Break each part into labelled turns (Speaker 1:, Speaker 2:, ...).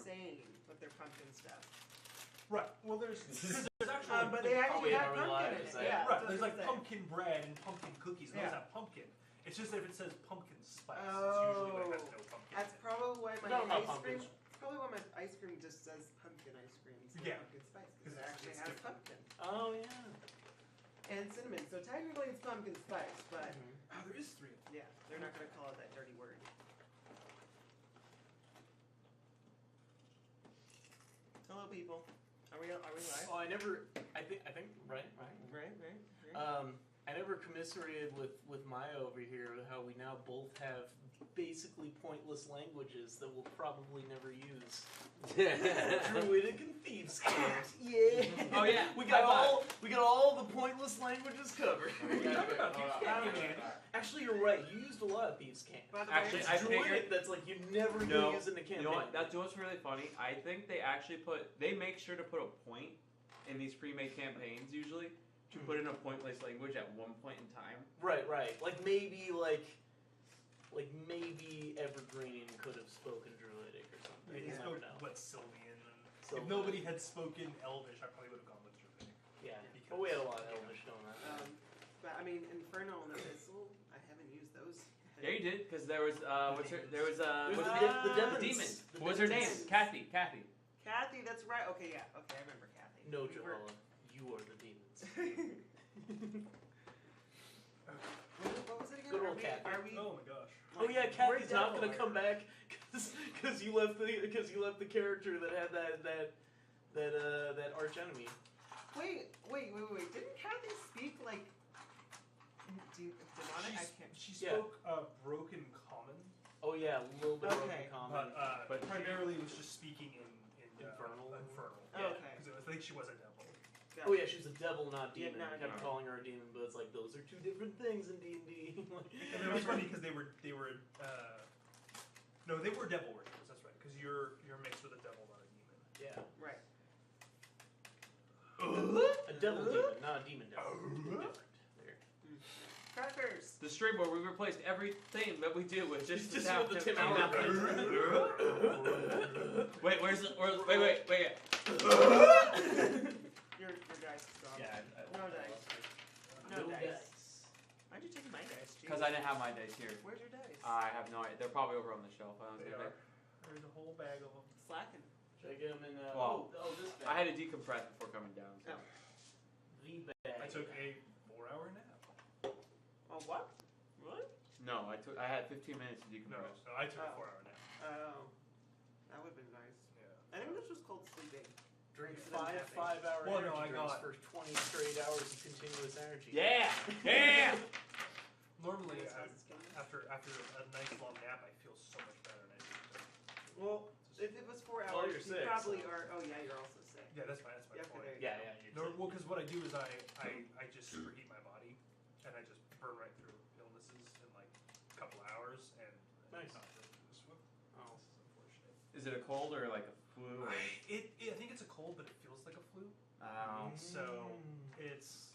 Speaker 1: insane with their pumpkin stuff.
Speaker 2: Right. Well, there's actually,
Speaker 1: but they actually have pumpkin in it. Yeah,
Speaker 2: right. There's like pumpkin bread and pumpkin cookies. And those have pumpkin. It's just that if it says pumpkin spice, it's usually when it has no pumpkin.
Speaker 1: That's probably why my ice cream. Probably why my ice cream just says pumpkin ice cream instead of pumpkin spice because it actually has pumpkin.
Speaker 3: Oh yeah.
Speaker 1: And cinnamon. So technically it's pumpkin spice, but
Speaker 2: there is 3 of them.
Speaker 1: Yeah, they're not gonna call it that dirty word. Hello, people. Are we live?
Speaker 3: Oh, I think right. I never commiserated with Maya over here how we now both have basically pointless languages that we'll probably never use. Druidic and thieves' camps. Yeah.
Speaker 4: Oh yeah.
Speaker 3: We got all the pointless languages covered. Actually, you're right. You used a lot of thieves' camp.
Speaker 4: Actually, I figured
Speaker 3: that's like you never use in the campaign.
Speaker 4: You know what? That's what's really funny. I think they actually make sure to put a point in these pre-made campaigns usually to put in a pointless language at one point in time.
Speaker 3: Right. Like maybe Evergreen could have spoken Druidic or something.
Speaker 2: He spoke Sylvian. If nobody had spoken Elvish, I probably would have gone with Druidic.
Speaker 3: Yeah, but we had a lot of Elvish going on.
Speaker 1: But I mean, Infernal and Abyssal, I haven't used those.
Speaker 4: Yeah, you did, because there was the demon. What was her name? Kathy.
Speaker 1: Kathy, that's right. Okay, yeah. Okay, I remember Kathy.
Speaker 3: No, Joella, you are the demons.
Speaker 1: What was it again?
Speaker 3: Good old Kathy.
Speaker 2: Oh my gosh.
Speaker 3: Oh yeah, Kathy's not gonna come back because you left the character that had that arch enemy.
Speaker 1: Wait! Didn't Kathy speak like demonic?
Speaker 2: She spoke broken common.
Speaker 3: Oh yeah, a little bit broken common.
Speaker 2: But primarily was just speaking in
Speaker 3: Infernal.
Speaker 2: Yeah,
Speaker 1: okay.
Speaker 2: Because I think she was a devil.
Speaker 3: Oh yeah, she's a devil, not demon.
Speaker 1: Yeah,
Speaker 3: I kept calling her a demon, but it's like those are two different things in D&D.
Speaker 2: And it was funny because they were devil worshippers. That's right. Because you're mixed with a devil, not a demon.
Speaker 3: Yeah.
Speaker 1: Right.
Speaker 3: A devil demon, not a demon devil. Different. There.
Speaker 1: Crackers.
Speaker 4: The stream where we replaced everything that we do with just
Speaker 3: with the Tim Allen.
Speaker 4: Wait, wait.
Speaker 1: Your dice is gone.
Speaker 3: Yeah.
Speaker 1: No dice. No dice. Why'd you take my dice, Chief?
Speaker 4: Because I didn't have my dice here.
Speaker 1: Where's your dice?
Speaker 4: I have no idea. They're probably over on the shelf. I don't
Speaker 2: They
Speaker 4: think
Speaker 2: are. There's a whole bag of them.
Speaker 1: Slacking.
Speaker 3: Should I get him in? This bag.
Speaker 4: I had to decompress before coming down. So.
Speaker 3: The bag.
Speaker 2: I took a 4-hour nap.
Speaker 1: Oh, what? Really?
Speaker 4: No, I had 15 minutes to
Speaker 2: No,
Speaker 4: decompress.
Speaker 2: I took a 4-hour nap.
Speaker 1: Oh. That would have been nice.
Speaker 2: Yeah.
Speaker 1: I think this was called sleeping.
Speaker 3: Drink
Speaker 1: Instead of
Speaker 3: 5-hour
Speaker 2: Well,
Speaker 3: energy
Speaker 2: no, I
Speaker 3: drinks
Speaker 2: got-
Speaker 3: for 20 straight hours of continuous energy.
Speaker 4: Yeah! Yeah!
Speaker 2: Normally,
Speaker 1: That's how it's getting.
Speaker 2: after a nice long nap, I feel so much better. And
Speaker 1: Well, if it was 4
Speaker 3: Well,
Speaker 1: hours,
Speaker 3: you're
Speaker 1: you
Speaker 3: sick,
Speaker 1: probably
Speaker 3: so-
Speaker 1: are. Oh yeah, you're also sick.
Speaker 2: yeah, that's my
Speaker 1: Yeah,
Speaker 2: point.
Speaker 1: okay.
Speaker 3: Yeah.
Speaker 2: No, well, because what I do is I just superheat my body, and I just burn right through illnesses in like a couple hours, and
Speaker 3: Nice.
Speaker 2: Not really this one.
Speaker 3: Oh.
Speaker 2: This is unfortunate.
Speaker 4: Is it a cold or like a flu? Or...
Speaker 2: I think it's a cold, but it feels like a flu. So it's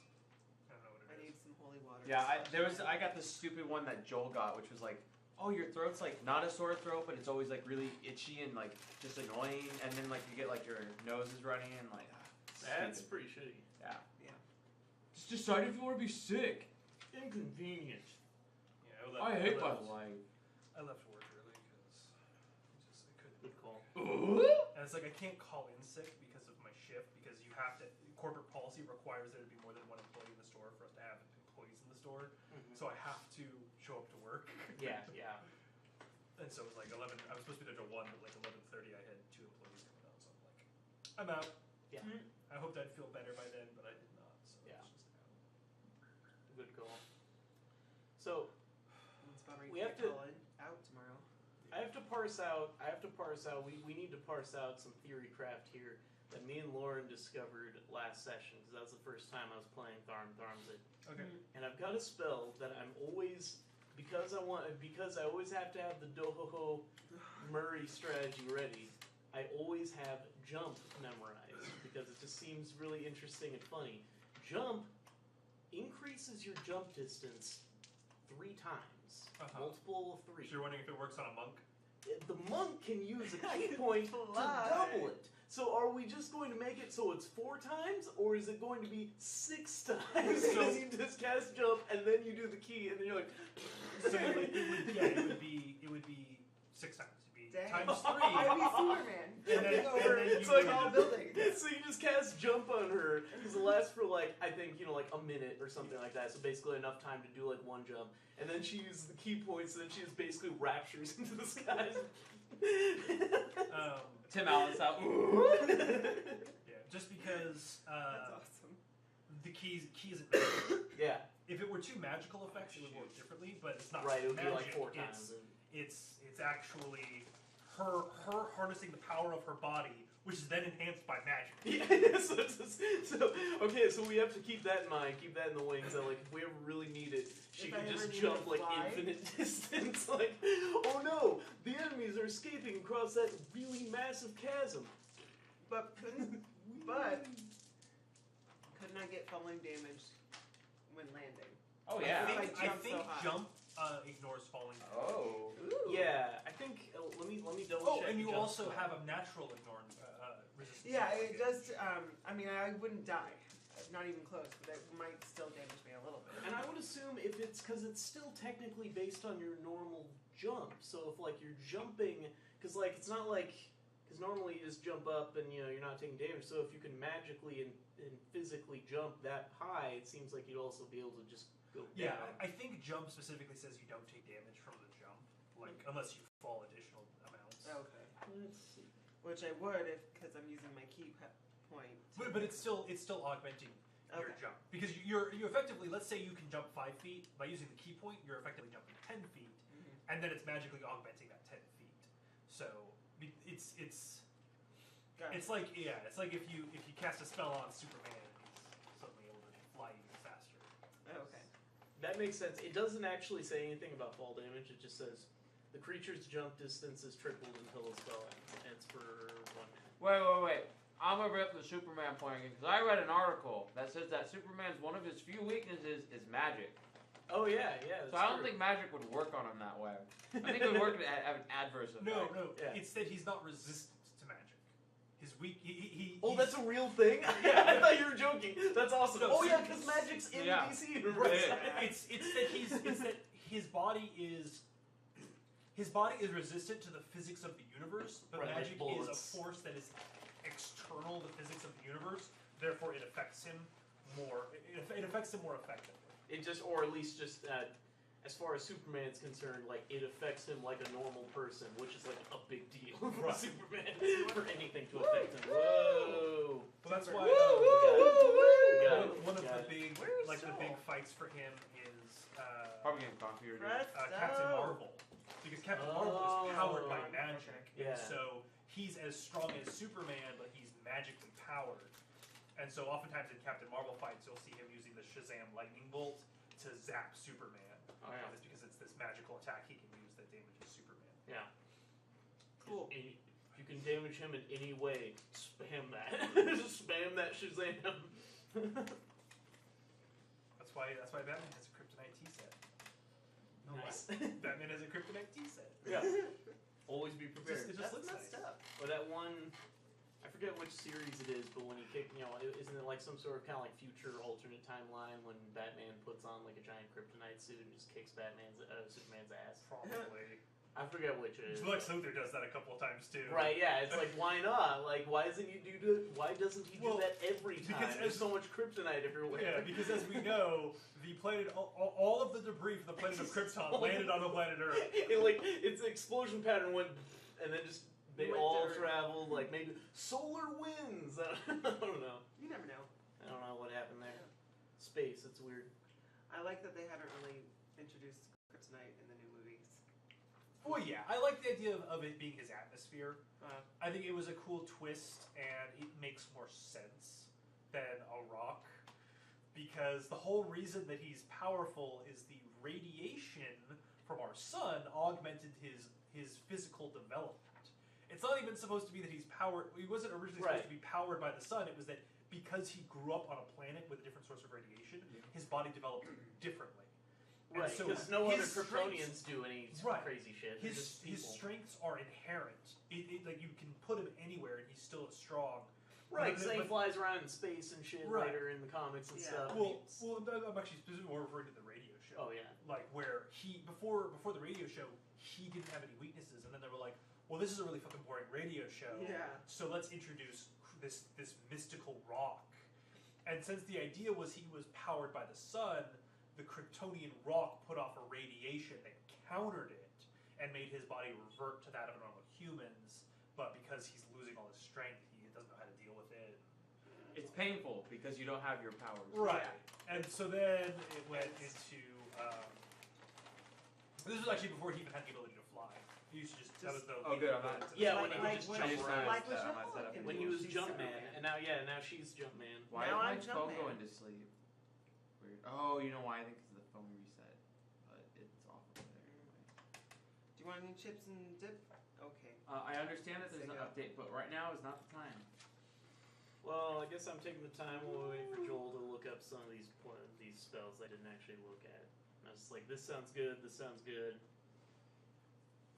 Speaker 2: I don't know what
Speaker 1: I
Speaker 2: it
Speaker 1: need
Speaker 2: is.
Speaker 1: some holy water.
Speaker 4: Yeah, I got this stupid one that Joel got, which was like, oh, your throat's like not a sore throat, but it's always like really itchy and like just annoying, and then like you get like your nose is running and like.
Speaker 3: That's
Speaker 4: stupid.
Speaker 3: pretty shitty.
Speaker 4: Yeah.
Speaker 1: Yeah.
Speaker 4: Just decide if you want to be sick.
Speaker 3: Inconvenient.
Speaker 2: Yeah,
Speaker 4: I hate my life.
Speaker 2: I left work early because I couldn't.
Speaker 3: Good call.
Speaker 2: And it's like I can't call in sick because of my shift because you have to. Corporate policy requires there to be more than one employee in the store for us to have employees in the store.
Speaker 3: Mm-hmm.
Speaker 2: So I have to show up to work.
Speaker 3: Yeah.
Speaker 2: And so it was like 11. I was supposed to be there till 1, but like 11:30, I had 2 employees coming out. So I'm like, I'm out.
Speaker 3: Yeah.
Speaker 2: I hoped I'd feel better by then, but I did not. So
Speaker 3: Yeah.
Speaker 2: it's just out.
Speaker 3: Good call. So
Speaker 1: It's about ready
Speaker 3: We have to-
Speaker 1: call it out tomorrow.
Speaker 3: I have to parse out. We need to parse out some theory craft here that me and Lauren discovered last session because that was the first time I was playing Tharmzit.
Speaker 2: Okay.
Speaker 3: And I've got a spell that I'm always because I always have to have the Dohoho Murray strategy ready. I always have jump memorized because it just seems really interesting and funny. Jump increases your jump distance 3 times, multiple of 3.
Speaker 2: So you're wondering if it works on a monk?
Speaker 3: the monk can use a key point to double it. So are we just going to make it so it's 4 times, or is it going to be 6 times? Because you just cast jump and then you do the key and then you're like.
Speaker 2: So it would be 6 times. It'd be
Speaker 1: Dang.
Speaker 2: times 3.
Speaker 1: I'd be Superman.
Speaker 2: And then-
Speaker 1: Over
Speaker 2: and then
Speaker 3: It's like
Speaker 1: tall building.
Speaker 3: So you just cast jump on her because it lasts for like I think like a minute or something like that. So basically enough time to do like 1 jump, and then she uses the key points, and then she just basically raptures into the skies.
Speaker 4: Tim Allen's out.
Speaker 2: Yeah, just because
Speaker 1: That's awesome.
Speaker 2: the key isn't magic.
Speaker 3: Yeah,
Speaker 2: If it were 2 magical effects, it would work differently, but it's not.
Speaker 3: right. It would be like
Speaker 2: magic.
Speaker 3: 4 times.
Speaker 2: It's actually her harnessing the power of her body, which is then enhanced by magic.
Speaker 3: Yeah, so okay, so we have to keep that in mind, keep that in the wings, that like if we ever really need it, she
Speaker 1: If
Speaker 3: can
Speaker 1: I
Speaker 3: just
Speaker 1: ever need
Speaker 3: jump
Speaker 1: to
Speaker 3: like
Speaker 1: fly.
Speaker 3: infinite distance, like, oh no, the enemies are escaping across that really massive chasm.
Speaker 1: But couldn't I get falling damage when landing?
Speaker 4: Oh yeah.
Speaker 1: If
Speaker 2: I
Speaker 1: jump
Speaker 2: think
Speaker 1: so high.
Speaker 2: jump ignores falling.
Speaker 4: Oh.
Speaker 1: Ooh.
Speaker 3: Yeah, I think, let me double
Speaker 2: Oh,
Speaker 3: check.
Speaker 2: and you
Speaker 3: jump
Speaker 2: also
Speaker 3: spell.
Speaker 2: have a natural ignore resistance.
Speaker 1: Yeah, it does. I mean, I wouldn't die. Not even close, but it might still damage me a little bit.
Speaker 3: And I would assume if it's because it's still technically based on your normal jump. So if like you're jumping, because like it's not like because normally you just jump up and you're not taking damage. So if you can magically and physically jump that high, it seems like you'd also be able to just go
Speaker 2: Yeah,
Speaker 3: down.
Speaker 2: I think jump specifically says you don't take damage from the jump, like unless you fall additional amounts.
Speaker 1: Okay.
Speaker 3: Let's see.
Speaker 1: Which I would because I'm using my key point.
Speaker 2: But it's still augmenting your
Speaker 1: Okay.
Speaker 2: jump because you effectively, let's say you can jump 5 feet by using the key point, you're effectively jumping 10 feet, and then it's magically augmenting that 10 feet. So it's
Speaker 1: Got it.
Speaker 2: it's like if you cast a spell on Superman, he's suddenly able to fly even faster.
Speaker 1: Okay.
Speaker 3: That makes sense. It doesn't actually say anything about fall damage. It just says the creature's jump distance is tripled until the spell ends. And it's for 1 minute.
Speaker 4: Wait. I'm gonna bring up the Superman point again because I read an article that says that Superman's one of his few weaknesses is magic.
Speaker 3: Oh yeah.
Speaker 4: So I don't think magic would work on him that way. I think it would work at an adverse effect.
Speaker 2: No,
Speaker 3: Yeah.
Speaker 2: it's that he's not resistant to magic. His weak.
Speaker 3: Oh,
Speaker 2: he's-
Speaker 3: that's a real thing?
Speaker 2: Yeah.
Speaker 3: I thought you were joking. That's awesome.
Speaker 2: No,
Speaker 3: Oh yeah, because magic's in
Speaker 4: Yeah.
Speaker 3: the DC universe.
Speaker 4: Yeah.
Speaker 2: It's that his body is resistant to the physics of the universe, but
Speaker 3: Right, like
Speaker 2: magic is a
Speaker 3: bullets.
Speaker 2: force that is external to the physics of the universe. Therefore, it affects him more. It affects him more effectively.
Speaker 3: It just, or at least just, as far as Superman's concerned, like it affects him like a normal person, which is like a big deal for
Speaker 2: Right.
Speaker 3: Superman for anything to affect him. Whoa!
Speaker 2: Well, that's why one of the big the big fights for him is
Speaker 4: Probably getting coffee or
Speaker 2: Captain Marvel, because Captain Marvel is powered by
Speaker 1: Oh,
Speaker 2: magic,
Speaker 3: okay.
Speaker 2: and
Speaker 3: Yeah.
Speaker 2: so he's as strong as Superman, but he's magically powered. And so oftentimes in Captain Marvel fights, you'll see him using the Shazam lightning bolt to zap Superman.
Speaker 3: Oh, yeah.
Speaker 2: It's because it's this magical attack he can use that damages Superman.
Speaker 3: Yeah.
Speaker 1: Cool.
Speaker 3: If you can damage him in any way, spam that. Spam that Shazam.
Speaker 2: That's why Batman has a kryptonite tea set.
Speaker 3: Nice.
Speaker 2: Batman has a kryptonite tea set.
Speaker 3: Yeah. Always be prepared.
Speaker 2: It just
Speaker 1: That's
Speaker 2: looks
Speaker 1: messed
Speaker 2: nice.
Speaker 1: up.
Speaker 3: Or that one, I forget which series it is, but when he kicked, isn't it like some sort of kind of like future alternate timeline when Batman puts on like a giant kryptonite suit and just kicks Superman's ass?
Speaker 2: Probably.
Speaker 3: I forget which it is.
Speaker 2: Lex Luthor does that a couple of times too.
Speaker 3: Right, yeah, it's like, why not? Like, why doesn't he do that every time?
Speaker 2: because
Speaker 3: There's
Speaker 2: as-
Speaker 3: so much kryptonite everywhere.
Speaker 2: Yeah, because as we know, the planet, all of the debris from the planet of Krypton landed on the planet Earth.
Speaker 3: It's the explosion pattern went, and then just they
Speaker 1: Went
Speaker 3: all
Speaker 1: there.
Speaker 3: traveled like maybe solar winds. I don't know.
Speaker 1: You never know.
Speaker 3: I don't know what happened there. Space, it's weird.
Speaker 1: I like that they haven't really introduced kryptonite in the new movies.
Speaker 2: Well, yeah, I like the idea of it being his atmosphere.
Speaker 1: Uh,
Speaker 2: I think it was a cool twist, and it makes more sense than a rock, because the whole reason that he's powerful is the radiation from our sun augmented his physical development. It's not even supposed to be that he's powered. He wasn't originally supposed to be powered by the sun. It was that because he grew up on a planet with a different source of radiation, his body developed differently. And
Speaker 3: Right,
Speaker 2: so
Speaker 3: because no other
Speaker 2: his
Speaker 3: Kryptonians do any
Speaker 2: Right.
Speaker 3: crazy shit. They're just
Speaker 2: His
Speaker 3: people.
Speaker 2: strengths are inherent. Like you can put him anywhere and he's still as strong.
Speaker 3: Right,
Speaker 2: But-
Speaker 3: because he
Speaker 2: but-
Speaker 3: flies around in space and shit
Speaker 2: Right.
Speaker 3: later in the comics and
Speaker 1: Yeah.
Speaker 3: stuff.
Speaker 2: Well, I'm actually specifically more referring to the radio show.
Speaker 3: Oh yeah.
Speaker 2: Like where he before the radio show he didn't have any weaknesses, and then they were like, well, this is a really fucking boring radio show.
Speaker 1: Yeah.
Speaker 2: So let's introduce this mystical rock. And since the idea was he was powered by the sun, the Kryptonian rock put off a radiation that countered it and made his body revert to that of normal humans. But because he's losing all his strength, he doesn't know how to deal with it.
Speaker 4: It's painful because you don't have your powers.
Speaker 2: Right. And so then it went into. This was actually before he even had the ability to fly. He used to just. That was the.
Speaker 4: Oh, good, I'm not-
Speaker 3: Yeah,
Speaker 1: Like-
Speaker 3: when he
Speaker 1: like
Speaker 3: could just
Speaker 1: when-
Speaker 3: jump
Speaker 4: I just
Speaker 3: around.
Speaker 1: like
Speaker 4: noticed
Speaker 1: with
Speaker 4: that on
Speaker 1: your
Speaker 4: my setup.
Speaker 1: Hulk
Speaker 3: When
Speaker 1: and
Speaker 3: he was
Speaker 1: she's
Speaker 3: Jumpman,
Speaker 1: Superman.
Speaker 3: and now she's Jumpman.
Speaker 4: Why
Speaker 1: Now
Speaker 4: is my
Speaker 1: I'm
Speaker 4: phone
Speaker 1: Jumpman.
Speaker 4: going to sleep? Weird. Oh, you know why? I think it's the phone reset. But it's off over there anyway.
Speaker 1: Do you want any chips and dip? Okay.
Speaker 4: I understand that there's an
Speaker 1: Say go.
Speaker 4: update, but right now is not the time.
Speaker 3: Well, I guess I'm taking the time while we wait for Joel to look up some of these spells I didn't actually look at. And I was just like, this sounds good. This sounds good.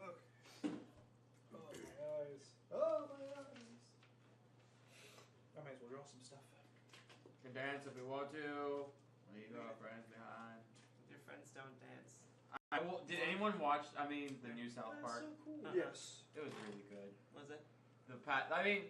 Speaker 2: Oh my eyes! Oh my eyes! I might as well draw some stuff.
Speaker 4: You can dance if you want to. Leave our friends behind.
Speaker 1: Your friends don't dance.
Speaker 4: I will. Did anyone watch? I mean, the new South
Speaker 3: That's
Speaker 4: Park.
Speaker 3: so cool.
Speaker 2: Yes.
Speaker 4: It was really good.
Speaker 1: Was it?
Speaker 4: I mean,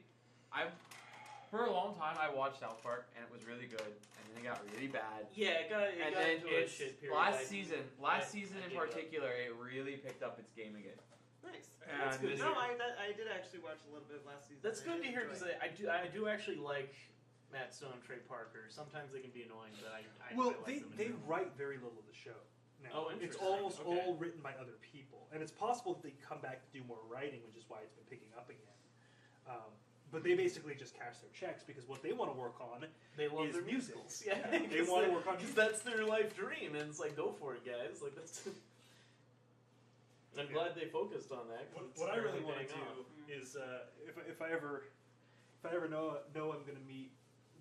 Speaker 4: for a long time I watched South Park and it was really good, and then it got really bad.
Speaker 3: Yeah, it got
Speaker 4: And
Speaker 3: got
Speaker 4: then
Speaker 3: into a
Speaker 4: it's
Speaker 3: shit period.
Speaker 4: last
Speaker 3: I
Speaker 4: season
Speaker 3: I
Speaker 4: in
Speaker 3: gave up.
Speaker 4: particular, it really picked up its game again.
Speaker 1: Nice.
Speaker 3: That's
Speaker 4: And
Speaker 3: good
Speaker 4: this-
Speaker 3: to
Speaker 1: No,
Speaker 3: hear.
Speaker 1: I did actually watch a little bit of last season.
Speaker 3: That's
Speaker 1: I
Speaker 3: good to
Speaker 1: did
Speaker 3: hear
Speaker 1: enjoy
Speaker 3: because
Speaker 1: it.
Speaker 3: I do actually like Matt Stone and Trey Parker. Sometimes they can be annoying, but I
Speaker 2: Well,
Speaker 3: like
Speaker 2: they
Speaker 3: them in
Speaker 2: they
Speaker 3: general.
Speaker 2: write very little of the show. Now.
Speaker 3: Oh,
Speaker 2: It's
Speaker 3: interesting.
Speaker 2: almost
Speaker 3: Okay.
Speaker 2: all written by other people, and it's possible that they come back to do more writing, which is why it's been picking up again. But they basically just cash their checks because what they want to work on
Speaker 3: They love
Speaker 2: is
Speaker 3: their
Speaker 2: music.
Speaker 3: musicals. Yeah,
Speaker 2: Yeah, they wanna work on
Speaker 3: because
Speaker 2: music.
Speaker 3: that's their life dream, and it's like, go for it, guys. Like that's. I'm
Speaker 2: Yeah.
Speaker 3: glad they focused on that. 'cause it's
Speaker 2: What I really
Speaker 3: apparently
Speaker 2: want to
Speaker 3: paying
Speaker 2: do
Speaker 3: off.
Speaker 2: is if I ever know I'm going to meet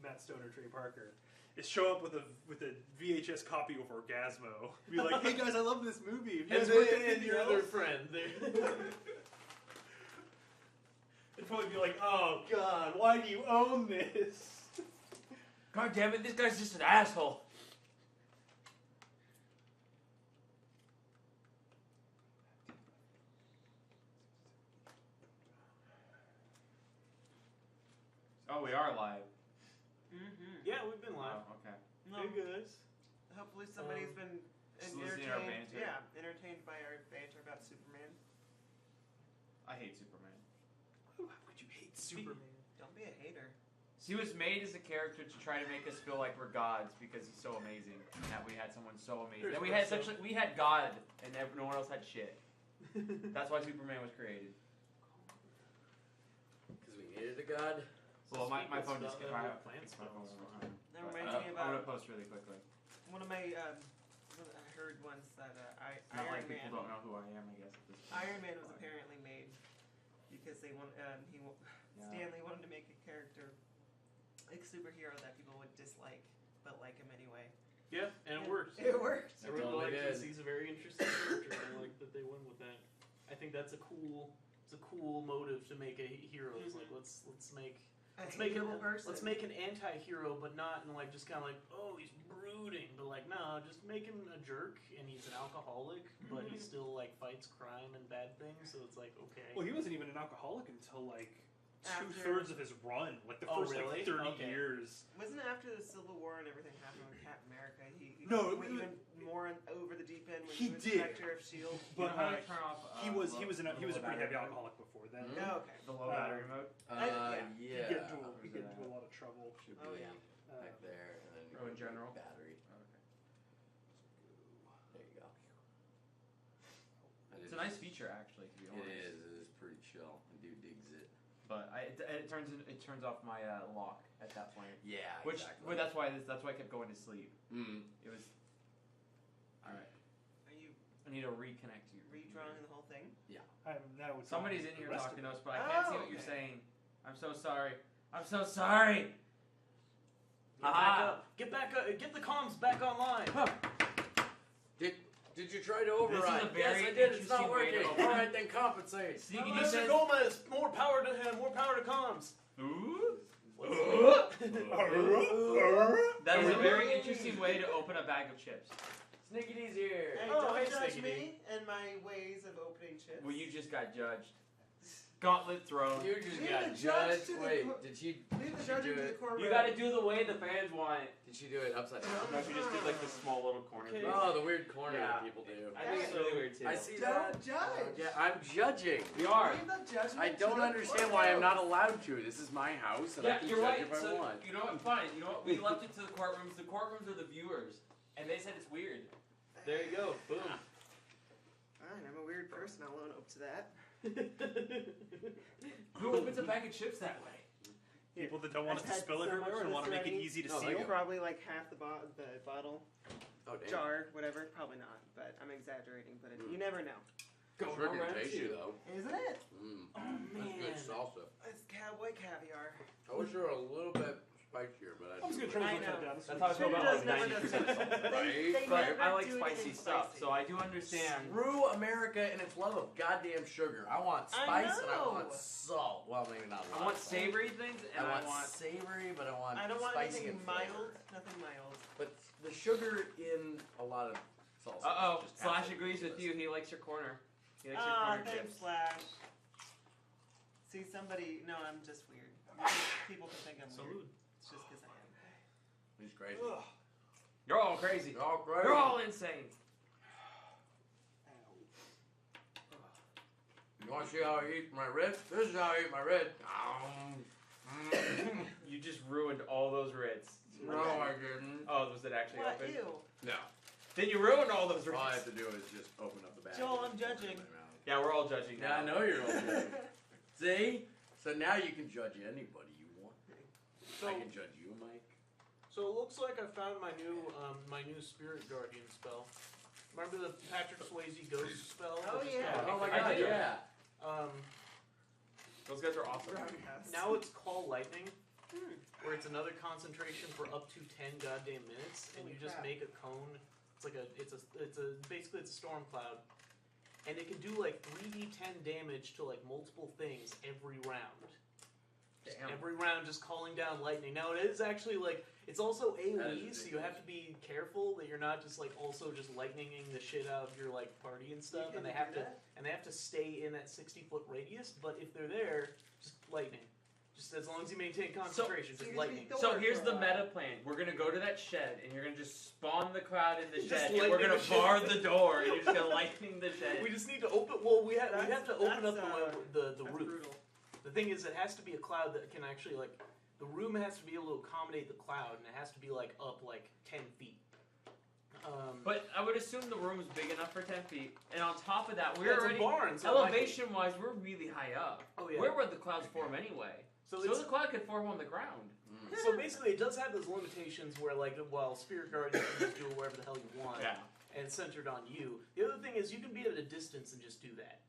Speaker 2: Matt Stone or Trey Parker, is show up with a VHS copy of Orgasmo. Be like, hey guys, I love this movie. If you guys work on
Speaker 3: And
Speaker 2: anything
Speaker 3: you're their
Speaker 2: else?"
Speaker 3: friend.
Speaker 2: They'd probably be like, oh god, why do you own this?
Speaker 4: God damn it! This guy's just an asshole. Oh, we are live.
Speaker 1: Mm-hmm.
Speaker 3: Yeah, we've been live.
Speaker 4: Oh, okay.
Speaker 1: No,
Speaker 3: Hey guys.
Speaker 1: hopefully somebody's been
Speaker 4: Just listening to our
Speaker 1: entertained.
Speaker 4: banter.
Speaker 1: Yeah, entertained by our banter about Superman.
Speaker 4: I hate Superman.
Speaker 2: How could you hate Superman?
Speaker 1: Don't be a hater.
Speaker 4: He was made as a character to try to make us feel like we're gods because he's so amazing, and that we had someone so amazing.
Speaker 3: Here's
Speaker 4: That we had
Speaker 3: Russo.
Speaker 4: we had God, and no one else had shit. That's why Superman was created.
Speaker 5: Because we needed a god.
Speaker 4: Well, my
Speaker 3: Speaking
Speaker 4: phone
Speaker 3: of
Speaker 4: just
Speaker 3: stuff,
Speaker 4: my
Speaker 3: plant
Speaker 4: my phone
Speaker 3: spells.
Speaker 4: went on.
Speaker 1: That
Speaker 4: But,
Speaker 1: reminds me
Speaker 4: I'm gonna
Speaker 1: about
Speaker 4: post really quickly.
Speaker 1: one of my. I heard once that
Speaker 4: Not
Speaker 1: Iron
Speaker 4: like
Speaker 1: Man.
Speaker 4: people don't know who I am, I guess. At this point.
Speaker 1: Iron Man was apparently made because they want
Speaker 4: Yeah.
Speaker 1: Stanley wanted to make a character, like superhero that people would dislike but like him anyway.
Speaker 3: Yeah, and it works.
Speaker 1: It worked.
Speaker 3: I really
Speaker 5: Totally
Speaker 3: like
Speaker 5: did.
Speaker 3: this. He's a very interesting character. I like that they went with that. I think that's a cool motive to make a hero. It's like let's make
Speaker 1: A
Speaker 3: let's make
Speaker 1: hateable person.
Speaker 3: let's make an anti-hero, but not in like just kind of like, oh, he's brooding, but like no, just make him a jerk and he's an alcoholic, but he still like fights crime and bad things. So it's like okay.
Speaker 2: Well, he wasn't even an alcoholic until like
Speaker 1: After-
Speaker 2: 2/3 of his run, like the
Speaker 3: Oh,
Speaker 2: first
Speaker 3: really?
Speaker 2: like 30
Speaker 3: Okay.
Speaker 2: years.
Speaker 1: Wasn't it after the Civil War and everything happened with Captain America? He
Speaker 2: No,
Speaker 1: went
Speaker 2: it was-
Speaker 1: even more over the deep end when
Speaker 2: He
Speaker 1: he was
Speaker 2: did.
Speaker 1: Director of Shield.
Speaker 4: You know
Speaker 2: But
Speaker 4: how to turn off,
Speaker 2: he was a
Speaker 4: low
Speaker 2: pretty heavy
Speaker 4: battery
Speaker 2: alcoholic before then.
Speaker 5: Mhm.
Speaker 1: Oh, okay.
Speaker 4: mode? The low battery mode.
Speaker 1: yeah.
Speaker 2: He'd
Speaker 5: Yeah.
Speaker 2: get into a lot of trouble.
Speaker 5: Should
Speaker 1: Oh,
Speaker 5: be
Speaker 1: yeah.
Speaker 5: back there, and then
Speaker 4: Oh, in general?
Speaker 5: battery.
Speaker 4: Okay.
Speaker 5: There you go. I
Speaker 4: It's a
Speaker 5: didn't-
Speaker 4: nice feature, actually, to be
Speaker 5: It
Speaker 4: honest.
Speaker 5: is. It is pretty chill. The dude digs it.
Speaker 4: But it turns off my lock at that point.
Speaker 5: Yeah.
Speaker 4: Which
Speaker 5: exactly.
Speaker 4: well, that's why I kept going to sleep.
Speaker 5: Mm.
Speaker 4: It was. All right.
Speaker 1: Are you
Speaker 4: I need to reconnect to your
Speaker 1: redrawing the whole thing?
Speaker 2: Now it's
Speaker 4: Somebody's
Speaker 2: on
Speaker 4: in
Speaker 2: the
Speaker 4: here
Speaker 2: rest
Speaker 4: talking
Speaker 2: of
Speaker 4: to
Speaker 2: it.
Speaker 4: us, but I can't see
Speaker 1: Oh,
Speaker 4: what you're
Speaker 1: okay.
Speaker 4: saying. I'm so sorry. I'm so sorry.
Speaker 3: Get back
Speaker 4: Aha.
Speaker 3: up. Get back up. Get the comms back online.
Speaker 5: Did Did you try to override?
Speaker 4: This is a very
Speaker 5: yes, I did. It's not
Speaker 4: interesting way to
Speaker 5: working.
Speaker 4: open
Speaker 5: All right, then compensate.
Speaker 4: Sneaky D
Speaker 3: Mr.
Speaker 4: says,
Speaker 3: Gomez, more power to him, more power to comms.
Speaker 4: ooh.
Speaker 3: What's
Speaker 4: That is a very interesting way to open a bag of chips.
Speaker 5: Sneaky D's here.
Speaker 1: Hey,
Speaker 3: Oh,
Speaker 1: don't
Speaker 3: hey,
Speaker 1: judge
Speaker 3: Sneaky
Speaker 1: me and my ways of opening chips.
Speaker 4: Well, you just got judged. Gauntlet thrown.
Speaker 5: You just
Speaker 1: Leave
Speaker 5: got
Speaker 1: the judge
Speaker 5: judged.
Speaker 1: to the
Speaker 5: Wait,
Speaker 1: cor-
Speaker 5: did she?
Speaker 1: Leave the
Speaker 5: She
Speaker 1: judge
Speaker 5: do
Speaker 1: into the
Speaker 5: it.
Speaker 1: courtroom.
Speaker 4: You gotta do the way the fans want it.
Speaker 5: Did she do it upside down?
Speaker 4: No, she just did like the small little corner.
Speaker 3: Okay.
Speaker 4: thing.
Speaker 5: Oh, the weird corner
Speaker 4: Yeah.
Speaker 5: that people do.
Speaker 4: I think it's really weird too.
Speaker 5: I see
Speaker 1: Don't
Speaker 5: that.
Speaker 1: judge.
Speaker 5: Yeah, I'm judging.
Speaker 4: We are.
Speaker 1: Leave the judgment
Speaker 5: I
Speaker 1: to
Speaker 5: don't
Speaker 1: the
Speaker 5: understand why I'm not
Speaker 1: courtroom.
Speaker 5: allowed to. This is my house, and I
Speaker 4: Yeah,
Speaker 5: can
Speaker 4: you're
Speaker 5: judge
Speaker 4: right.
Speaker 5: if I
Speaker 4: So
Speaker 5: want.
Speaker 4: you know what? Fine. You know what? We left it to the courtrooms. The courtrooms are the viewers, and they said it's weird.
Speaker 3: There you go. Boom.
Speaker 1: Fine, I'm a weird person. I'll own up to that.
Speaker 4: Who opens a bag of chips that way?
Speaker 2: People that don't want
Speaker 1: I've
Speaker 2: it to
Speaker 1: had
Speaker 2: spill
Speaker 1: so
Speaker 2: everywhere
Speaker 1: much
Speaker 2: and
Speaker 1: of
Speaker 2: want to
Speaker 1: this
Speaker 2: make it
Speaker 1: already.
Speaker 2: easy to
Speaker 5: No, thank
Speaker 2: seal.
Speaker 5: you.
Speaker 1: Probably like half the bottle,
Speaker 5: Oh, damn.
Speaker 1: jar, whatever. Probably not, but I'm exaggerating. But you never know.
Speaker 5: It's
Speaker 4: Going
Speaker 5: freaking
Speaker 4: around
Speaker 5: tasty,
Speaker 4: you.
Speaker 5: though.
Speaker 1: Isn't it?
Speaker 5: Mm.
Speaker 3: Oh
Speaker 5: That's good
Speaker 3: man.
Speaker 5: salsa.
Speaker 1: It's cowboy caviar.
Speaker 5: I wish they were a little bit spicier, but
Speaker 3: I'm just gonna
Speaker 1: I
Speaker 3: turn this
Speaker 1: know.
Speaker 3: upside down.
Speaker 4: That's how I feel
Speaker 1: Sugar
Speaker 4: about
Speaker 1: does
Speaker 4: like
Speaker 1: never
Speaker 4: 90%
Speaker 1: does
Speaker 4: salt.
Speaker 5: Right?
Speaker 4: But
Speaker 1: never
Speaker 4: I like
Speaker 1: do
Speaker 4: spicy
Speaker 1: anything
Speaker 4: stuff,
Speaker 1: spicy.
Speaker 4: so I do understand.
Speaker 5: Screw America and its love of goddamn sugar. I want
Speaker 1: I
Speaker 5: spice and I
Speaker 1: know.
Speaker 5: want salt. Well, maybe not. a
Speaker 4: I
Speaker 5: lot
Speaker 4: want
Speaker 5: of salt.
Speaker 4: savory things, and
Speaker 5: I want savory, but I want
Speaker 1: I don't want
Speaker 5: spicy
Speaker 1: anything
Speaker 5: and
Speaker 1: mild.
Speaker 5: flavor.
Speaker 1: Nothing mild.
Speaker 5: But the sugar in a lot of salsa.
Speaker 4: Uh oh,
Speaker 5: is just
Speaker 4: Slash
Speaker 5: absolutely
Speaker 4: agrees with
Speaker 5: ridiculous.
Speaker 4: you. He likes your corner. He likes your
Speaker 1: Ah,
Speaker 4: corner
Speaker 1: thanks,
Speaker 4: chips.
Speaker 1: Flash. See, somebody. No, I'm just weird. People can think I'm weird.
Speaker 3: Salute.
Speaker 1: It's just because I am.
Speaker 5: He's crazy.
Speaker 4: You're all crazy.
Speaker 5: You're all crazy.
Speaker 4: You're all insane.
Speaker 5: You want to see how I eat my rib? This is how I eat my rib.
Speaker 4: You just ruined all those Ritz.
Speaker 5: No, I didn't.
Speaker 4: Oh, was it actually
Speaker 1: What?
Speaker 4: open?
Speaker 1: Ew.
Speaker 5: No.
Speaker 4: Then you ruined all those
Speaker 5: All I
Speaker 4: Ritz.
Speaker 5: have to do is just open up the bag.
Speaker 1: Joel,
Speaker 5: and
Speaker 1: I'm
Speaker 5: pour it in
Speaker 1: judging.
Speaker 5: my mouth.
Speaker 4: Yeah, we're all judging
Speaker 5: Yeah,
Speaker 4: now.
Speaker 5: I know you're all judging. See? So now you can judge anybody you want.
Speaker 3: So,
Speaker 5: I can judge you, Mike.
Speaker 3: so it looks like I found my new Spirit Guardian spell. Remember the Patrick Swayze ghost spell?
Speaker 1: Oh,
Speaker 3: That just
Speaker 1: yeah.
Speaker 3: got
Speaker 5: Oh my
Speaker 3: kicked
Speaker 4: I
Speaker 5: god,
Speaker 3: out?
Speaker 4: did.
Speaker 5: yeah.
Speaker 4: Those guys are awesome.
Speaker 1: Roundhouse.
Speaker 3: Now it's Call Lightning, where it's another concentration for up to 10 goddamn minutes, and
Speaker 1: Holy
Speaker 3: you just
Speaker 1: crap.
Speaker 3: make a cone. Basically it's a storm cloud, and it can do like 3d10 damage to like multiple things every round.
Speaker 4: Damn.
Speaker 3: Every round, just calling down lightning. Now it is actually like it's also
Speaker 5: That
Speaker 3: AOE,
Speaker 5: is
Speaker 3: so you have to be careful that you're not just like also just lightninging the shit out of your like party and stuff, and they have to stay in that 60-foot radius. But if they're there, just lightning. Just as long as you maintain concentration,
Speaker 1: so
Speaker 3: just
Speaker 1: you're gonna
Speaker 3: lightning.
Speaker 1: be
Speaker 4: So
Speaker 1: Door
Speaker 4: here's
Speaker 1: for
Speaker 4: the
Speaker 1: a while.
Speaker 4: meta plan. We're gonna go to that shed, and you're gonna just spawn the crowd in the
Speaker 3: Just
Speaker 4: shed, and we're
Speaker 3: lightning
Speaker 4: gonna
Speaker 3: the
Speaker 4: bar
Speaker 3: shed.
Speaker 4: the door, and you're just gonna lightning the shed.
Speaker 3: We just need to open. Well, we have to open up
Speaker 1: That's,
Speaker 3: the
Speaker 1: That's
Speaker 3: roof.
Speaker 1: brutal.
Speaker 3: The thing is, it has to be a cloud that can actually like the room has to be able to accommodate the cloud, and it has to be like up like 10 feet.
Speaker 4: But I would assume the room's big enough for 10 feet, and on top of that,
Speaker 3: yeah,
Speaker 4: we're
Speaker 3: it's
Speaker 4: already
Speaker 3: a barn. So it might be-
Speaker 4: elevation-wise, we're really high up.
Speaker 3: Oh yeah.
Speaker 4: Where would the clouds form anyway?
Speaker 3: So
Speaker 4: So
Speaker 3: it's
Speaker 4: the cloud could form on the ground.
Speaker 3: so basically, it does have those limitations where like well, Spirit Guardian can just do it wherever the hell you want. And it's centered on you. The other thing is you can be at a distance and just do that.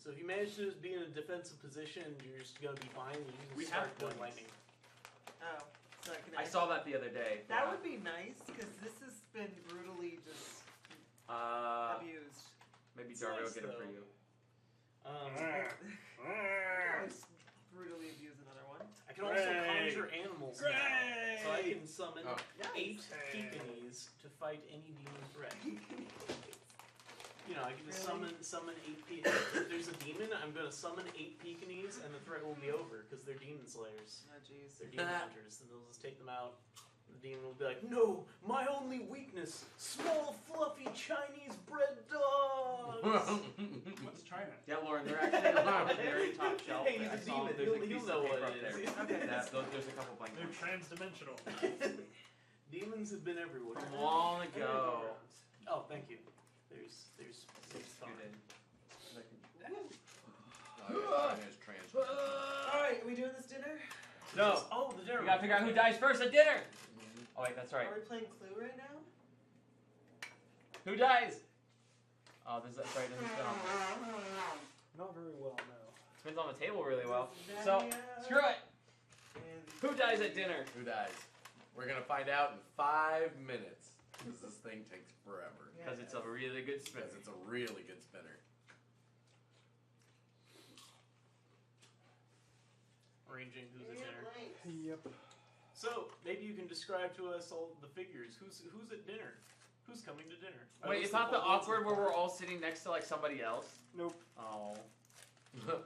Speaker 3: So if you manage to just be in a defensive position, you're just gonna be fine. And you can
Speaker 4: We
Speaker 3: just start
Speaker 4: have
Speaker 3: doing
Speaker 4: points.
Speaker 3: lightning.
Speaker 1: Oh, so I can.
Speaker 4: I saw that the other day.
Speaker 1: That would be nice because this has been brutally just abused.
Speaker 4: Maybe
Speaker 3: It's
Speaker 4: Darby
Speaker 3: nice,
Speaker 4: will get it for
Speaker 3: though.
Speaker 4: you.
Speaker 1: Always brutally abuse another one.
Speaker 3: I can also
Speaker 2: Great.
Speaker 3: conjure animals now, so I can summon
Speaker 5: Oh.
Speaker 3: 8
Speaker 2: Nice.
Speaker 3: Pekingese to fight any demon threat. You know, I can just
Speaker 1: Really?
Speaker 3: summon 8 Pekingese. If there's a demon, I'm gonna summon 8 Pekingese, and the threat will be over because they're demon slayers.
Speaker 1: Oh jeez.
Speaker 3: They're demon hunters, and they'll just take them out. The demon will be like, "No, my only weakness: small, fluffy Chinese bread dogs."
Speaker 2: What's China?
Speaker 4: Yeah, Lauren, they're actually on the very top shelf.
Speaker 3: Hey, he's
Speaker 4: I
Speaker 3: a
Speaker 4: saw
Speaker 3: demon.
Speaker 4: There's a
Speaker 3: He'll
Speaker 4: piece
Speaker 3: know
Speaker 4: of paper
Speaker 3: what
Speaker 4: up
Speaker 3: it
Speaker 4: there.
Speaker 3: is.
Speaker 1: Okay.
Speaker 4: There's a couple blank
Speaker 2: They're
Speaker 4: ones.
Speaker 2: trans-dimensional.
Speaker 3: Demons have been everywhere.
Speaker 4: From long ago.
Speaker 3: Oh, thank you. There's some
Speaker 4: You
Speaker 3: fun.
Speaker 4: did.
Speaker 1: Alright, are we doing this dinner?
Speaker 4: No.
Speaker 3: Oh, the dinner.
Speaker 4: We gotta figure out who dies first at dinner. Oh wait, that's right.
Speaker 1: Are we playing Clue right now?
Speaker 4: Who dies? Oh, this that's right. This has been on,
Speaker 2: Not very well, no.
Speaker 4: spins on the table really well. So screw it. Who dies at dinner?
Speaker 5: Who dies? We're gonna find out in 5 minutes. Because this thing takes forever.
Speaker 4: Because it's a really good spinner.
Speaker 5: Because it's a really good spinner.
Speaker 3: Arranging who's at dinner.
Speaker 2: Yep.
Speaker 3: So maybe you can describe to us all the figures. Who's at dinner? Who's coming to dinner?
Speaker 4: Wait, it's not the awkward where we're all sitting next to like somebody else?
Speaker 2: Nope.
Speaker 4: Oh.
Speaker 5: No.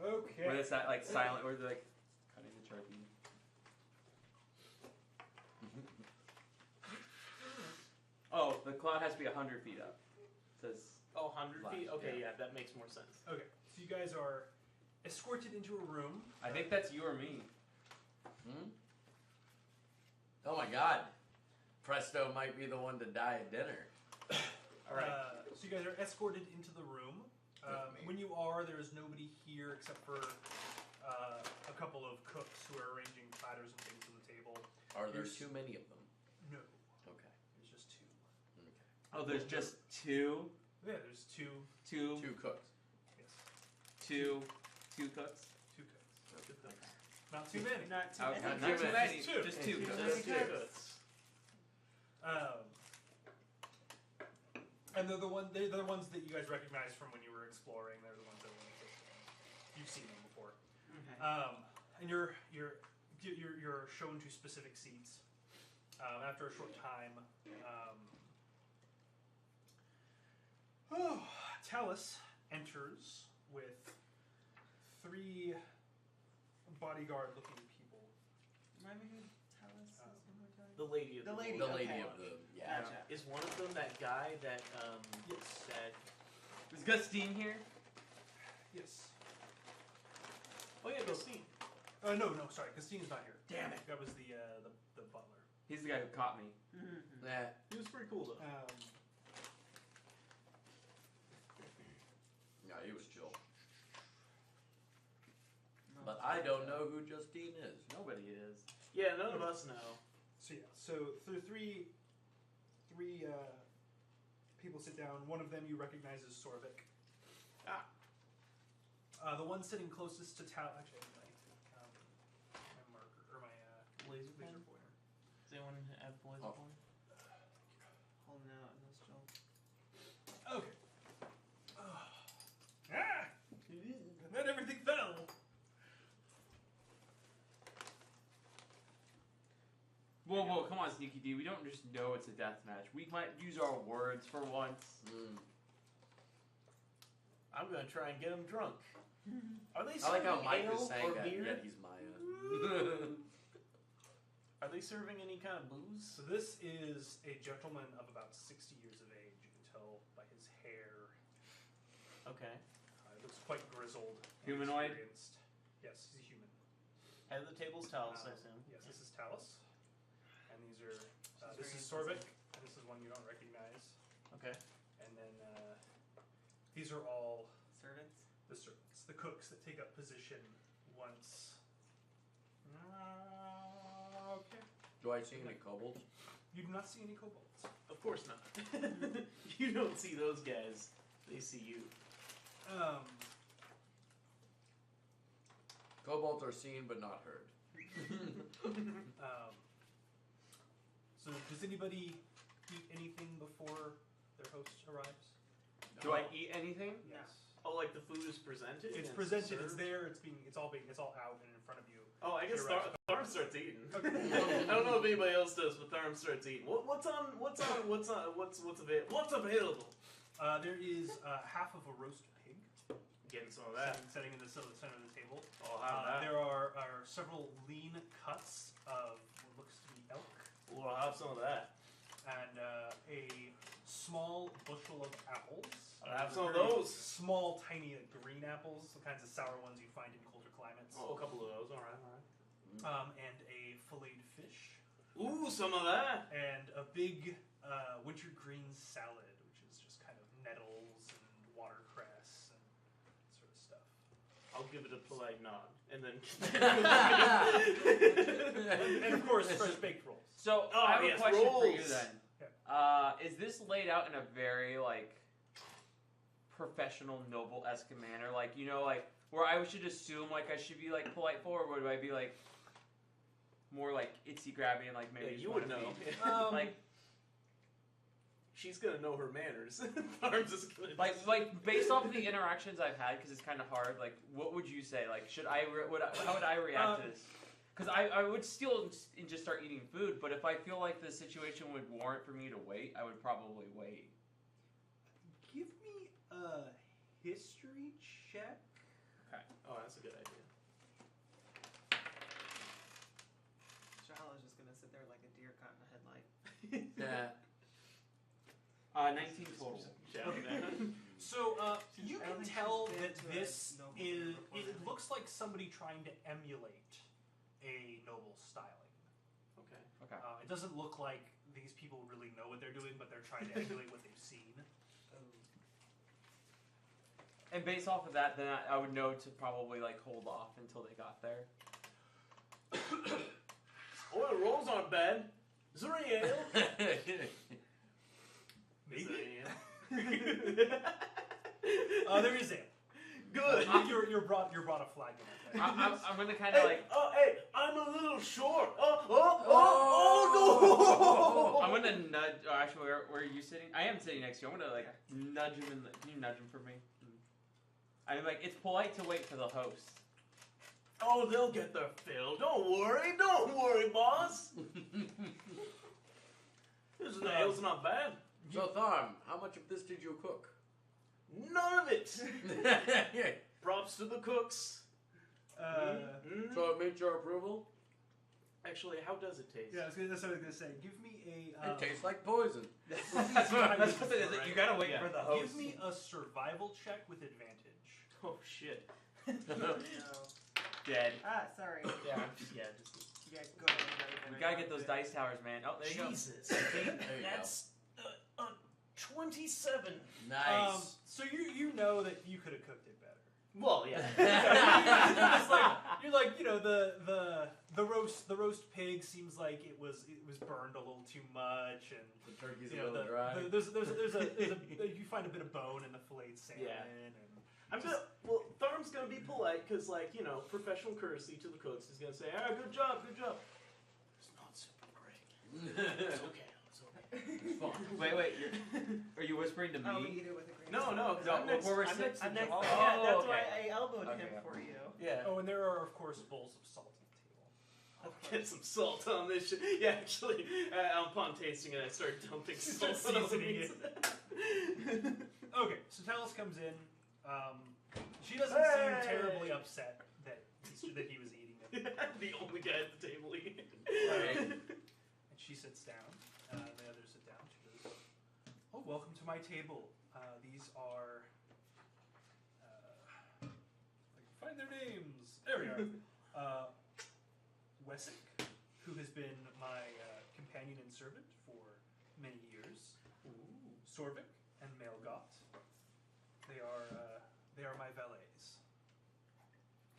Speaker 2: Okay.
Speaker 4: Where it's that like silent, where they're like cutting the turkey. Oh, the cloud has to be 100 feet up. It says.
Speaker 3: Oh, 100 feet?
Speaker 4: Left,
Speaker 3: Okay,
Speaker 4: yeah.
Speaker 3: yeah, that makes more sense.
Speaker 2: Okay, so you guys are escorted into a room.
Speaker 4: I think that's you or me.
Speaker 5: Oh my god. Presto might be the one to die at dinner.
Speaker 3: Alright.
Speaker 2: So you guys are escorted into the room. When you are, there is nobody here except for a couple of cooks who are arranging platters and things on the table.
Speaker 5: Are there
Speaker 2: There's-
Speaker 5: too many of them?
Speaker 2: No,
Speaker 5: Okay.
Speaker 2: there's just two.
Speaker 5: Okay.
Speaker 4: Oh, there's just two?
Speaker 2: Yeah, there's two.
Speaker 4: Two
Speaker 5: Cooks.
Speaker 2: Yes,
Speaker 4: cooks?
Speaker 2: two cooks. Not too many.
Speaker 1: Not too
Speaker 4: Okay,
Speaker 1: many.
Speaker 4: not too many.
Speaker 2: Two.
Speaker 4: Just two cooks.
Speaker 3: Just two
Speaker 1: Okay.
Speaker 3: cooks.
Speaker 2: And they're the ones that you guys recognize from when you were exploring. They're the ones that you've seen them before.
Speaker 1: Okay.
Speaker 2: And you're shown to specific seats. After a short time, Talus enters with 3 bodyguard-looking people.
Speaker 1: Remind me who Talus is one more time?
Speaker 3: The lady of
Speaker 1: The
Speaker 3: the
Speaker 1: lady.
Speaker 5: The
Speaker 3: Lord.
Speaker 5: lady
Speaker 1: Okay.
Speaker 5: of the. Yeah.
Speaker 1: Gotcha.
Speaker 3: Is one of them that guy that,
Speaker 2: Yes.
Speaker 3: that...
Speaker 4: Is Gustine here?
Speaker 2: Yes.
Speaker 3: Oh yeah, Gustine.
Speaker 2: No, sorry. Christine's not here.
Speaker 3: Damn it.
Speaker 2: That was the butler.
Speaker 4: He's the guy who caught me.
Speaker 1: Mm-hmm.
Speaker 5: Nah.
Speaker 3: He was pretty cool though.
Speaker 5: No, he was chill. But I don't know who Justine is.
Speaker 4: Nobody is.
Speaker 3: Yeah, none of us know.
Speaker 2: So yeah, so three people sit down. One of them you recognize as Sorvik.
Speaker 3: Ah.
Speaker 2: The one sitting closest to Tal. Actually, my marker or my
Speaker 3: Laser
Speaker 2: laser
Speaker 3: pen?
Speaker 2: pointer.
Speaker 3: Does anyone have laser
Speaker 5: Oh.
Speaker 3: pointer?
Speaker 1: Holding out in this jolt.
Speaker 2: Okay. And then everything fell.
Speaker 4: Whoa, come on, Sneaky D. We don't just know it's a death match. We might use our words for once.
Speaker 3: I'm gonna try and get him drunk. Are they
Speaker 5: I like how
Speaker 3: serving
Speaker 5: Mike
Speaker 3: ale
Speaker 5: is saying
Speaker 3: or
Speaker 5: that,
Speaker 3: beer?
Speaker 5: yet he's Maya.
Speaker 3: Are they serving any kind of booze?
Speaker 2: So this is a gentleman of about 60 years of age. You can tell by his hair.
Speaker 3: Okay.
Speaker 2: It looks quite grizzled. and
Speaker 4: Humanoid?
Speaker 2: experienced. Yes, he's a human.
Speaker 3: Head of the table's Talus, I assume.
Speaker 2: Yes, this is Talus. And these are,
Speaker 1: She's
Speaker 2: this is
Speaker 1: very
Speaker 2: Sorvik, and this is one you don't recognize.
Speaker 3: Okay.
Speaker 2: And then these are all
Speaker 1: Servants?
Speaker 2: the servants, the cooks that take up position once. Okay.
Speaker 5: Do I see any kobolds?
Speaker 2: You do not see any kobolds.
Speaker 3: Of course not. You don't see those guys. They see you.
Speaker 5: Kobolds are seen but not heard.
Speaker 2: So does anybody eat anything before their host arrives?
Speaker 4: Do I eat anything?
Speaker 2: Yes.
Speaker 3: Oh, like the food is presented?
Speaker 2: It's
Speaker 3: and
Speaker 2: presented. It's
Speaker 3: served?
Speaker 2: there. It's all out and in front of you.
Speaker 3: Oh, I guess
Speaker 2: You're right.
Speaker 3: Tharm starts eating.
Speaker 2: Okay.
Speaker 3: I don't know if anybody else does, but Tharm starts eating. What's available?
Speaker 2: There is half of a roast pig
Speaker 3: Getting some of that.
Speaker 2: sitting in the center of the table.
Speaker 3: Oh, have that.
Speaker 2: There are several lean cuts of what looks to be elk
Speaker 3: Well, I'll have some of that.
Speaker 2: and a small bushel of apples.
Speaker 3: I'll have some of
Speaker 2: Very
Speaker 3: those.
Speaker 2: Small, tiny green apples, the kinds of sour ones you find in colder climates.
Speaker 3: Oh, a couple of those. All right.
Speaker 2: And a filleted fish.
Speaker 3: Ooh, some of that.
Speaker 2: And a big wintergreen salad, which is just kind of nettles and watercress and that sort of stuff.
Speaker 3: I'll give it a polite nod, and then.
Speaker 2: And of course, fresh baked rolls.
Speaker 4: So,
Speaker 3: Oh,
Speaker 4: I have
Speaker 3: yes,
Speaker 4: a question for you
Speaker 3: rolls.
Speaker 4: then. Is this laid out in a very, like, professional, noble-esque manner? Like, you know, like, where I should assume, like, I should be, like, polite for, or would I be like, more like itsy grabby and like maybe
Speaker 3: Yeah,
Speaker 4: just
Speaker 3: you
Speaker 4: wanna
Speaker 3: would know.
Speaker 4: be- like
Speaker 3: She's gonna know her manners. Farms is gonna
Speaker 4: like based off of the interactions I've had, because it's kind of hard. Like, what would you say? Like, how would I react to this? Because I would still just start eating food, but if I feel like the situation would warrant for me to wait, I would probably wait.
Speaker 2: Give me a history check.
Speaker 3: Oh, that's a good idea.
Speaker 1: Shala's just gonna sit there like a deer caught in a headlight.
Speaker 4: 19 total.
Speaker 3: Shouting down.
Speaker 2: So you
Speaker 1: I don't
Speaker 2: can
Speaker 1: think
Speaker 2: tell
Speaker 1: she's been
Speaker 2: that
Speaker 1: to a
Speaker 2: this
Speaker 1: noble
Speaker 2: is.
Speaker 1: before
Speaker 2: It
Speaker 1: then.
Speaker 2: looks like somebody trying to emulate a noble styling.
Speaker 3: Okay.
Speaker 4: Okay.
Speaker 2: It doesn't look like these people really know what they're doing, but they're trying to emulate what they've seen.
Speaker 4: And based off of that, then I would know to probably like hold off until they got there.
Speaker 3: Oh, the rolls aren't bad. Is there any ale? Is there any ale?
Speaker 2: There is it.
Speaker 3: Good.
Speaker 2: You're brought a flag in.
Speaker 4: I'm gonna kind of like.
Speaker 3: Hey, I'm a little short. Oh no!
Speaker 4: I'm gonna nudge. Oh, actually, where are you sitting? I am sitting next to you. I'm gonna like nudge him in. Can you nudge him for me? I mean, like it's polite to wait for the host.
Speaker 3: Oh, they'll get their fill. Don't worry, boss. This ale's not bad.
Speaker 5: So, Tharm, how much of this did you cook?
Speaker 3: None of it. Props to the cooks.
Speaker 5: So it made your approval?
Speaker 3: Actually, how does it taste?
Speaker 2: Yeah, that's what I was gonna say. Give me a.
Speaker 5: It tastes like poison.
Speaker 4: That's what it is. You gotta wait for the host.
Speaker 2: Give me a survival check with advantage.
Speaker 3: Oh shit.
Speaker 1: No.
Speaker 4: Dead.
Speaker 1: Ah, sorry.
Speaker 3: Yeah, just
Speaker 1: Yeah, go ahead.
Speaker 4: We gotta get those dice towers, man. Oh, there you go.
Speaker 3: Jesus.
Speaker 5: There you
Speaker 3: That's 27.
Speaker 5: go. Nice.
Speaker 2: So you know that you could have cooked it better.
Speaker 3: Well, yeah.
Speaker 2: You're like, you know, the roast pig seems like it was burned a little too much, and
Speaker 5: The turkey's
Speaker 2: you
Speaker 5: a
Speaker 2: know
Speaker 5: little dry.
Speaker 2: there's you find a bit of bone in the filleted salmon,
Speaker 3: Yeah.
Speaker 2: and
Speaker 3: Well, Tharm's gonna be polite because, like, you know, professional courtesy to the cooks. He's gonna say, "Ah, good job." It's not super great. It's okay.
Speaker 5: It's fine.
Speaker 4: Wait. Are you whispering to me?
Speaker 1: Oh, we eat it with a grain
Speaker 3: No,
Speaker 1: of
Speaker 3: no,
Speaker 1: salt.
Speaker 3: because I'm next.
Speaker 4: we're
Speaker 3: I'm
Speaker 4: six
Speaker 3: next to
Speaker 1: I'm next.
Speaker 3: John.
Speaker 1: Yeah, that's
Speaker 4: okay.
Speaker 1: why I elbowed
Speaker 4: Okay,
Speaker 1: him
Speaker 4: yeah.
Speaker 1: for you.
Speaker 3: Yeah.
Speaker 2: oh, and there are of course bowls of salt on the table.
Speaker 3: I'll get some salt on this shit. Yeah, actually, upon tasting it, I start dumping salt
Speaker 2: Start
Speaker 3: on
Speaker 2: seasoning
Speaker 3: it.
Speaker 2: Okay, so Talos comes in. She doesn't seem terribly upset that he was eating it.
Speaker 3: The only guy at the table eating.
Speaker 2: And she sits down. The others sit down. She goes, "Oh, welcome to my table. These are. I can find their names. There we are. Wessick, who has been my companion and servant for many years. Sorvik and Maelgot. They are my valets."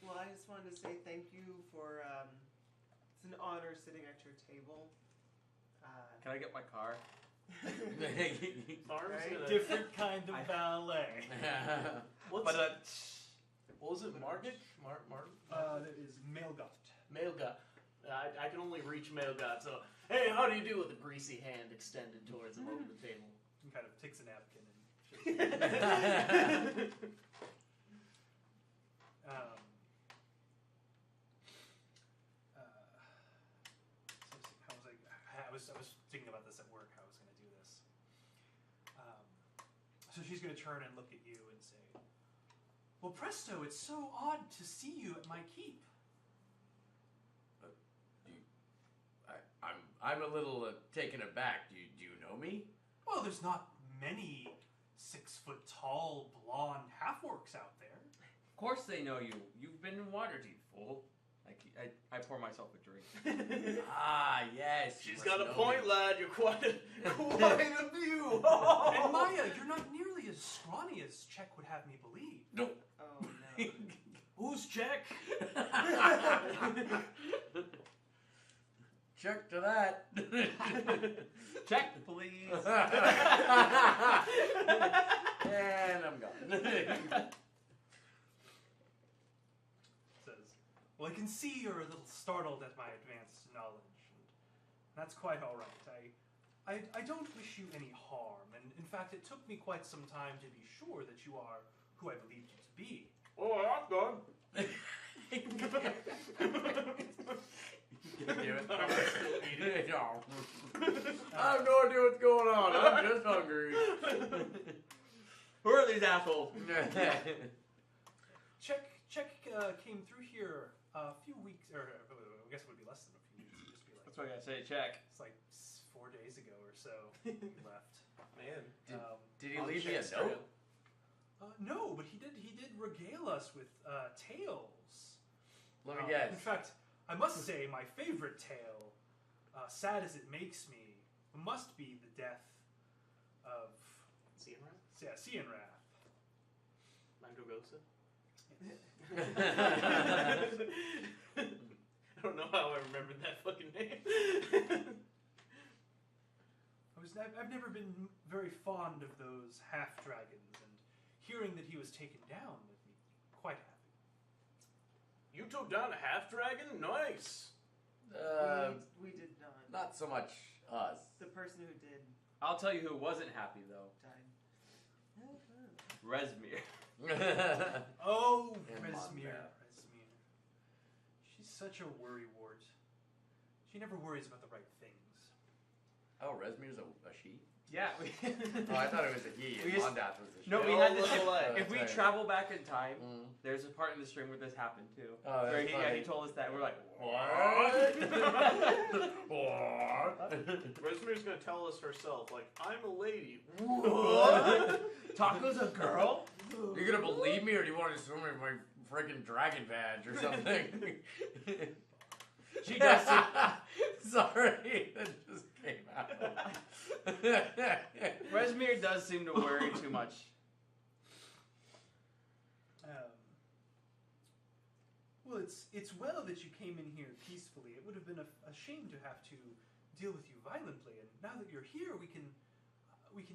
Speaker 1: Well, I just wanted to say thank you for. It's an honor sitting at your table.
Speaker 4: Can I get my car?
Speaker 3: Farm's
Speaker 1: Right?
Speaker 3: gonna.
Speaker 2: Different kind of valet.
Speaker 3: What's
Speaker 4: But
Speaker 3: what was it? Margit?
Speaker 2: That is Maelgot.
Speaker 3: Mailgut. I can only reach Mailgut, so hey, how do you do with a greasy hand extended towards him over the table?
Speaker 2: He kind of takes a napkin and. I was thinking about this at work, how I was going to do this. So she's going to turn and look at you and say, "Well, presto, it's so odd to see you at my keep."
Speaker 5: I'm a little taken aback. Do you know me?
Speaker 2: Well, there's not many 6-foot-tall, blonde half-orcs out there.
Speaker 4: of course they know you. You've been in Waterdeep, fool. I pour myself a drink.
Speaker 5: Ah, yes. you
Speaker 3: She's
Speaker 5: must
Speaker 3: got a
Speaker 5: know
Speaker 3: point,
Speaker 5: me.
Speaker 3: lad. You're quite a view.
Speaker 2: And Maya, you're not nearly as scrawny as Czech would have me believe.
Speaker 5: No.
Speaker 1: Oh no.
Speaker 3: Who's Czech?
Speaker 5: Check to that.
Speaker 4: Check, please.
Speaker 5: And I'm gone.
Speaker 2: Says, Well, I can see you're a little startled at my advanced knowledge, and that's quite all right. I don't wish you any harm, and in fact, it took me quite some time to be sure that you are who I believed you to be.
Speaker 3: Oh, I'm done.
Speaker 5: I have no idea what's going on. I'm just hungry.
Speaker 4: Who are these assholes?
Speaker 2: Check came through here a few weeks, or I guess it would be less than a few weeks. It'd just be like,
Speaker 4: That's what I gotta say. Check.
Speaker 2: it's like 4 days ago or so he left.
Speaker 3: Man.
Speaker 5: Did he leave me a note?
Speaker 2: No, but he did regale us with tales.
Speaker 5: Let me guess.
Speaker 2: In fact, I must say my favorite tale, sad as it makes me, must be the death of Se.1.
Speaker 3: Mandragosa? I don't know how I remembered that fucking name.
Speaker 2: I've never been very fond of those half-dragons, and hearing that he was taken down made me quite happy.
Speaker 3: You took down a half-dragon? Nice!
Speaker 1: We did not.
Speaker 5: Not so much us.
Speaker 1: The person who did
Speaker 4: I'll tell you who wasn't happy though.
Speaker 1: died.
Speaker 4: Resmir.
Speaker 2: Oh,
Speaker 5: And
Speaker 2: Resmir.
Speaker 5: Monbat.
Speaker 2: She's such a worrywart. She never worries about the right things.
Speaker 5: Oh, Resmir's a she?
Speaker 4: Yeah.
Speaker 5: Oh, I thought it was a he.
Speaker 4: We
Speaker 5: And
Speaker 4: just-
Speaker 5: Mondath was a she.
Speaker 4: No, we
Speaker 3: They
Speaker 4: had
Speaker 3: all
Speaker 4: this.
Speaker 3: look alike.
Speaker 4: If we
Speaker 5: That's right.
Speaker 4: travel back in time,
Speaker 5: Mm.
Speaker 4: there's a part in the stream where this happened too.
Speaker 5: Oh, that's
Speaker 4: Where
Speaker 5: funny.
Speaker 4: he told us that. We're like,
Speaker 5: What?
Speaker 3: Resmir's gonna tell us herself, like, I'm a lady.
Speaker 4: Taco's a girl?
Speaker 5: You're gonna believe me, or do you want to assume me my freaking dragon badge or something?
Speaker 4: She does.
Speaker 5: Sorry, that just came out.
Speaker 4: Resmir does seem to worry too much.
Speaker 2: Well, it's well that you came in here peacefully. It would have been a shame to have to deal with you violently, and now that you're here, we can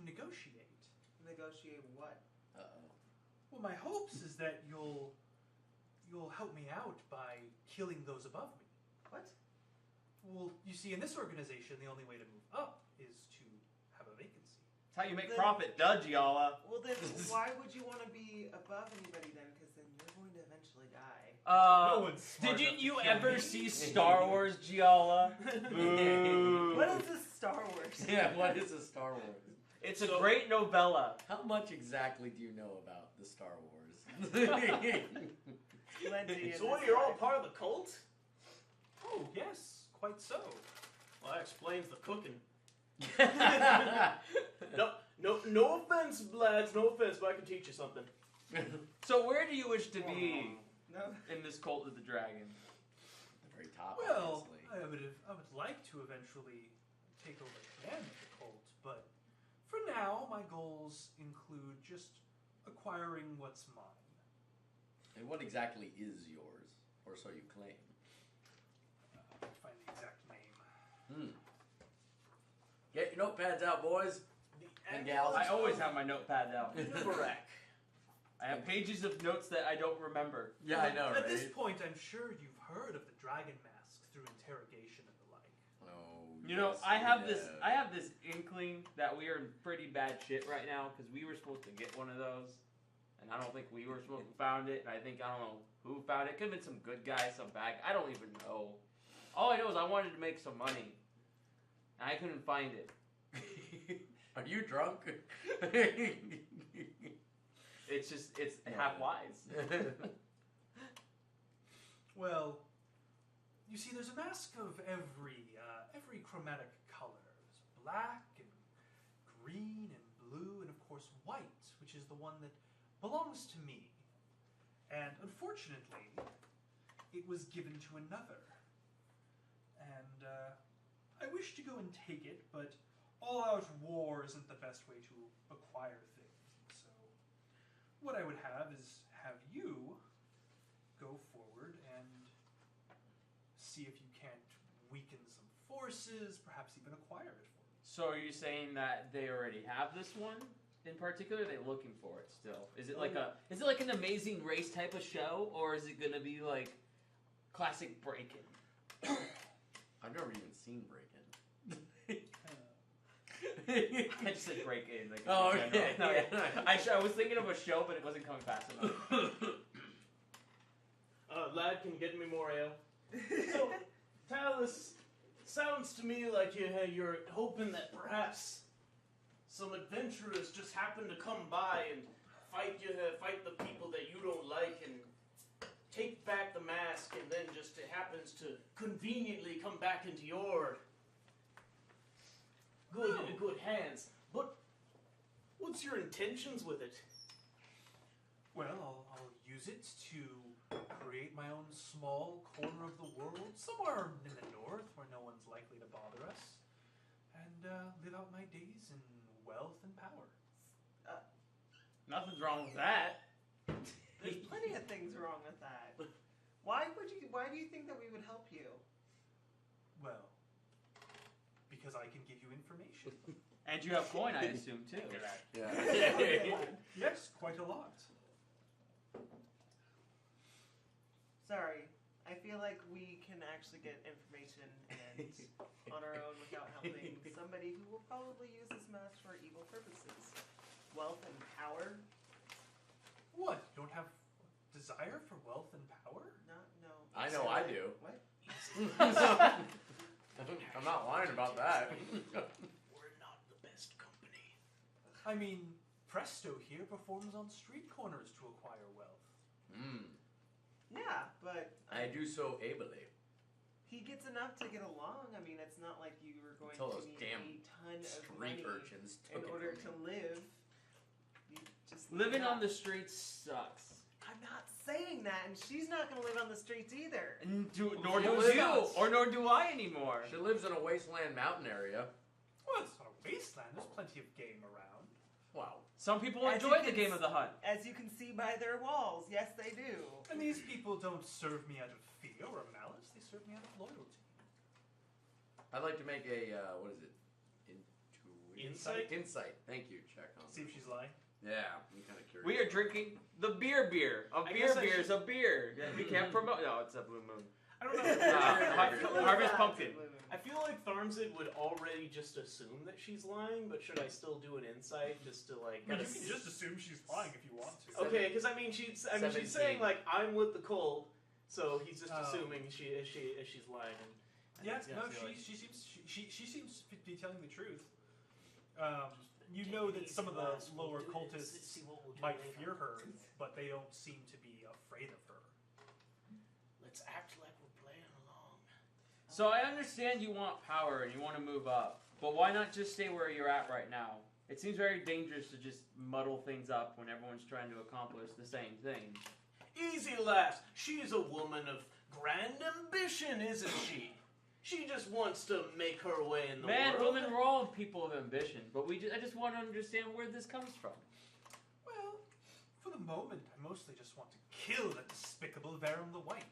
Speaker 2: negotiate.
Speaker 1: Negotiate what?
Speaker 5: Uh-oh.
Speaker 2: Well, my hopes is that you'll help me out by killing those above me.
Speaker 1: What?
Speaker 2: Well, you see, in this organization, the only way to move up is to have a vacancy.
Speaker 4: That's how you make
Speaker 1: Then-
Speaker 4: profit, duh, Giala.
Speaker 1: Well, then why would you want to be above anybody then? Because then you're going to eventually die.
Speaker 2: No one's smart
Speaker 4: Didn't
Speaker 2: enough
Speaker 4: you
Speaker 2: to kill
Speaker 4: ever
Speaker 2: me.
Speaker 4: see Star Wars, Giala? Boo.
Speaker 1: What is this Star Wars?
Speaker 5: Yeah, what is a Star Wars?
Speaker 4: It's a great novella.
Speaker 5: How much exactly do you know about the Star Wars?
Speaker 1: Plenty
Speaker 3: So
Speaker 1: in
Speaker 3: what,
Speaker 1: this
Speaker 3: you're all
Speaker 1: life.
Speaker 3: part of the cult?
Speaker 2: Oh, yes, quite so.
Speaker 3: Well, that explains the cooking. No offense, lads, no offense, but I can teach you something.
Speaker 4: So where do you wish to be
Speaker 1: No.
Speaker 4: in this cult of the dragon?
Speaker 5: The very top,
Speaker 2: Well,
Speaker 5: obviously.
Speaker 2: I would like to eventually take over command of the cult, but for now, my goals include just acquiring what's mine.
Speaker 5: And what exactly is yours? Or so you claim.
Speaker 2: Find the exact name.
Speaker 5: Get your notepads out, boys. And gals.
Speaker 4: I always have my notepads out.
Speaker 3: Correct.
Speaker 4: I have pages of notes that I don't remember.
Speaker 5: Yeah, I know,
Speaker 2: At
Speaker 5: right?
Speaker 2: this point, I'm sure you've heard of the dragon masks through interrogation and the like.
Speaker 5: Oh,
Speaker 4: You know,
Speaker 5: yes,
Speaker 4: I have
Speaker 5: we
Speaker 4: this. I have this inkling that we are in pretty bad shit right now because we were supposed to get one of those, and I don't think we were supposed to found it. And I think I don't know who found it. Could have been some good guy, some bad. I don't even know. All I know is I wanted to make some money, and I couldn't find it.
Speaker 5: Are you drunk?
Speaker 4: It's just it's half wise.
Speaker 2: Well, you see, there's a mask of every chromatic color. There's black and green and blue, and of course white, which is the one that belongs to me. And unfortunately, it was given to another. And I wish to go and take it, but all-out war isn't the best way to acquire things. So what I would have is have you go forward and see if you can't weaken some forces, perhaps even acquire it for me.
Speaker 4: So are you saying that they already have this one in particular? Are they looking for it still? Is it like an Amazing Race type of show, or is it gonna be like classic break-in.
Speaker 5: I've never even seen Break-In.
Speaker 4: I just said break-in. Like,
Speaker 5: Oh,
Speaker 4: in general.
Speaker 5: okay.
Speaker 4: No, yeah. I was thinking of a show, but it wasn't coming fast enough.
Speaker 3: Lad can get me more ale. So, Talus, sounds to me like you're hoping that perhaps some adventurers just happen to come by and fight the people that you don't like and take back the mask, and then just it happens to conveniently come back into your good hands. But what's your intentions with it?
Speaker 2: Well, I'll use it to create my own small corner of the world, somewhere in the north where no one's likely to bother us, and live out my days in wealth and power.
Speaker 4: Nothing's wrong with that.
Speaker 1: There's plenty of things wrong with that. Why do you think that we would help you?
Speaker 2: Well, because I can give you information.
Speaker 4: And you have coin, I assume, too.
Speaker 5: Yeah.
Speaker 2: Yes, quite a lot.
Speaker 1: Sorry, I feel like we can actually get information and on our own without helping somebody who will probably use this mask for evil purposes. Wealth and power?
Speaker 2: What? You don't have desire for wealth and power?
Speaker 1: No.
Speaker 5: I know I do.
Speaker 1: What?
Speaker 5: I'm not lying about that.
Speaker 3: We're not the best company.
Speaker 2: I mean, Presto here performs on street corners to acquire wealth.
Speaker 1: Yeah, but
Speaker 5: I do so ably.
Speaker 1: he gets enough to get along. I mean, it's not like you were going
Speaker 5: Until
Speaker 1: to
Speaker 5: those
Speaker 1: need
Speaker 5: damn
Speaker 1: a ton of
Speaker 5: street
Speaker 1: money
Speaker 5: urchins
Speaker 1: in
Speaker 5: took it
Speaker 1: order
Speaker 5: from
Speaker 1: to
Speaker 5: me.
Speaker 1: live. You just
Speaker 4: Living
Speaker 1: yeah.
Speaker 4: on the streets sucks.
Speaker 1: I'm not saying that, and she's not going to live on the streets either.
Speaker 4: And nor
Speaker 5: She
Speaker 4: do
Speaker 5: lives
Speaker 4: you,
Speaker 5: on-
Speaker 4: or nor do I anymore.
Speaker 5: She lives in a wasteland mountain area.
Speaker 2: Well, it's not a wasteland. There's plenty of game around.
Speaker 5: Wow.
Speaker 4: Some people
Speaker 1: As
Speaker 4: enjoy
Speaker 1: you
Speaker 4: the
Speaker 1: can
Speaker 4: game of the hunt.
Speaker 1: As you can see by their walls, yes, they do.
Speaker 2: And these people don't serve me out of fear or malice. They serve me out of loyalty.
Speaker 5: I'd like to make a, what is it?
Speaker 3: Insight?
Speaker 5: Insight. Thank you, check on
Speaker 2: See if she's lying.
Speaker 5: Yeah, I'm kind of curious.
Speaker 4: We are drinking the beer. A
Speaker 3: I
Speaker 4: beer
Speaker 3: guess I
Speaker 4: beer is
Speaker 3: should-
Speaker 4: a beer. Yeah, we can't promote. No, it's a Blue Moon.
Speaker 3: I don't know.
Speaker 4: Harvest Pumpkin.
Speaker 3: I feel like Tharmsid would already just assume that she's lying, but should I still do an insight just to like?
Speaker 2: I mean,
Speaker 3: kinda
Speaker 2: you can just assume she's lying if you want to.
Speaker 3: Okay, because I mean she's
Speaker 5: 17.
Speaker 3: saying like I'm with the cult, so he's just
Speaker 2: Oh.
Speaker 3: assuming she's lying. And
Speaker 2: Yes,
Speaker 3: yeah, I
Speaker 2: no,
Speaker 3: feel like-
Speaker 2: she seems to be telling the truth. You know that some of the lower cultists might fear her, but they don't seem to be afraid of her.
Speaker 3: Let's act like we're playing along.
Speaker 4: So I understand you want power and you want to move up, but why not just stay where you're at right now? It seems very dangerous to just muddle things up when everyone's trying to accomplish the same thing.
Speaker 3: Easy laughs. She's a woman of grand ambition, isn't she? She just wants to make her way in the
Speaker 4: Man,
Speaker 3: world.
Speaker 4: women, we're all people of ambition, but I just want to understand where this comes from.
Speaker 2: Well, for the moment, I mostly just want to kill that despicable Verum the White.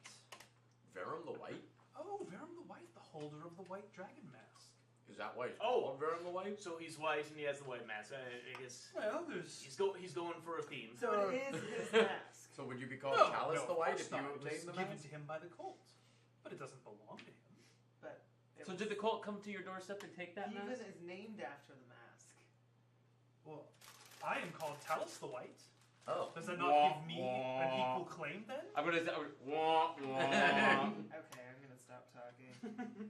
Speaker 5: Verum the White?
Speaker 2: Oh, Verum the White, the holder of the white dragon mask.
Speaker 5: Is that why it's
Speaker 3: Oh.
Speaker 5: called Verum the White?
Speaker 3: So he's white and he has the white mask. I guess
Speaker 2: Well, there's...
Speaker 3: he's going for a theme.
Speaker 1: So it is his mask.
Speaker 5: So would you be called Chalice the
Speaker 2: of
Speaker 5: White
Speaker 2: course
Speaker 5: if you
Speaker 2: not. It was
Speaker 5: obtained the
Speaker 2: given
Speaker 5: mask?
Speaker 2: to him by the cult, but it doesn't belong to him.
Speaker 1: But
Speaker 4: So did the cult come to your doorstep and take that
Speaker 1: even
Speaker 4: mask?
Speaker 1: is named after the mask.
Speaker 2: Well, I am called Talus the White.
Speaker 5: Oh.
Speaker 2: Does that not
Speaker 4: Wah,
Speaker 2: give me
Speaker 4: wah.
Speaker 2: an equal claim then?
Speaker 4: I'm gonna wah, wah.
Speaker 1: Okay, I'm gonna stop talking.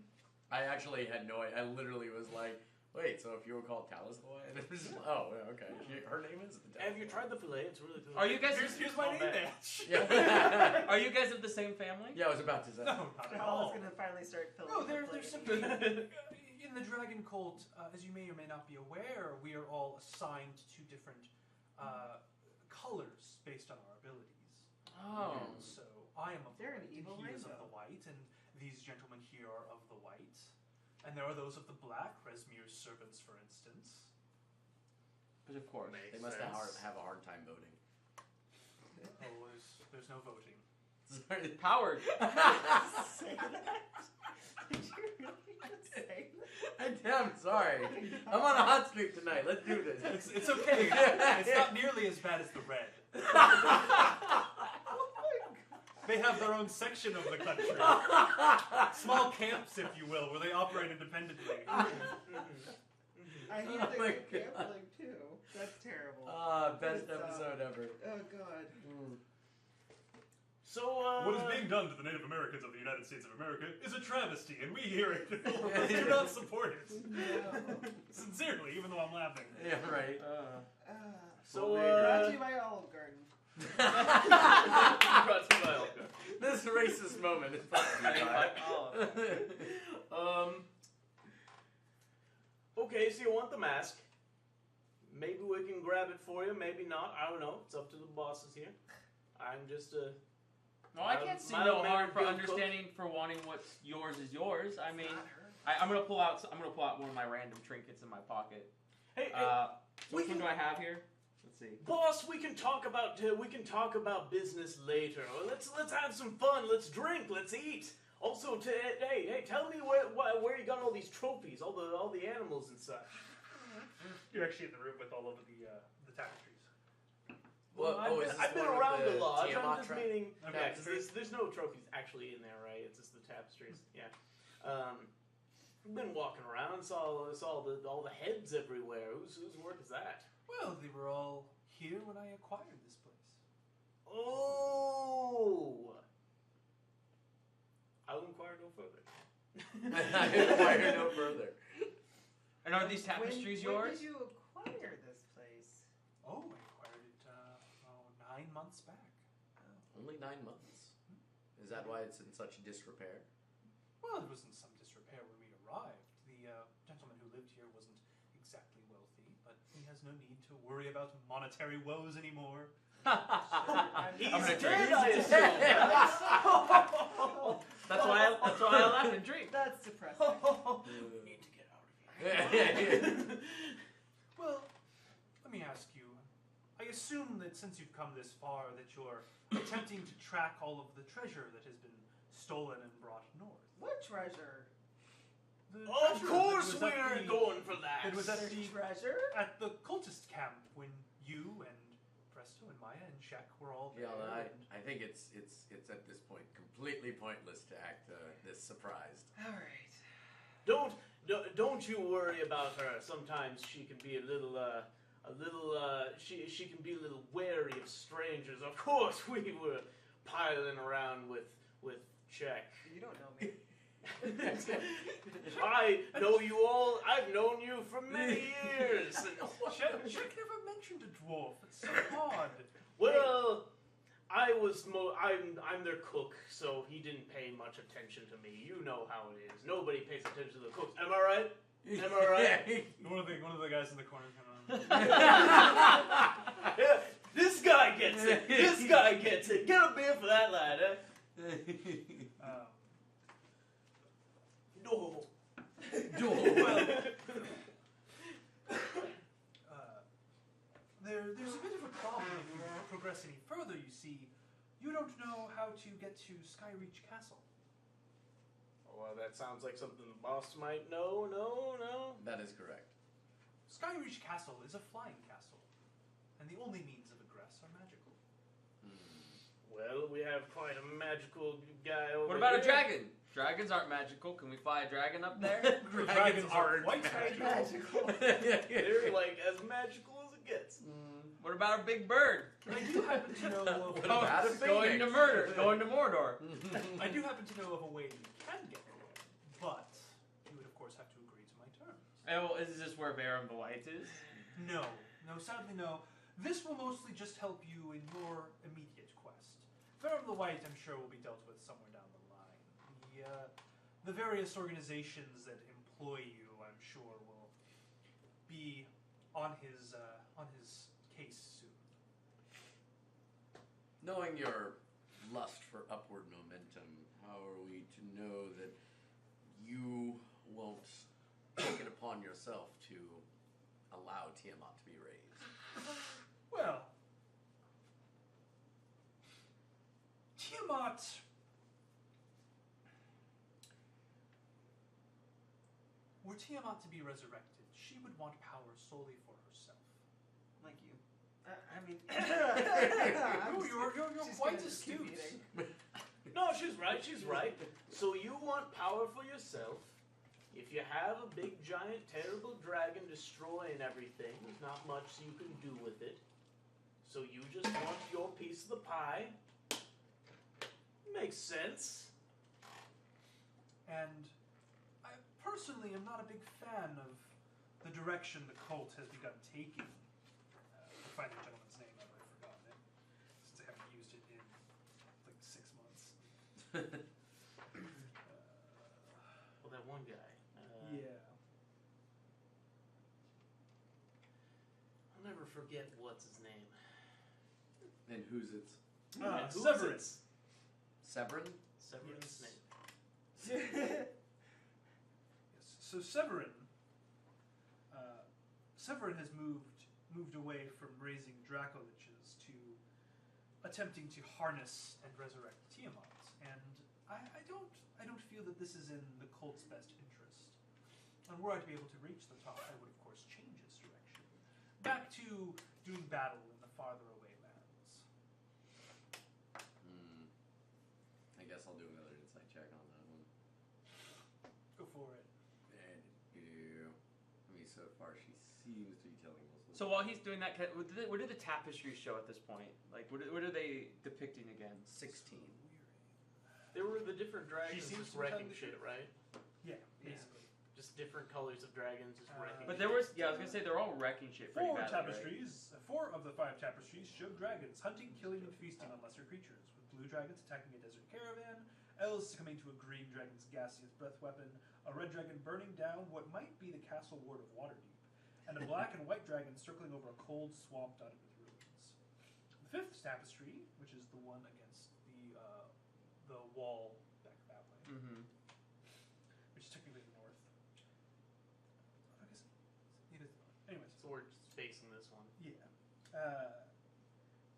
Speaker 5: I actually had no idea. I literally was like, wait, so if you were called Talus the White? And it was just, oh, yeah, okay. Her name is the
Speaker 3: Have you tried the fillet? It's really good.
Speaker 4: Are you guys?
Speaker 2: Here's my name badge.
Speaker 5: Yeah.
Speaker 4: Are you guys of the same family?
Speaker 5: Yeah, I was about to say.
Speaker 2: No, not at
Speaker 1: Paul
Speaker 2: all.
Speaker 1: is gonna finally start filling.
Speaker 2: No,
Speaker 1: the
Speaker 2: they're
Speaker 1: plate.
Speaker 2: simply in the dragon cult. As you may or may not be aware, we are all assigned to different colors based on our abilities.
Speaker 4: Oh.
Speaker 2: And so I am of the
Speaker 1: They're an
Speaker 2: white,
Speaker 1: evil
Speaker 2: and he is of
Speaker 1: rainbow.
Speaker 2: the white, and these gentlemen here are of the white, and there are those of the black, Resmir's servants, for instance.
Speaker 4: But of course.
Speaker 5: They must have a hard time voting.
Speaker 2: Oh, there's no voting.
Speaker 5: Sorry.
Speaker 4: Howard.
Speaker 1: Say that? Did you really just say that?
Speaker 5: I'm sorry. I'm on a hot streak tonight. Let's do this.
Speaker 2: It's okay. It's not nearly as bad as the red.
Speaker 1: Oh my God.
Speaker 2: they have their own section of the country. Small camps, if you will, where they operate independently.
Speaker 1: I hear
Speaker 5: Oh my
Speaker 1: they're gambling too. That's terrible.
Speaker 5: Best
Speaker 1: It's,
Speaker 5: episode ever.
Speaker 1: Oh god.
Speaker 3: So,
Speaker 2: What is being done to the Native Americans of the United States of America is a travesty, and we here at do not support it.
Speaker 1: No.
Speaker 2: Sincerely, even though I'm laughing.
Speaker 5: Yeah, right.
Speaker 3: So,
Speaker 1: Brought to you by Olive Garden.
Speaker 3: brought to you by Olga.
Speaker 5: This racist moment is brought to you by.
Speaker 3: Okay, so you want the mask. Maybe we can grab it for you, maybe not. I don't know. It's up to the bosses here. I'm just a...
Speaker 4: No, I can't see no harm for understanding for wanting what's yours is yours. I mean, I'm gonna pull out one of my random trinkets in my pocket.
Speaker 3: Hey,
Speaker 4: Which one do I have here? Let's see.
Speaker 3: boss, we can talk about business later. Let's have some fun. Let's drink. Let's eat. Also, hey, tell me where you got all these trophies, all the animals and such.
Speaker 2: You're actually in the room with all of the tapestries.
Speaker 5: Well,
Speaker 3: I've been around a lot. I'm just meaning,
Speaker 2: Okay.
Speaker 3: yeah, 'cause there's no trophies actually in there, right? It's just the tapestries. Yeah. I've been walking around, saw all the heads everywhere. Whose work is that?
Speaker 2: Well, they were all here when I acquired this place.
Speaker 3: Oh. I'll inquire no further.
Speaker 5: I inquire no further.
Speaker 4: And are these tapestries
Speaker 1: when
Speaker 4: yours?
Speaker 1: did you acquire this place?
Speaker 2: Oh, I acquired it 9 months back.
Speaker 5: Only 9 months. Is that why it's in such disrepair?
Speaker 2: Well, it was in some disrepair when we arrived. The gentleman who lived here wasn't exactly wealthy, but he has no need to worry about monetary woes anymore.
Speaker 3: He's
Speaker 4: I'm gonna
Speaker 3: dead,
Speaker 4: drink.
Speaker 3: I assume.
Speaker 4: That's why I laugh and drink.
Speaker 1: That's depressing.
Speaker 3: We need to get out of here.
Speaker 2: Well, let me ask you. I assume that since you've come this far that you're attempting to track all of the treasure that has been stolen and brought north.
Speaker 1: What treasure?
Speaker 2: The
Speaker 3: Of
Speaker 2: treasure
Speaker 3: course
Speaker 2: that was at
Speaker 3: we're
Speaker 2: the-
Speaker 3: going for that.
Speaker 2: It was at
Speaker 1: There's
Speaker 2: the
Speaker 1: treasure?
Speaker 2: at the cultist camp when you and Presto and Maya and Shek were all there.
Speaker 5: Yeah,
Speaker 2: and-
Speaker 5: I think it's at this point completely pointless to act this surprised.
Speaker 1: Alright.
Speaker 3: Don't you worry about her. Sometimes she can be a little she can be a little wary of strangers. Of course, we were piling around with Czech.
Speaker 1: You don't know me.
Speaker 3: I know you all. I've known you for many years.
Speaker 2: Shek never mentioned a dwarf. It's so odd.
Speaker 3: Well, I'm their cook, so he didn't pay much attention to me. You know how it is. Nobody pays attention to the cooks. Am I right? Am I right?
Speaker 2: One of the guys in the corner kind
Speaker 3: Yeah, this guy gets it. This guy gets it. Get a beer for that lad, eh? No.
Speaker 2: There's a bit of a problem if you progress any further, you see. You don't know how to get to Skyreach Castle.
Speaker 3: Well, that sounds like something the boss might know. No.
Speaker 5: That is correct.
Speaker 2: Skyreach Castle is a flying castle, and the only means of egress are magical.
Speaker 3: Well, we have quite a magical guy over
Speaker 4: What about
Speaker 3: here.
Speaker 4: a dragon? Dragons aren't magical. Can we fly a dragon up there?
Speaker 2: Dragons are quite
Speaker 1: Magical.
Speaker 3: They're like as magical as it gets.
Speaker 4: What about a big bird?
Speaker 2: I do happen to know of
Speaker 5: What about a
Speaker 4: Going to
Speaker 5: phoenix?
Speaker 4: going to Mordor.
Speaker 2: I do happen to know of a way you can get there, but you would of course have to agree to my terms.
Speaker 4: Oh, is this where Varum the White is?
Speaker 2: No, sadly no. This will mostly just help you in your immediate quest. Varum the White, I'm sure, will be dealt with somewhere down the line. The various organizations that employ you, I'm sure, will be on his case soon.
Speaker 5: Knowing your lust for upward momentum, how are we to know that you won't take it upon yourself to allow Tiamat to be raised?
Speaker 2: Well, Tiamat. Were Tiamat to be resurrected, she would want power solely for herself.
Speaker 1: Like you. I mean...
Speaker 2: No, you're
Speaker 1: She's
Speaker 2: quite
Speaker 1: gonna just keep
Speaker 2: astute.
Speaker 1: eating.
Speaker 3: No, she's right. She's right. So you want power for yourself. If you have a big, giant, terrible dragon destroying everything, there's not much you can do with it. So you just want your piece of the pie. Makes sense.
Speaker 2: And I personally am not a big fan of the direction the cult has begun taking. To find the gentleman's name, I've already forgotten it, since I haven't used it in like 6 months.
Speaker 3: Well, that one guy.
Speaker 2: Yeah.
Speaker 3: I'll never forget what's his name.
Speaker 5: And who's it?
Speaker 2: Severance.
Speaker 5: Severin?
Speaker 3: Severance
Speaker 2: Yes.
Speaker 3: name.
Speaker 2: Yes. So Severin has moved away from raising Dracoliches to attempting to harness and resurrect Tiamat, and I don't feel that this is in the cult's best interest. And were I to be able to reach the top, I would of course change its direction back to doing battle in the farther away lands.
Speaker 5: I guess I'll do another insight check on that one.
Speaker 2: Go for it.
Speaker 5: And so far she seems to be telling most of
Speaker 4: So while he's doing that, what do the tapestries show at this point? Like, what are they depicting again?
Speaker 5: 16.
Speaker 3: There were the different dragons
Speaker 2: seems
Speaker 3: just
Speaker 2: to be
Speaker 3: wrecking
Speaker 2: telling the
Speaker 3: shit, right?
Speaker 2: Yeah, basically.
Speaker 3: Just different colors of dragons just wrecking
Speaker 4: But
Speaker 3: shit.
Speaker 4: there was, I was gonna say they're all wrecking shit pretty
Speaker 2: Four
Speaker 4: badly,
Speaker 2: tapestries. 4 of the 5 tapestries show dragons hunting, killing, and feasting on lesser creatures, with blue dragons attacking a desert caravan, elves succumbing to a green dragon's gaseous breath weapon, a red dragon burning down what might be the castle ward of Waterdeep, and a black and white dragon circling over a cold swamp dotted with ruins. The 5th tapestry, which is the one against the wall back that way,
Speaker 4: Mm-hmm.
Speaker 2: which is technically the north. I guess it is the north. Anyways.
Speaker 3: So we're just facing this one.
Speaker 2: Yeah.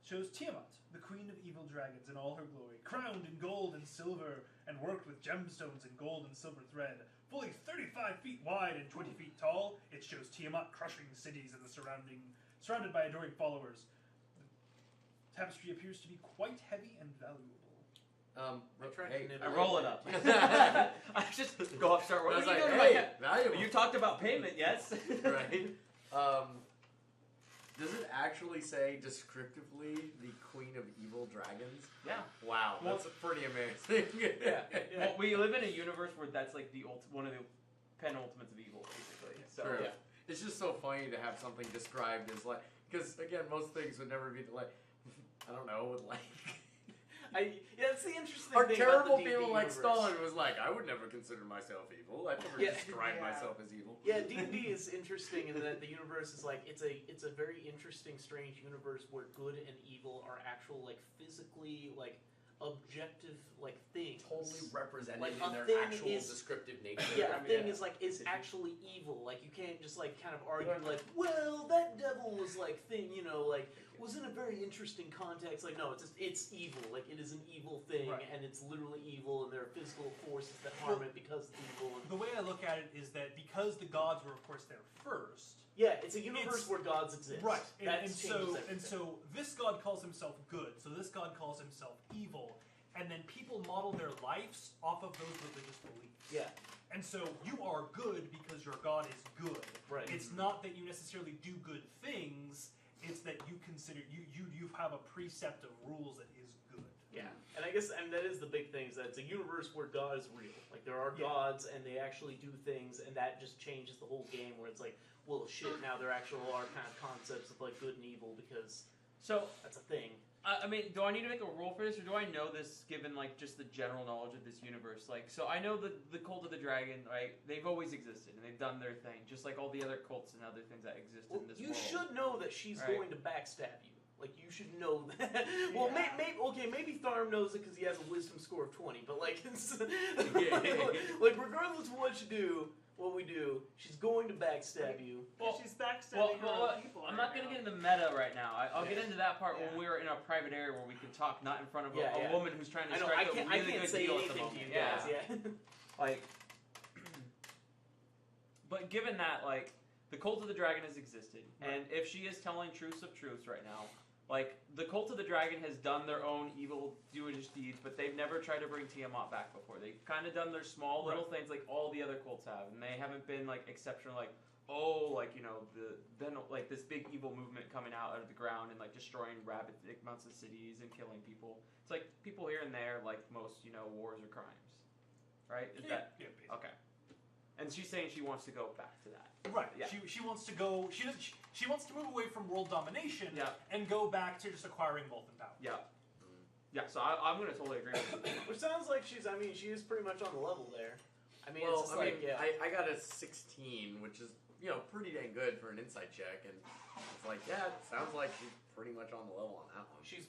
Speaker 2: Shows Tiamat, the queen of evil dragons in all her glory, crowned in gold and silver, and worked with gemstones and gold and silver thread. Fully 35 feet wide and 20 feet tall, it shows Tiamat crushing cities and surrounded by adoring followers. The tapestry appears to be quite heavy and valuable.
Speaker 3: I tried to nibble
Speaker 4: I roll it up. I just go up, start
Speaker 5: I
Speaker 4: rolling.
Speaker 5: was
Speaker 4: What are
Speaker 5: like,
Speaker 4: you doing?
Speaker 5: hey, valuable.
Speaker 4: You talked about payment, yes?
Speaker 5: Right? Does it actually say descriptively the queen of evil dragons?
Speaker 4: Yeah.
Speaker 5: Wow,
Speaker 4: Well-
Speaker 5: that's pretty amazing.
Speaker 4: Well, we live in a universe where that's like one of the penultimates of evil, basically. So
Speaker 5: True.
Speaker 3: Yeah.
Speaker 5: It's just so funny to have something described as like, because again, most things would never be like, I don't know, with like.
Speaker 3: That's the interesting
Speaker 5: Or
Speaker 3: thing
Speaker 5: terrible
Speaker 3: about the D&D
Speaker 5: people like
Speaker 3: universe.
Speaker 5: Stalin was like, I would never consider myself evil. I'd never
Speaker 3: Yeah.
Speaker 5: describe
Speaker 1: Yeah.
Speaker 5: myself as evil.
Speaker 3: Yeah, D&D is interesting in that the universe is like it's a very interesting, strange universe where good and evil are actual like physically like objective like things.
Speaker 5: Totally represented
Speaker 3: Like,
Speaker 5: in
Speaker 3: a
Speaker 5: their
Speaker 3: thing
Speaker 5: actual
Speaker 3: is-
Speaker 5: descriptive nature.
Speaker 3: Yeah,
Speaker 5: I
Speaker 3: a
Speaker 5: mean,
Speaker 3: thing is like is actually evil. Like you can't just like kind of argue like, well, that devil was like thing, like was in a very interesting context. Like no, it's evil. Like it is an evil thing,
Speaker 2: Right.
Speaker 3: and it's literally evil, and there are physical forces that harm it because it's evil. And,
Speaker 2: The way I look at it is that because the gods were, of course, there first.
Speaker 3: yeah, it's a universe
Speaker 2: It's-
Speaker 3: where gods exist.
Speaker 2: Right,
Speaker 3: That
Speaker 2: and
Speaker 3: changes
Speaker 2: so
Speaker 3: everything.
Speaker 2: this god calls himself good, so this god calls himself evil, and then people model their lives off of those religious beliefs.
Speaker 3: Yeah.
Speaker 2: And so you are good because your god is good.
Speaker 3: Right.
Speaker 2: It's not that you necessarily do good things. It's that you consider you have a precept of rules that is good.
Speaker 3: Yeah, and I guess that is the big thing, is that it's a universe where God is real. Like, there are
Speaker 2: Yeah.
Speaker 3: gods, and they actually do things, and that just changes the whole game, where it's like, well, shit, now there actually are kind of concepts of, like, good and evil, because
Speaker 4: So,
Speaker 3: that's a thing.
Speaker 4: I mean, do I need to make a rule for this, or do I know this given, like, just the general knowledge of this universe? Like, so I know the cult of the dragon, right? They've always existed, and they've done their thing, just like all the other cults and other things that exist
Speaker 3: Well,
Speaker 4: in this
Speaker 3: you
Speaker 4: world.
Speaker 3: should know that she's
Speaker 4: Right.
Speaker 3: going to backstab you. Like, you should know that. Well,
Speaker 2: Yeah.
Speaker 3: maybe Tharm knows it because he has a wisdom score of 20, but, like, it's, like, regardless of what we do, she's going to backstab you.
Speaker 4: Well,
Speaker 1: She's backstabbing her own people.
Speaker 4: I'm
Speaker 1: right
Speaker 4: not going to
Speaker 1: now.
Speaker 4: get into meta right now. I'll get
Speaker 3: Yeah.
Speaker 4: into that part
Speaker 1: Yeah.
Speaker 4: when we're in a private area where we can talk, not in front of
Speaker 3: Yeah,
Speaker 4: a
Speaker 3: yeah.
Speaker 4: woman who's trying to
Speaker 3: I know,
Speaker 4: strike
Speaker 3: I
Speaker 4: a
Speaker 3: can't
Speaker 4: really good
Speaker 3: say
Speaker 4: deal at the
Speaker 3: anything to
Speaker 4: moment.
Speaker 3: you guys, yeah.
Speaker 4: Like, but given that, like, the cult of the dragon has existed, and if she is telling truths of truths right now, Like, the Cult of the Dragon has done their own evil doish deeds, but they've never tried to bring Tiamat back before. They've kind of done their small little things like all the other cults have, and they haven't been, like, exceptional, like, oh, like, you know, like, this big evil movement coming out of the ground and, like, destroying rabid amounts of cities and killing people. It's like people here and there, like most, you know, wars or crimes. Right? Is that...
Speaker 2: Yeah, basically.
Speaker 4: Okay. And she's saying she wants to go back to that.
Speaker 2: Right.
Speaker 4: Yeah.
Speaker 2: She wants to go. She wants to move away from world domination.
Speaker 4: Yeah.
Speaker 2: And go back to just acquiring wealth and power.
Speaker 4: Yeah. Yeah. So I'm gonna totally agree with you.
Speaker 3: Which sounds like she's. I mean, she is pretty much on the level there. I mean,
Speaker 5: Well,
Speaker 3: it's just
Speaker 5: I
Speaker 3: like
Speaker 5: mean,
Speaker 3: yeah.
Speaker 5: I got a 16, which is, you know, pretty dang good for an insight check, and it's like, yeah, it sounds like she's pretty much on the level on that one.
Speaker 3: She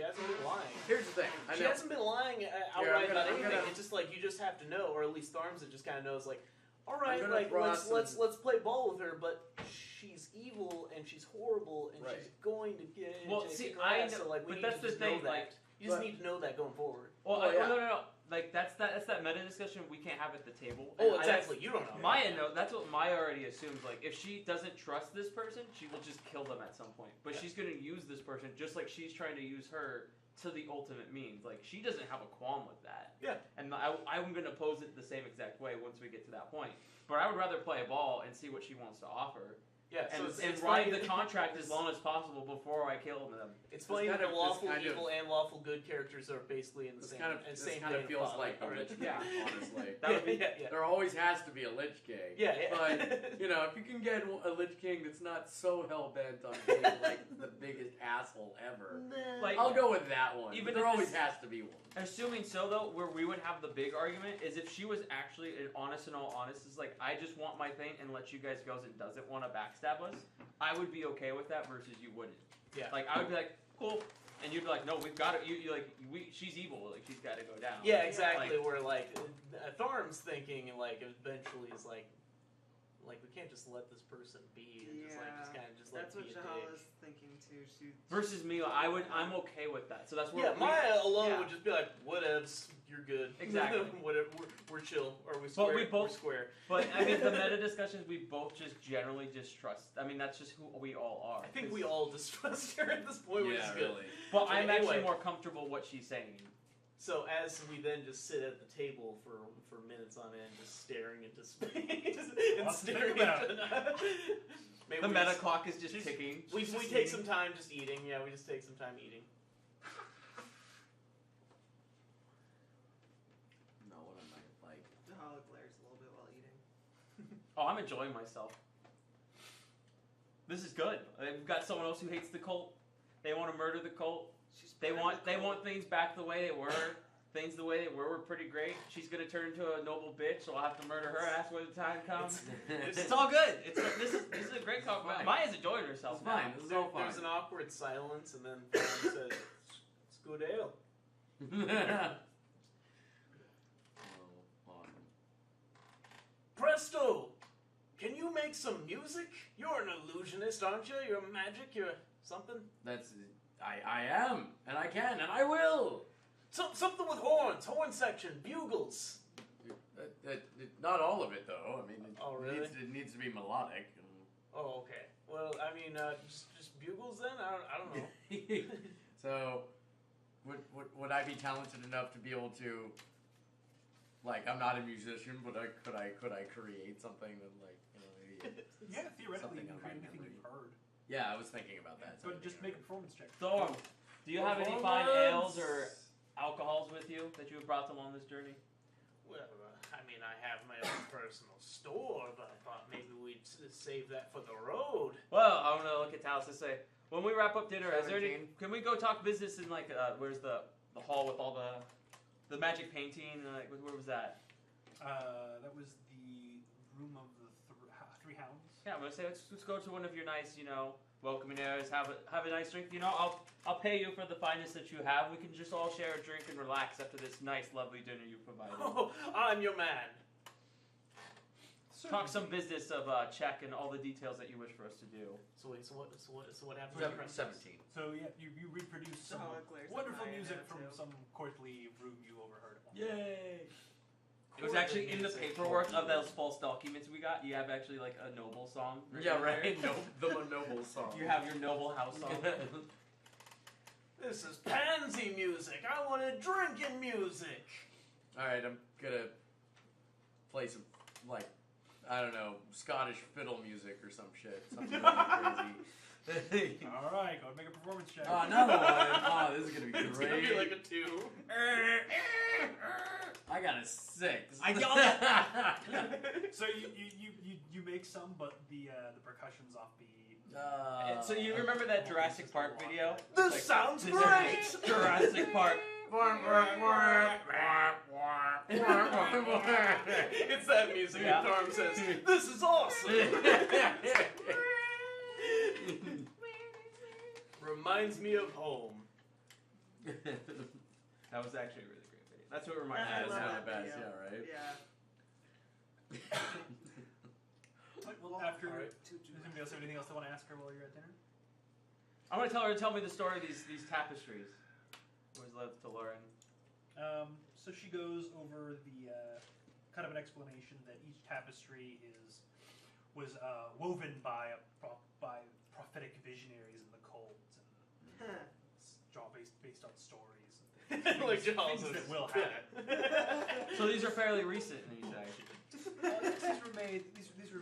Speaker 3: hasn't been lying.
Speaker 5: Here's the thing, I
Speaker 3: She
Speaker 5: know.
Speaker 3: hasn't been lying outright about anything. It's just like you just have to know, or at least Tharms it just kind of knows, like, all right,
Speaker 5: gonna
Speaker 3: like
Speaker 5: draw
Speaker 3: let's play ball with her, but she's evil and she's horrible and she's going to get
Speaker 4: Well,
Speaker 3: into
Speaker 4: see,
Speaker 3: kick her
Speaker 4: I
Speaker 3: ass,
Speaker 4: know-
Speaker 3: so like we
Speaker 4: but
Speaker 3: need
Speaker 4: that's
Speaker 3: to
Speaker 4: the
Speaker 3: just
Speaker 4: thing,
Speaker 3: know that.
Speaker 4: like,
Speaker 3: You just
Speaker 5: but-
Speaker 3: need to know that going forward.
Speaker 4: Well,
Speaker 5: Well, yeah.
Speaker 4: no. Like that's that meta discussion we can't have at the table.
Speaker 3: Oh,
Speaker 4: And
Speaker 3: exactly. You don't know.
Speaker 4: Maya that's what Maya already assumes. Like, if she doesn't trust this person, she will just kill them at some point. But
Speaker 3: Yeah.
Speaker 4: she's going to use this person just like she's trying to use her to the ultimate means. Like, she doesn't have a qualm with that.
Speaker 3: Yeah.
Speaker 4: And I'm going to pose it the same exact way once we get to that point. But I would rather play a ball and see what she wants to offer.
Speaker 3: Yeah, so
Speaker 4: And
Speaker 3: it's
Speaker 4: ride
Speaker 3: funny
Speaker 4: the contract as long as possible before I kill them.
Speaker 3: It's funny that
Speaker 5: kind
Speaker 3: the
Speaker 5: of-
Speaker 3: lawful
Speaker 5: this kind of-
Speaker 3: evil and lawful good characters are basically in the
Speaker 5: This
Speaker 3: same
Speaker 5: kind of,
Speaker 3: and
Speaker 5: this
Speaker 3: same
Speaker 5: kind
Speaker 3: vein
Speaker 5: of feels
Speaker 3: thought,
Speaker 5: like a
Speaker 3: alright.
Speaker 5: Lich King,
Speaker 4: Yeah.
Speaker 5: honestly.
Speaker 4: That would be
Speaker 3: yeah.
Speaker 5: There always has to be a Lich King.
Speaker 3: Yeah,
Speaker 5: But, you know, if you can get a Lich King that's not so hell-bent on being, like, the biggest asshole ever,
Speaker 4: Like,
Speaker 5: I'll go with that one.
Speaker 4: Even
Speaker 5: But there
Speaker 4: if
Speaker 5: always
Speaker 4: this-
Speaker 5: has to be one.
Speaker 4: Assuming so, though, where we would have the big argument is if she was actually an honest and all honest, is like, I just want my thing and let you guys go and doesn't want to backstab us, I would be okay with that versus you wouldn't.
Speaker 3: Yeah.
Speaker 4: Like, I would be like, cool. And you'd be like, no, we've got to, she's evil. Like, she's got to go down.
Speaker 3: Yeah, exactly.
Speaker 4: Like-
Speaker 3: where like Tharm's thinking, like eventually is like we can't just let this person be and just kind of just let
Speaker 1: That's
Speaker 3: it
Speaker 1: what
Speaker 3: be a
Speaker 1: Shahala's
Speaker 3: dick.
Speaker 1: thinking too.
Speaker 4: Versus me, I'm okay with that. So that's where
Speaker 3: Yeah, Maya alone
Speaker 4: yeah.
Speaker 3: would just be like, whatevs, you're good.
Speaker 4: Exactly.
Speaker 3: Whatever, we're chill. Or we square.
Speaker 4: But we both-
Speaker 3: we're square.
Speaker 4: But, I mean, the meta discussions, we both just generally distrust. I mean, that's just who we all are.
Speaker 3: I think
Speaker 4: 'Cause-
Speaker 3: we all distrust her at this point, which is good.
Speaker 4: But
Speaker 3: Okay,
Speaker 4: I'm
Speaker 3: anyway.
Speaker 4: actually more comfortable what she's saying.
Speaker 3: So as we then just sit at the table for minutes on end, just staring into space and
Speaker 2: Lots to think
Speaker 3: staring
Speaker 2: about.
Speaker 3: into maybe
Speaker 4: The
Speaker 3: we
Speaker 4: meta
Speaker 3: just-
Speaker 4: clock is just
Speaker 2: She's-
Speaker 4: ticking.
Speaker 3: We
Speaker 2: Just
Speaker 3: take
Speaker 2: eating.
Speaker 3: some time just eating. Yeah, we just take some time eating.
Speaker 5: No, what am I like?
Speaker 1: Shahala glares a little bit while eating.
Speaker 4: Oh, I'm enjoying myself. This is good. We've got someone else who hates the cult. They want to murder the cult. They want things back the way they were. Things the way they were pretty great. She's gonna turn into a noble bitch, so I'll have to murder her ass when the time comes. It's all good. This is a great call.
Speaker 5: Fine.
Speaker 4: Maya's enjoying herself.
Speaker 5: It's fine.
Speaker 4: now.
Speaker 5: This is all fine.
Speaker 3: There's an awkward silence, and then Thorn says, "It's good ale."
Speaker 5: Oh,
Speaker 3: Presto! Can you make some music? You're an illusionist, aren't you? You're magic. You're something.
Speaker 5: That's I am, and I can, and I will.
Speaker 3: Something with horns, horn section, bugles.
Speaker 5: Not all of it, though. I mean,
Speaker 3: Oh, really?
Speaker 5: it needs to be melodic.
Speaker 3: Oh, okay. Well, I mean, just bugles then. I don't know.
Speaker 5: So, would I be talented enough to be able to? Like, I'm not a musician, but could I create something that, like, you know, maybe
Speaker 2: Yeah, theoretically,
Speaker 5: Something
Speaker 2: you can
Speaker 5: on
Speaker 2: create
Speaker 5: my
Speaker 2: anything
Speaker 5: memory.
Speaker 2: you've heard.
Speaker 5: Yeah, I was thinking about that.
Speaker 2: But just make a performance check.
Speaker 4: Thorm, do you have any fine ales or alcohols with you that you have brought along this journey?
Speaker 3: Well, I mean, I have my own personal store, but I thought maybe we'd save that for the road.
Speaker 4: Well, I'm gonna look at Talis and say, when we wrap up dinner, is there any,
Speaker 5: 17.
Speaker 4: can we go talk business in like where's the hall with all the magic painting? Like, where was that?
Speaker 2: That was the room of the three hounds.
Speaker 4: Yeah, I'm gonna say let's go to one of your nice, welcoming areas. Have a nice drink. I'll pay you for the finest that you have. We can just all share a drink and relax after this nice, lovely dinner you provided.
Speaker 3: Oh, I'm your man.
Speaker 4: Talk some business of check and all the details that you wish for us to do.
Speaker 3: So wait, so what happens?
Speaker 5: 17.
Speaker 2: So yeah, you reproduce some
Speaker 1: Shahala glares at
Speaker 2: wonderful
Speaker 1: Maya
Speaker 2: music
Speaker 1: now,
Speaker 2: from
Speaker 1: too.
Speaker 2: some courtly room you overheard. At one point.
Speaker 5: Yay!
Speaker 4: It was actually in the paperwork of those false documents we got. You have actually like a noble song. written
Speaker 5: Yeah,
Speaker 4: in there.
Speaker 5: right. No, the noble song.
Speaker 4: You have your noble house song.
Speaker 3: This is pansy music. I want to drinking music.
Speaker 5: All right, I'm gonna play some, like, I don't know, Scottish fiddle music or some shit. Something crazy.
Speaker 2: All right, go and make a performance check.
Speaker 5: Oh, another one. Oh, this is gonna be
Speaker 3: It's gonna be
Speaker 5: great.
Speaker 3: like a 2.
Speaker 5: I got a 6.
Speaker 4: I got
Speaker 2: So you make some, but the percussion's offbeat.
Speaker 4: So you remember that Jurassic Park video?
Speaker 3: This
Speaker 4: Like,
Speaker 3: sounds
Speaker 4: this
Speaker 3: great.
Speaker 4: is Jurassic Park.
Speaker 3: It's that music.
Speaker 4: Yeah.
Speaker 3: And Norm says, "This is awesome." Reminds me of home.
Speaker 4: That was actually a really great video. That's what reminded
Speaker 1: I
Speaker 4: me of
Speaker 1: love
Speaker 5: That's
Speaker 4: that.
Speaker 5: not
Speaker 1: that
Speaker 5: bad,
Speaker 1: video.
Speaker 5: yeah, right?
Speaker 1: Yeah.
Speaker 2: Well, after,
Speaker 3: All right.
Speaker 2: does anybody else have anything else they want to ask her while you're at dinner?
Speaker 4: I want to tell her to tell me the story of these tapestries. Always love to learn.
Speaker 2: So she goes over the kind of an explanation that each tapestry was woven by prophetic visionaries in the cult, and it's all based on stories and things,
Speaker 3: Like
Speaker 2: things
Speaker 3: Jaws
Speaker 2: that will happen.
Speaker 4: So these are fairly recent, you say.
Speaker 2: These were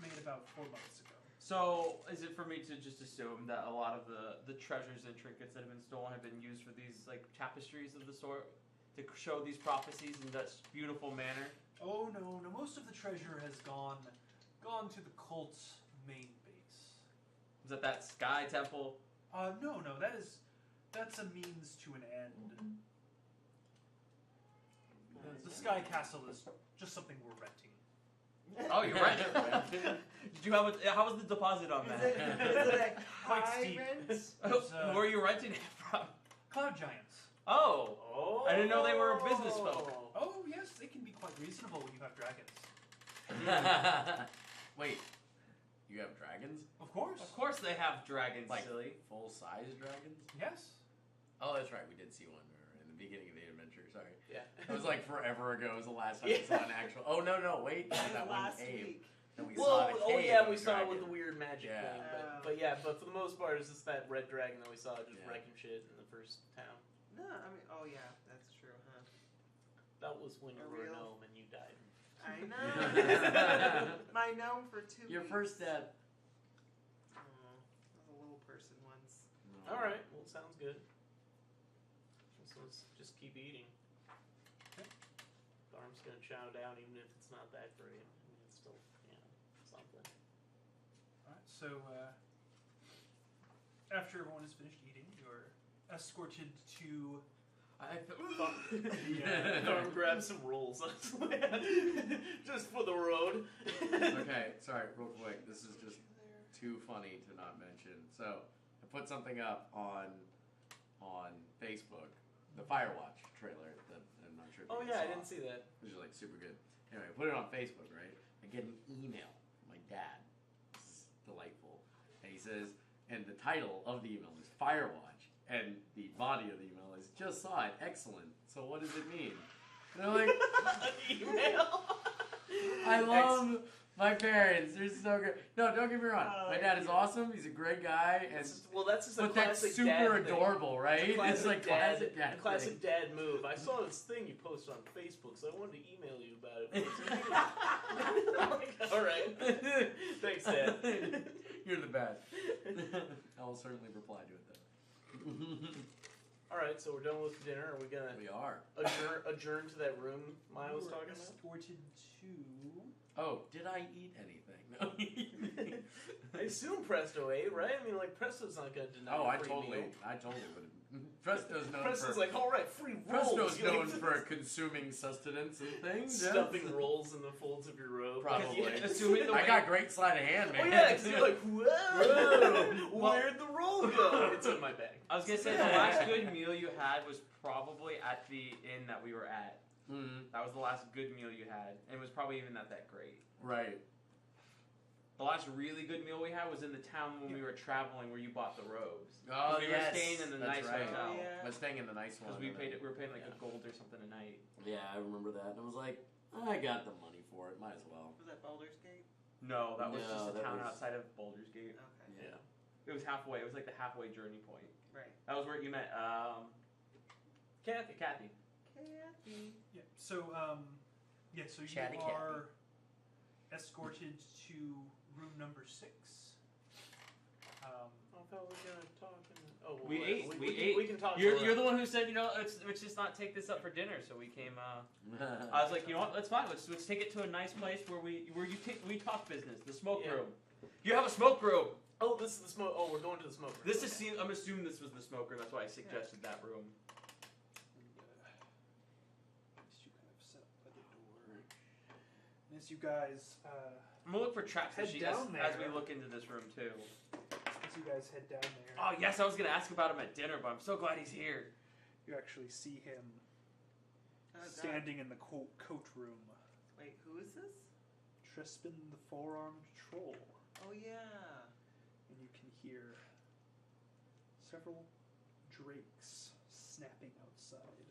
Speaker 2: made about 4 months ago.
Speaker 4: So is it for me to just assume that a lot of the treasures and trinkets that have been stolen have been used for these like tapestries of the sort to show these prophecies in that beautiful manner?
Speaker 2: Oh no, most of the treasure has gone to the cult's main base.
Speaker 4: Is that sky temple?
Speaker 2: No, that's a means to an end. The Sky Castle is just something we're renting.
Speaker 4: Oh, you're right. Did you have how was the deposit on
Speaker 1: Is
Speaker 4: that?
Speaker 1: it a
Speaker 2: Quite
Speaker 1: high
Speaker 2: steep.
Speaker 1: rent?
Speaker 2: It's,
Speaker 4: Where are you renting it from?
Speaker 2: Cloud Giants.
Speaker 4: Oh,
Speaker 3: Oh.
Speaker 4: I didn't know they were business folk.
Speaker 2: Oh yes, they can be quite reasonable when you have dragons.
Speaker 5: Wait, you have dragons?
Speaker 2: Of course.
Speaker 4: Of course they have dragons,
Speaker 5: Like
Speaker 4: silly.
Speaker 5: full-size dragons?
Speaker 2: Yes.
Speaker 5: Oh, that's right. We did see one in the beginning of the adventure. Sorry.
Speaker 3: Yeah.
Speaker 5: It was like forever ago. It was the last time we saw an actual. Oh no, wait. That one
Speaker 1: Last
Speaker 5: cave.
Speaker 1: week.
Speaker 5: And we
Speaker 3: Well,
Speaker 5: saw the cave.
Speaker 3: yeah,
Speaker 5: of
Speaker 3: we saw it with
Speaker 5: dragon.
Speaker 3: the weird magic
Speaker 5: Yeah.
Speaker 3: thing,
Speaker 1: Oh.
Speaker 3: but for the most part, it's just that red dragon that we saw just
Speaker 5: Yeah.
Speaker 3: wrecking shit in the first town.
Speaker 1: No, I mean, oh yeah, that's true, huh?
Speaker 3: That was when you
Speaker 1: A
Speaker 3: were a
Speaker 1: real-
Speaker 3: gnome and you died.
Speaker 1: I know. My gnome for 2
Speaker 5: Your
Speaker 1: weeks.
Speaker 5: first step.
Speaker 1: Oh, I was a little person once.
Speaker 3: All right, well, sounds good. So let's just keep eating. Tharm's gonna chow down, even if it's not that great. I mean, it's still, something.
Speaker 2: All right. So after everyone is finished eating, you're escorted to.
Speaker 3: Tharm grabs some rolls just for the road.
Speaker 5: Okay, sorry, real quick. This is just too funny to not mention. So I put something up on Facebook, the Firewatch trailer. I'm not sure. If
Speaker 3: Oh
Speaker 5: you
Speaker 3: yeah, I
Speaker 5: saw.
Speaker 3: didn't see that.
Speaker 5: Which is like super good. Anyway, I put it on Facebook, right? I get an email from my dad. This is delightful. And he says, and the title of the email is Firewatch, and the body of the email is just saw it, excellent. So what does it mean? And I'm like,
Speaker 3: An email.
Speaker 5: I love my parents. They're so good. No, don't get me wrong. My dad is awesome. He's a great guy, and
Speaker 3: Well, that's just a
Speaker 5: but that's
Speaker 3: classic
Speaker 5: super
Speaker 3: dad thing.
Speaker 5: adorable, right?
Speaker 3: Classic
Speaker 5: It's like
Speaker 3: dad,
Speaker 5: classic dad.
Speaker 3: classic
Speaker 5: thing.
Speaker 3: dad move. I saw this thing you posted on Facebook, so I wanted to email you about it. I'm like, all right. Thanks, Dad.
Speaker 5: You're the best. I will certainly reply to it though.
Speaker 3: All right, so we're done with dinner. Are we gonna
Speaker 5: We are.
Speaker 3: adjourn to that room Maya was
Speaker 2: You were
Speaker 3: talking about?
Speaker 2: escorted to.
Speaker 5: Oh, did I eat anything? No.
Speaker 3: I assume Presto ate, right? I mean, like Presto's not gonna deny.
Speaker 5: Oh,
Speaker 3: a
Speaker 5: I
Speaker 3: free
Speaker 5: totally
Speaker 3: meal.
Speaker 5: would. Presto's known
Speaker 3: Presto's
Speaker 5: for.
Speaker 3: like, all right, free rolls.
Speaker 5: Presto's
Speaker 3: You know,
Speaker 5: known for consuming sustenance and things. yeah.
Speaker 3: stuffing rolls in the folds of your robe.
Speaker 5: Probably.
Speaker 3: Yeah.
Speaker 4: Assuming the
Speaker 5: I
Speaker 4: way-
Speaker 5: got great sleight of hand,
Speaker 3: Oh
Speaker 5: man.
Speaker 3: yeah, because you're like, whoa,
Speaker 4: Well-
Speaker 3: where'd the roll go? It's in my bag.
Speaker 4: I was gonna say the last good meal you had was probably at the inn that we were at.
Speaker 5: Mhm.
Speaker 4: That was the last good meal you had, and it was probably even not that great.
Speaker 5: Right.
Speaker 4: The last really good meal we had was in the town when we were traveling, where you bought the robes.
Speaker 5: Oh,
Speaker 4: we
Speaker 5: yes.
Speaker 4: were staying in the
Speaker 5: That's
Speaker 4: nice
Speaker 5: right.
Speaker 4: hotel
Speaker 1: Oh, yeah.
Speaker 5: I was staying in the nice one.
Speaker 4: because we were paying like
Speaker 5: Yeah.
Speaker 4: a gold or something a night.
Speaker 5: Yeah, I remember that. And I was like, I got the money for it. Might as well.
Speaker 1: Was that Baldur's Gate?
Speaker 4: No, that was
Speaker 5: No,
Speaker 4: just a
Speaker 5: that
Speaker 4: town
Speaker 5: was-
Speaker 4: outside of Baldur's Gate.
Speaker 1: Okay.
Speaker 5: Yeah.
Speaker 4: It was halfway. It was like the halfway journey point.
Speaker 1: Right.
Speaker 4: That was where you met Kathy.
Speaker 1: Kathy.
Speaker 2: Yeah. So so
Speaker 5: Chatty
Speaker 2: you are escorted to room number 6.
Speaker 3: I thought we were gonna talk.
Speaker 4: We ate.
Speaker 3: We can talk.
Speaker 4: You're the one who said, let's just not take this up for dinner. So we came. I was like, you know what? That's fine. Let's take it to a nice place where we talk business. The smoke room. You have a smoke room.
Speaker 3: Oh, this is the smoke. Oh, we're going to the smoke room.
Speaker 4: I'm assuming this was the smoke room. That's why I suggested that room.
Speaker 2: You kind of set up by the door. And as you guys,
Speaker 4: I'm gonna look for traps
Speaker 2: Head
Speaker 4: as
Speaker 2: down
Speaker 4: as we
Speaker 2: there.
Speaker 4: look into this room too.
Speaker 2: head down there,
Speaker 4: Oh yes, I was gonna ask about him at dinner, but I'm so glad he's here.
Speaker 2: you actually see him
Speaker 1: Oh, God.
Speaker 2: standing in the coat room.
Speaker 1: Wait, who is this?
Speaker 2: Trispin the four-armed troll.
Speaker 1: Oh yeah.
Speaker 2: And you can hear several drakes snapping outside.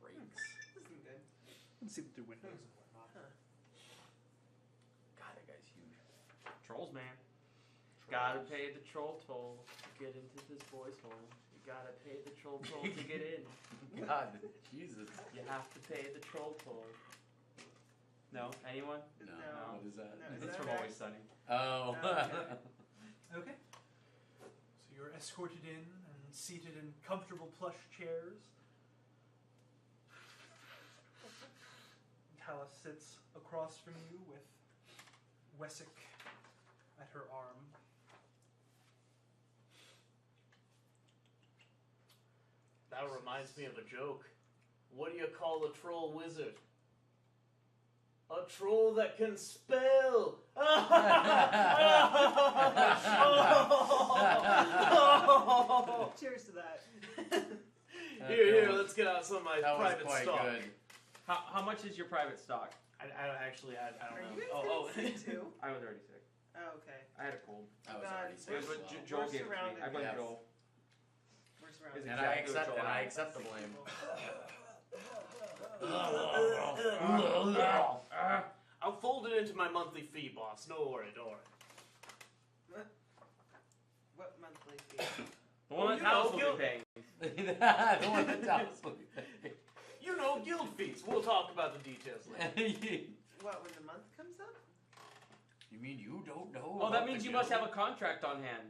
Speaker 5: Drakes.
Speaker 1: This isn't good.
Speaker 2: You can see them through windows and whatnot.
Speaker 5: God, that guy's huge.
Speaker 4: Trolls, man. Gotta pay the troll toll to get into this boy's hole. You gotta pay the troll toll to get in.
Speaker 5: God, Jesus.
Speaker 4: You have to pay the troll toll. No? Anyone?
Speaker 5: No.
Speaker 1: No.
Speaker 5: What is that?
Speaker 1: No, is
Speaker 4: It's
Speaker 1: that
Speaker 4: from
Speaker 1: right?
Speaker 4: Always Sunny.
Speaker 5: Oh.
Speaker 2: Okay. So you're escorted in and seated in comfortable plush chairs. Talus sits across from you with Wessick at her arm.
Speaker 3: That reminds me of a joke. What do you call a troll wizard? A troll that can spell.
Speaker 1: Cheers to that.
Speaker 3: Here, let's get out some of my
Speaker 5: That was
Speaker 3: private
Speaker 5: quite
Speaker 3: stock.
Speaker 5: good.
Speaker 4: How much is your private stock?
Speaker 3: I don't actually, I don't
Speaker 1: Are
Speaker 3: know.
Speaker 1: you
Speaker 3: Oh,
Speaker 1: guys sick too?
Speaker 4: I was already sick.
Speaker 1: Oh, okay.
Speaker 4: I had a cold.
Speaker 5: I was
Speaker 1: God,
Speaker 5: already
Speaker 4: It
Speaker 5: sick
Speaker 4: was
Speaker 5: as
Speaker 4: what
Speaker 5: well.
Speaker 4: Joel
Speaker 1: We're
Speaker 4: gave it to me.
Speaker 1: surrounded
Speaker 4: I blame
Speaker 5: Yes.
Speaker 4: Joel.
Speaker 1: We're surrounded.
Speaker 5: And I
Speaker 4: Exactly what
Speaker 5: accept
Speaker 4: Joel
Speaker 5: and I
Speaker 4: had.
Speaker 5: accept the blame.
Speaker 3: I'll fold it into my monthly fee, boss. No worry, don't worry.
Speaker 1: What monthly fee?
Speaker 4: The one that
Speaker 3: you
Speaker 4: Talus
Speaker 3: know,
Speaker 4: will be paying.
Speaker 5: The one that Dallas will be paying.
Speaker 3: You know, guild fees. We'll talk about the details later.
Speaker 1: What, when the month comes up?
Speaker 5: You mean you don't know?
Speaker 4: Oh, that
Speaker 5: about
Speaker 4: means
Speaker 5: the
Speaker 4: you must have
Speaker 5: guild?
Speaker 4: a contract on hand.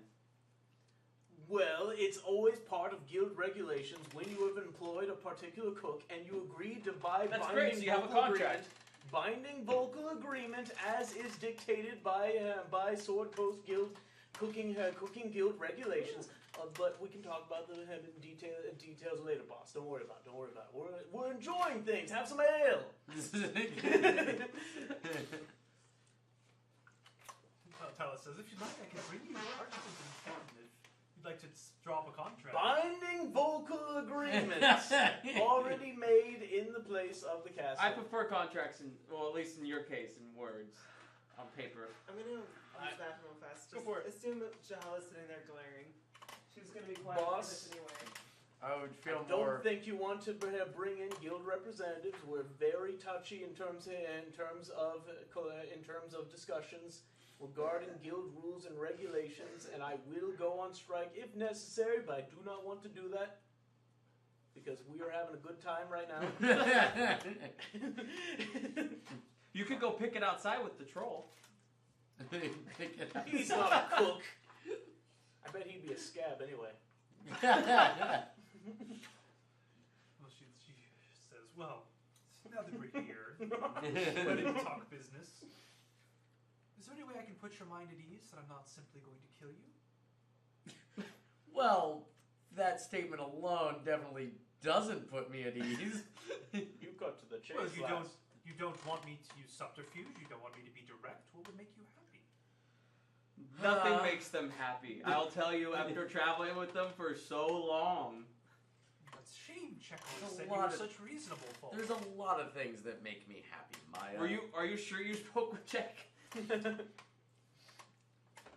Speaker 3: Well, it's always part of guild regulations when you have employed a particular cook and you agree to buy
Speaker 4: That's
Speaker 3: binding
Speaker 4: great, so you have a
Speaker 3: vocal
Speaker 4: contract.
Speaker 3: binding vocal agreement as is dictated by Sword Coast Guild cooking guild regulations. But we can talk about the details later, boss. Don't worry about it. Don't worry about it. We're enjoying things. Have some ale.
Speaker 2: Talus says, if you'd like, I can bring you parchment and pen if you'd like to drop a contract.
Speaker 3: Binding vocal agreements already made in the place of the castle.
Speaker 4: I prefer contracts, at least in your case, in words, on paper.
Speaker 1: I'm gonna use that real fast.
Speaker 2: Go
Speaker 1: Just
Speaker 2: for it.
Speaker 1: assume that Jahal is sitting there glaring. She's gonna be quiet
Speaker 3: Boss.
Speaker 1: for this anyway.
Speaker 5: I would feel
Speaker 3: I don't
Speaker 5: more.
Speaker 3: think you want to bring in guild representatives. We're very touchy in terms of discussions regarding guild rules and regulations, and I will go on strike if necessary. But I do not want to do that because we are having a good time right now.
Speaker 4: You could go pick it outside with the troll.
Speaker 5: Pick it up.
Speaker 3: He's not a cook. I bet he'd be a scab anyway.
Speaker 2: Well, she says, well, now that we're here, ready to talk business, is there any way I can put your mind at ease that I'm not simply going to kill you?
Speaker 5: Well, that statement alone definitely doesn't put me at ease.
Speaker 3: You got to the chase.
Speaker 2: Well, you
Speaker 3: lass.
Speaker 2: don't want me to use subterfuge, you don't want me to be direct. What would make you happy?
Speaker 4: Nothing makes them happy. I'll tell you, after traveling with them for so long.
Speaker 2: That's shame, Chekhov
Speaker 5: There's a
Speaker 2: said you
Speaker 5: lot
Speaker 2: were
Speaker 5: of-
Speaker 2: such reasonable folk.
Speaker 5: There's a lot of things that make me happy, Maya.
Speaker 4: Are you sure you spoke with Jack?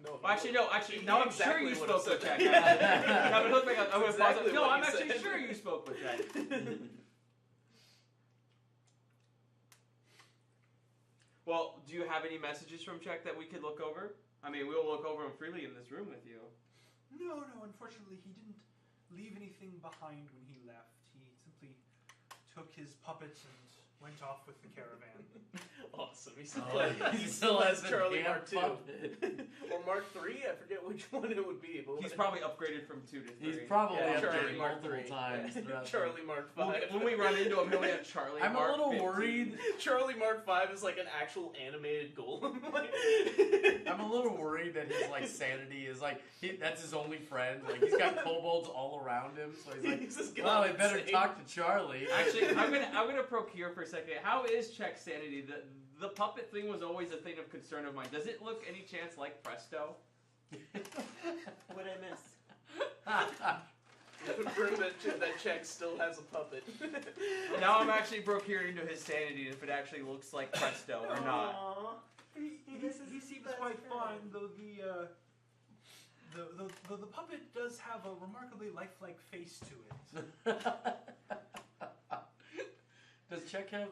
Speaker 3: No,
Speaker 4: Actually, no. Now I'm sure you
Speaker 3: Exactly what
Speaker 4: spoke
Speaker 3: I
Speaker 4: with
Speaker 3: said.
Speaker 4: Jack. I'm gonna look back. I'm gonna pause
Speaker 3: Exactly
Speaker 4: it. No,
Speaker 3: what
Speaker 4: I'm
Speaker 3: you
Speaker 4: actually
Speaker 3: said.
Speaker 4: sure you spoke with Jack. Well, do you have any messages from Czech that we could look over? I mean, we'll look over him freely in this room with you.
Speaker 2: No, unfortunately, he didn't leave anything behind when he left. He simply took his puppet and went off with the caravan.
Speaker 3: Awesome. He still,
Speaker 5: Oh,
Speaker 3: has,
Speaker 5: he
Speaker 3: he
Speaker 5: still
Speaker 3: still has
Speaker 5: has the
Speaker 3: Charlie
Speaker 5: damn
Speaker 3: Mark II.
Speaker 5: puppet.
Speaker 3: Or Mark III? I forget which one it would be. But
Speaker 4: He's probably upgraded from 2 to 3.
Speaker 5: He's probably
Speaker 3: Yeah,
Speaker 5: upgraded
Speaker 3: Charlie Mark
Speaker 5: multiple
Speaker 3: III.
Speaker 5: times. throughout the-
Speaker 3: Charlie Mark V.
Speaker 4: When we run into him, he'll have Charlie.
Speaker 5: I'm
Speaker 4: Mark
Speaker 5: a little
Speaker 4: 15.
Speaker 5: worried.
Speaker 3: Charlie Mark V is like an actual animated golem.
Speaker 5: I'm a little worried that his like sanity is like that's his only friend. Like he's got kobolds all around him, so he's like,
Speaker 3: He's just
Speaker 5: well, I
Speaker 3: gone
Speaker 5: better
Speaker 3: insane.
Speaker 5: talk to Charlie.
Speaker 4: Actually, I'm gonna procure for a second. How is Check's sanity? The puppet thing was always a thing of concern of mine. Does it look any chance like Presto?
Speaker 1: What'd I miss?
Speaker 3: Confirm that Czech still has a puppet.
Speaker 4: Now I'm actually procuring to his sanity if it actually looks like Presto or not.
Speaker 1: Aww.
Speaker 2: He seems quite fine, though the puppet does have a remarkably lifelike face to it.
Speaker 5: Does Czech have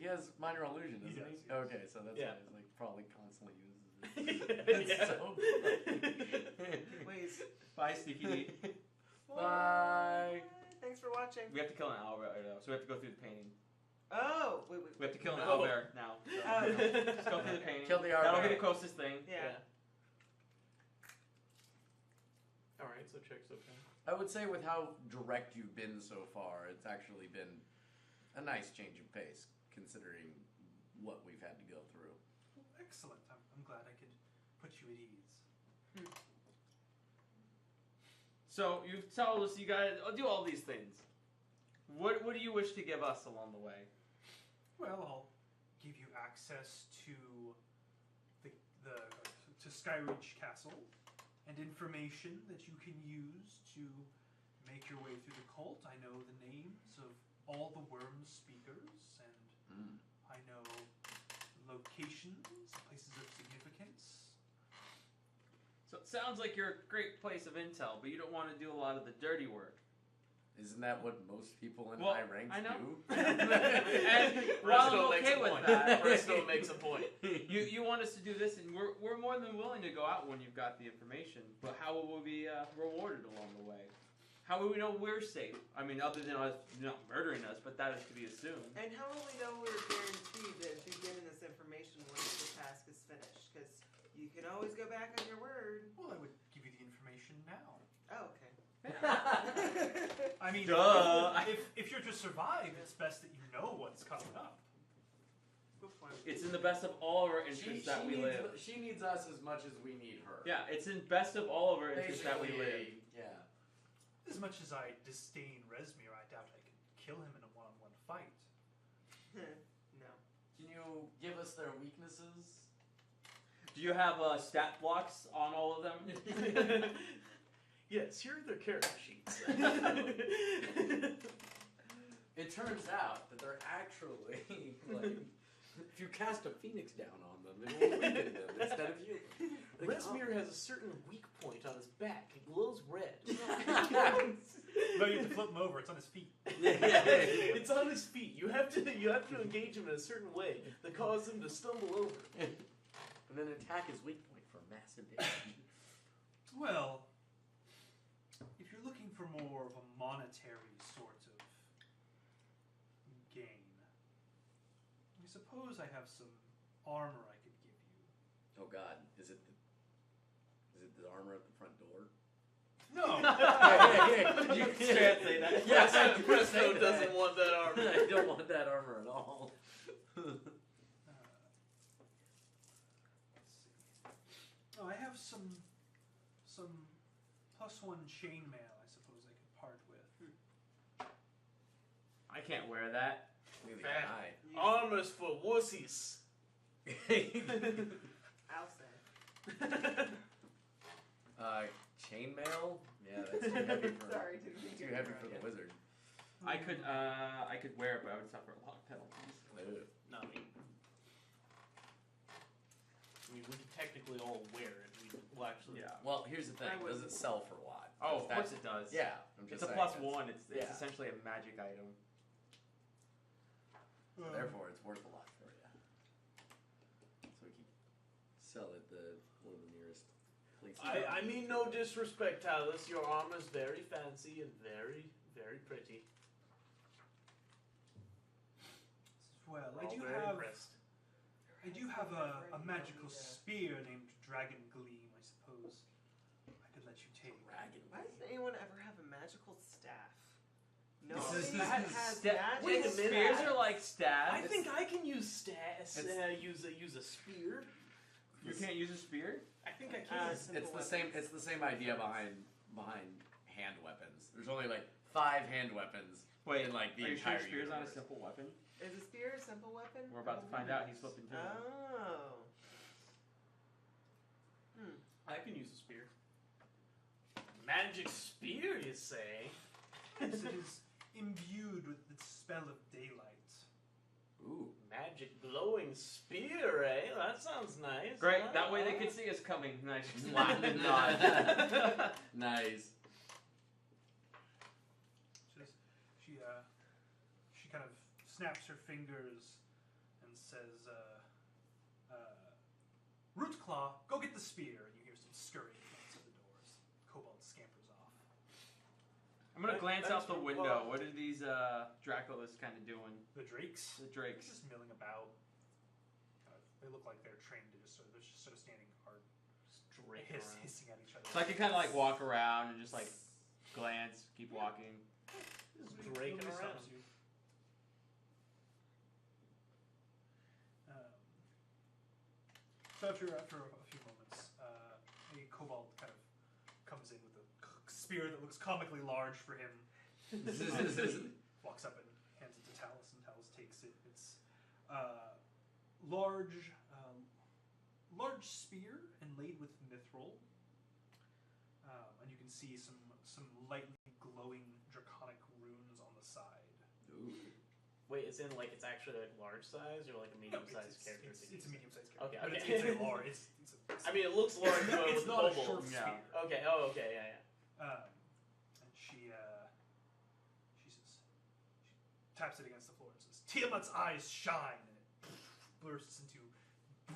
Speaker 5: he has minor illusion, doesn't he?
Speaker 2: He does, yes.
Speaker 5: Okay, so that's
Speaker 3: Yeah.
Speaker 5: why he's like probably constantly uses it. It's so funny.
Speaker 1: Wait.
Speaker 4: Bye, Sneaky Neat.
Speaker 5: Bye.
Speaker 1: Thanks for watching.
Speaker 4: We have to kill an owlbear right now, so we have to go through the painting.
Speaker 1: Oh, wait.
Speaker 4: We have to kill an
Speaker 3: No.
Speaker 4: owlbear now. So,
Speaker 1: Oh.
Speaker 4: Let's go through the painting.
Speaker 5: Kill the
Speaker 4: That'll
Speaker 5: owlbear.
Speaker 4: be the closest thing.
Speaker 1: Yeah.
Speaker 3: Alright, so Czech's okay.
Speaker 5: I would say with how direct you've been so far, it's actually been a nice change of pace considering what we've had to go through.
Speaker 2: Excellent. I'm glad I could put you at ease.
Speaker 4: So you've told us you gotta do all these things. What do you wish to give us along the way?
Speaker 2: Well, I'll give you access to to Skyreach Castle and information that you can use to make your way through the cult. I know the names of all the worm speakers, and I know locations, places of significance.
Speaker 4: So it sounds like you're a great place of intel, but you don't want to do a lot of the dirty work.
Speaker 5: Isn't that what most people in
Speaker 4: Well,
Speaker 5: high ranks
Speaker 4: I know.
Speaker 5: do?
Speaker 4: And
Speaker 3: Resto
Speaker 4: while I'm
Speaker 3: makes
Speaker 4: okay
Speaker 3: a
Speaker 4: with
Speaker 3: point.
Speaker 4: that,
Speaker 3: Resto makes a point.
Speaker 4: you want us to do this, and we're more than willing to go out when you've got the information. But how will we be rewarded along the way? How will we know we're safe? I mean, other than us not murdering us, but that is to be assumed.
Speaker 1: And how will we know we're guaranteed to be given this information once the task is finished? Because you can always go back on your word.
Speaker 2: Well, I would give you the information now.
Speaker 1: Oh, okay.
Speaker 2: I mean,
Speaker 4: Duh.
Speaker 2: if you're to survive, it's best that you know what's coming up.
Speaker 1: Good point.
Speaker 4: It's in the best of all of our interests that we live.
Speaker 5: She needs us as much as we need her.
Speaker 4: Yeah, it's in best of all of our interests that we live.
Speaker 5: Yeah.
Speaker 2: As much as I disdain Rezmir, I doubt I could kill him in a one-on-one fight.
Speaker 1: No.
Speaker 5: Can you give us their weaknesses?
Speaker 4: Do you have stat blocks on all of them?
Speaker 3: Yes, here are their character sheets.
Speaker 5: It turns out that they're actually like if you cast a phoenix down on them, it will weaken them instead of you.
Speaker 3: Rezmir has a certain weak point on his back. It glows red.
Speaker 2: No, you have to flip him over. It's on his feet.
Speaker 3: It's on his feet. You have to engage him in a certain way that causes him to stumble over.
Speaker 5: And then attack his weak point for massive damage.
Speaker 2: Well, if you're looking for more of a monetary sort of gain, I suppose I have some armor I could give you.
Speaker 5: Oh God, is it the armor at the front door?
Speaker 2: No!
Speaker 4: You can't say that.
Speaker 5: Yes, I do say
Speaker 3: Presto
Speaker 5: that.
Speaker 3: doesn't want that armor.
Speaker 5: I don't want that armor at all.
Speaker 2: Let's see. Oh, I have some +1 chainmail I suppose I could part with.
Speaker 4: I can't wear that.
Speaker 5: Look at the
Speaker 3: Armor's for wussies.
Speaker 1: I'll say.
Speaker 5: eye. Chainmail? Yeah, that's too heavy for
Speaker 1: Sorry,
Speaker 5: too heavy for the wizard.
Speaker 4: I could wear it, but I would suffer a lot of penalties.
Speaker 3: Not me. I mean, we can technically all wear it. Well, actually,
Speaker 4: Yeah.
Speaker 5: Well, here's the thing.
Speaker 1: I
Speaker 5: Does
Speaker 1: wouldn't.
Speaker 5: it sell for what?
Speaker 4: Oh,
Speaker 5: Is
Speaker 4: of
Speaker 5: that-
Speaker 4: course it does.
Speaker 5: Yeah, I'm just
Speaker 4: It's a
Speaker 5: saying,
Speaker 4: +1. It's
Speaker 5: yeah.
Speaker 4: essentially a magic item.
Speaker 5: Therefore, it's worth a lot for you. So we keep sell at one of the nearest places.
Speaker 3: I mean no disrespect, Talus. Your armor's very fancy and very, very pretty.
Speaker 6: Well,
Speaker 3: We're all very impressed.
Speaker 6: I do have a magical spear named Dragon Gleam, I suppose. I could let you take.
Speaker 5: Dragon.
Speaker 1: Why does anyone ever have a magical staff? No
Speaker 4: This
Speaker 1: one
Speaker 4: is-
Speaker 1: has
Speaker 4: Sta-
Speaker 1: magic
Speaker 3: Wait a minute.
Speaker 4: Spears are like stabs.
Speaker 3: I think I can use use a spear.
Speaker 4: You can't use a spear.
Speaker 3: I think I can.
Speaker 5: It's the same. It's the same idea behind hand weapons. There's only like 5 hand weapons.
Speaker 4: Wait,
Speaker 5: in like the
Speaker 4: are you sure
Speaker 5: entire
Speaker 4: spear's not a
Speaker 5: universe.
Speaker 4: simple weapon?
Speaker 1: Is a spear a simple weapon?
Speaker 4: We're about to find out. He's flipping to it.
Speaker 1: Oh.
Speaker 3: I can use a spear. Magic spear, you say?
Speaker 6: Yes, it is imbued with the spell of daylight.
Speaker 5: Ooh.
Speaker 3: Magic glowing spear, eh? That sounds nice.
Speaker 4: Great.
Speaker 3: Huh?
Speaker 4: That way they could see us coming. And I just laugh and nod.
Speaker 5: Nice.
Speaker 6: She kind of snaps her fingers and says, Root Claw, go get the spear. And you hear some scurrying outside the doors. Kobold scampers off.
Speaker 4: I'm gonna glance
Speaker 3: Thanks
Speaker 4: out the
Speaker 3: for
Speaker 4: window.
Speaker 3: fun.
Speaker 4: What are these Draculas kind of doing?
Speaker 6: The drakes,
Speaker 4: The
Speaker 6: they're
Speaker 4: drakes.
Speaker 6: just milling about. They look like they're trained to they're just sort of standing hard,
Speaker 3: Drake around.
Speaker 6: hissing at each other.
Speaker 4: So I can kind of like walk around and just like glance, keep walking.
Speaker 3: Just
Speaker 6: Nobody-
Speaker 3: draking
Speaker 6: nobody
Speaker 3: around.
Speaker 6: stops you. So after a few moments, a kobold kind of comes in with a spear that looks comically large for him. Walks up and hands it to Talus, and Talus takes it. It's large spear inlaid with mithril, and you can see some lightly glowing draconic runes on the side.
Speaker 5: Ooh.
Speaker 3: Wait, it's in like it's actually like large size or like a medium sized character?
Speaker 6: It's a medium sized character.
Speaker 3: Okay,
Speaker 6: But
Speaker 3: okay.
Speaker 6: it's a large.
Speaker 3: I mean, it looks large, but
Speaker 6: it's
Speaker 3: with
Speaker 6: not a
Speaker 3: kobolds.
Speaker 6: short
Speaker 4: Yeah.
Speaker 6: spear.
Speaker 3: Okay. Oh, okay. Yeah, yeah.
Speaker 6: And she taps it against the floor and says, "Tiamat's eyes shine," and it bursts into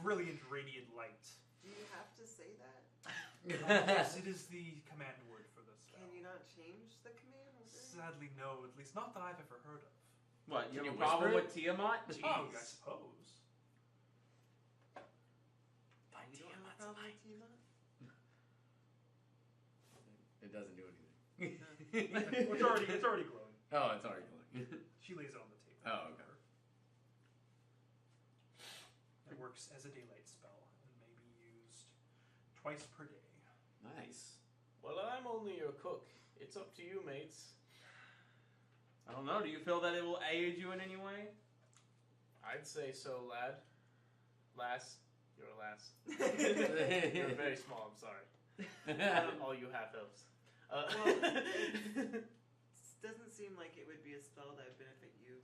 Speaker 6: brilliant, radiant light.
Speaker 1: Do you have to say that?
Speaker 6: Yes, it is the command word for the spell.
Speaker 1: Can you not change the command word?
Speaker 6: Sadly, no. At least not that I've ever heard of.
Speaker 4: What? You
Speaker 5: Can
Speaker 4: have
Speaker 5: you
Speaker 4: a problem
Speaker 5: whisper
Speaker 4: with Tiamat?
Speaker 6: Oh, I
Speaker 4: Jeez.
Speaker 6: suppose.
Speaker 1: You don't have a problem with Tiamat?
Speaker 5: It doesn't do anything.
Speaker 6: It's already glowing.
Speaker 5: Oh, it's already glowing.
Speaker 6: She lays it on the table.
Speaker 5: Oh, okay.
Speaker 6: It works as a daylight spell and may be used twice per day.
Speaker 5: Nice.
Speaker 3: Well, I'm only your cook. It's up to you, mates.
Speaker 4: I don't know. Do you feel that it will aid you in any way?
Speaker 3: I'd say so, lad. Lass. You're a lass. You're very small, I'm sorry. All you half elves.
Speaker 1: It doesn't seem like it would be a spell that would benefit you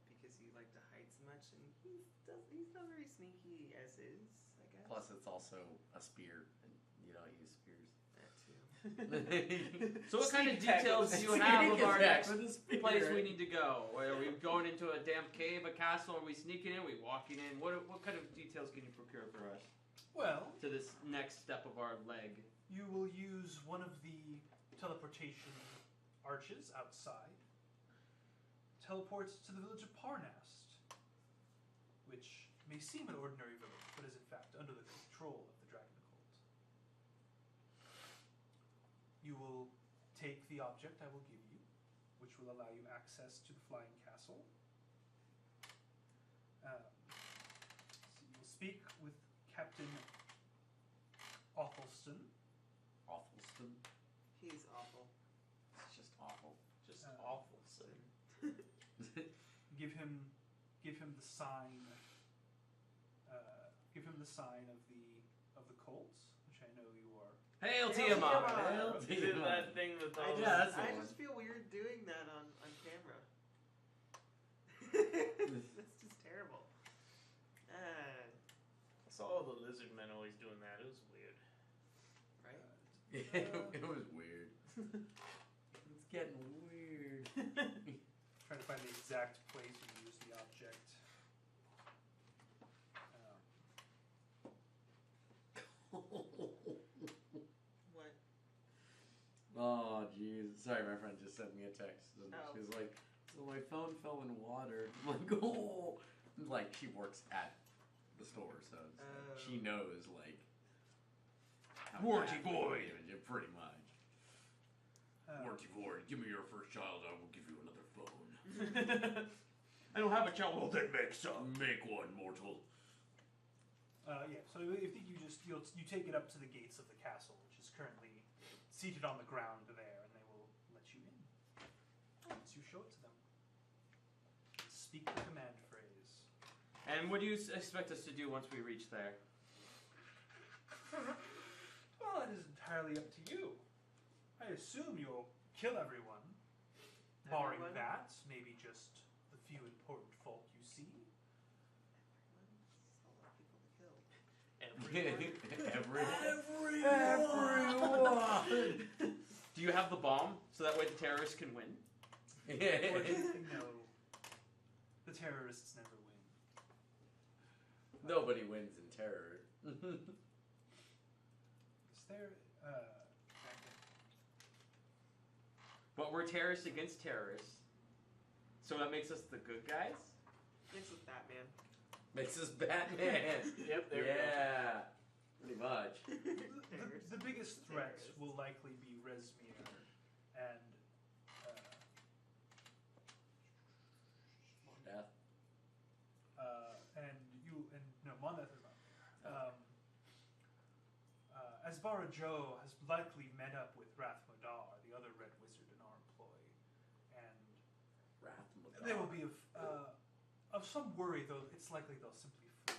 Speaker 1: because you like to hide so much, and he's not very sneaky as is, I guess.
Speaker 5: Plus, it's also a spear, and you don't use spears.
Speaker 1: That too.
Speaker 4: So what kind of
Speaker 3: Sneak attack
Speaker 4: details
Speaker 3: with
Speaker 4: do you
Speaker 3: a
Speaker 4: have of
Speaker 5: Sneak
Speaker 4: our
Speaker 5: attack
Speaker 4: next
Speaker 5: with a spear.
Speaker 4: place we need to go? Are we going into a damp cave, a castle? Are we sneaking in? Are we walking in? What kind of details can you procure for us
Speaker 6: Well,
Speaker 4: to this next step of our leg?
Speaker 6: you will use one of the teleportation arches outside. Teleports to the village of Parnast, which may seem an ordinary village, but is in fact under the control of the dragon cult. You will take the object I will give you, which will allow you access to the flying castle. So you will speak with Captain Awfulston.
Speaker 5: Awfulston.
Speaker 1: He's awful.
Speaker 5: It's just awful.
Speaker 3: Just
Speaker 6: Uh,
Speaker 3: awful, son.
Speaker 6: Give him the sign. Give him the sign of the colts, which I know you are.
Speaker 4: Hail
Speaker 1: Tiamat!
Speaker 4: Tiamat!
Speaker 5: Hail
Speaker 3: You did that thing with all
Speaker 5: Yeah, that's the
Speaker 1: I
Speaker 5: one.
Speaker 1: just feel weird doing that on camera. That's just terrible.
Speaker 3: I saw all the lizard men always doing that. It was weird.
Speaker 1: Right?
Speaker 5: It was weird. It's getting weird.
Speaker 6: Trying to find the exact place you use the object.
Speaker 5: Sorry, my friend just sent me a text. And
Speaker 1: Oh.
Speaker 5: she was like, so my phone fell in water. I'm like, oh. Like, she works at the store, so it's like, she knows, like, how
Speaker 6: Warranty
Speaker 5: bad
Speaker 6: void.
Speaker 5: damage it, pretty much. Warranty void. Give me your first child, I will give you another phone.
Speaker 4: I don't have a child.
Speaker 5: Well, then make some. Make one, mortal.
Speaker 6: Yeah, so I think you take it up to the gates of the castle, which is currently seated on the ground there, and they will let you in once you show it to them. Speak the command phrase.
Speaker 4: And what do you expect us to do once we reach there?
Speaker 6: Well, that is entirely up to you. I assume you'll kill everyone. Barring
Speaker 1: Everyone?
Speaker 6: that, maybe just the few important folk you see.
Speaker 5: Everyone.
Speaker 4: Do you have the bomb so that way the terrorists can win?
Speaker 6: Unfortunately, no. The terrorists never win.
Speaker 5: Nobody wins in terror.
Speaker 6: Is there,
Speaker 4: But we're terrorists against terrorists. So that makes us the good guys?
Speaker 1: This is Batman.
Speaker 5: Makes us Batman.
Speaker 3: Yep, there we go.
Speaker 5: Yeah, pretty much.
Speaker 6: the biggest threat will likely be Resmir and
Speaker 5: Death.
Speaker 6: Moneth is not there. Asbara Joe has likely met up with Rath Modar, the other red wizard in our employ, and they will be of some worry, though it's likely they'll simply flee.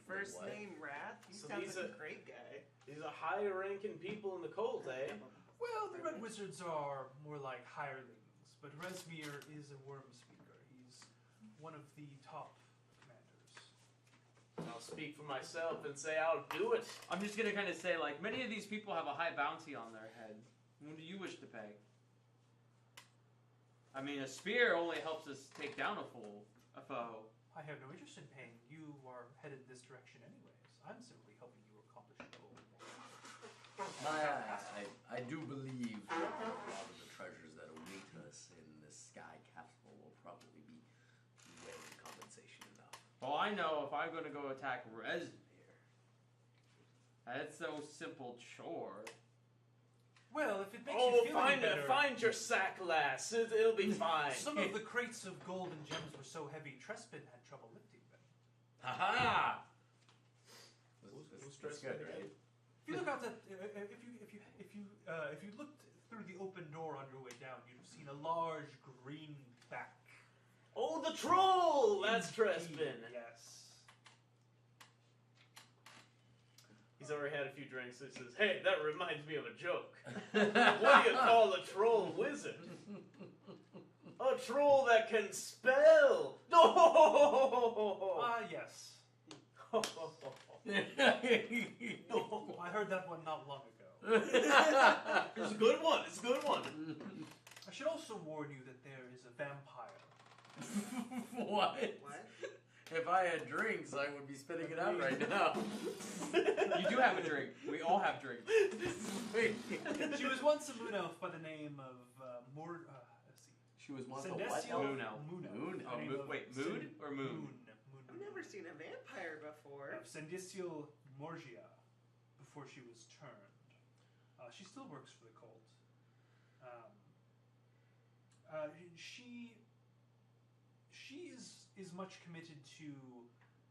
Speaker 1: First name Wrath? He
Speaker 3: So
Speaker 1: sounds
Speaker 3: he's
Speaker 1: like
Speaker 3: a-
Speaker 1: a great guy.
Speaker 3: These are higher ranking people in the cult, eh?
Speaker 6: Well, the red wizards are more like hirelings, but Resmir is a worm speaker. He's one of the top commanders.
Speaker 3: I'll speak for myself and say I'll do it.
Speaker 4: I'm just gonna kind of say, like, many of these people have a high bounty on their head. What do you wish to pay? I mean, a spear only helps us take down a foe.
Speaker 6: I have no interest in paying. You are headed this direction anyways. I'm simply helping you accomplish your goal.
Speaker 5: I do believe that a lot of the treasures that await us in this sky capsule will probably be way compensation enough.
Speaker 4: Well, I know if I'm gonna go attack Resmir, that's no simple chore.
Speaker 6: Well, if it makes you feel any better.
Speaker 3: Find your sack, lass. It'll be fine.
Speaker 6: Some of the crates of gold and gems were so heavy, Trespin had trouble lifting them.
Speaker 5: Ha
Speaker 3: Who's
Speaker 5: That's
Speaker 3: Trespin
Speaker 5: good,
Speaker 3: again?
Speaker 5: right?
Speaker 6: If you look out that, if you looked through the open door on your way down, you'd have seen a large green back.
Speaker 3: Oh, the troll! That's Trespin.
Speaker 6: Yes.
Speaker 3: He's already had a few drinks, so he says, hey, that reminds me of a joke. What do you call a troll wizard? A troll that can spell! No!
Speaker 6: Yes.
Speaker 3: No.
Speaker 6: I heard that one not long ago.
Speaker 3: It's a good one. It's a good one.
Speaker 6: I should also warn you that there is a vampire.
Speaker 5: What?
Speaker 1: What?
Speaker 5: If I had drinks, I would be spitting it out right now.
Speaker 4: You do have a drink. We all have drinks.
Speaker 6: She was once a moon elf by the name of let's see.
Speaker 5: She was once a
Speaker 6: Sendesio
Speaker 5: what?
Speaker 4: Moon elf.
Speaker 6: Moon elf.
Speaker 5: Moon
Speaker 6: The
Speaker 5: elf.
Speaker 6: name of
Speaker 4: Wait, mood or moon?
Speaker 1: I've never seen a vampire before.
Speaker 6: Of Sendesio Morgia, before she was turned. She still works for the cult. She is much committed to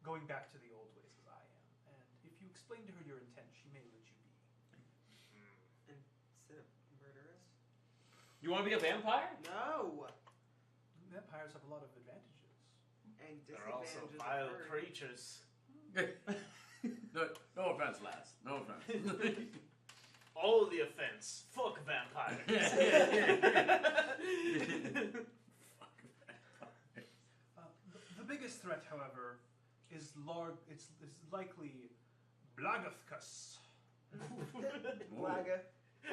Speaker 6: going back to the old ways as I am, and if you explain to her your intent, she may let you be.
Speaker 1: Instead of murderous?
Speaker 4: You want to be a vampire?
Speaker 1: No!
Speaker 6: Vampires have a lot of advantages.
Speaker 1: And
Speaker 3: They're also
Speaker 1: disadvantages
Speaker 3: vile
Speaker 1: occur.
Speaker 3: creatures.
Speaker 5: No offense, lass. No offense.
Speaker 3: All the offense. Fuck vampires.
Speaker 6: The biggest threat, however, is likely Blagathkus.
Speaker 1: Blaga.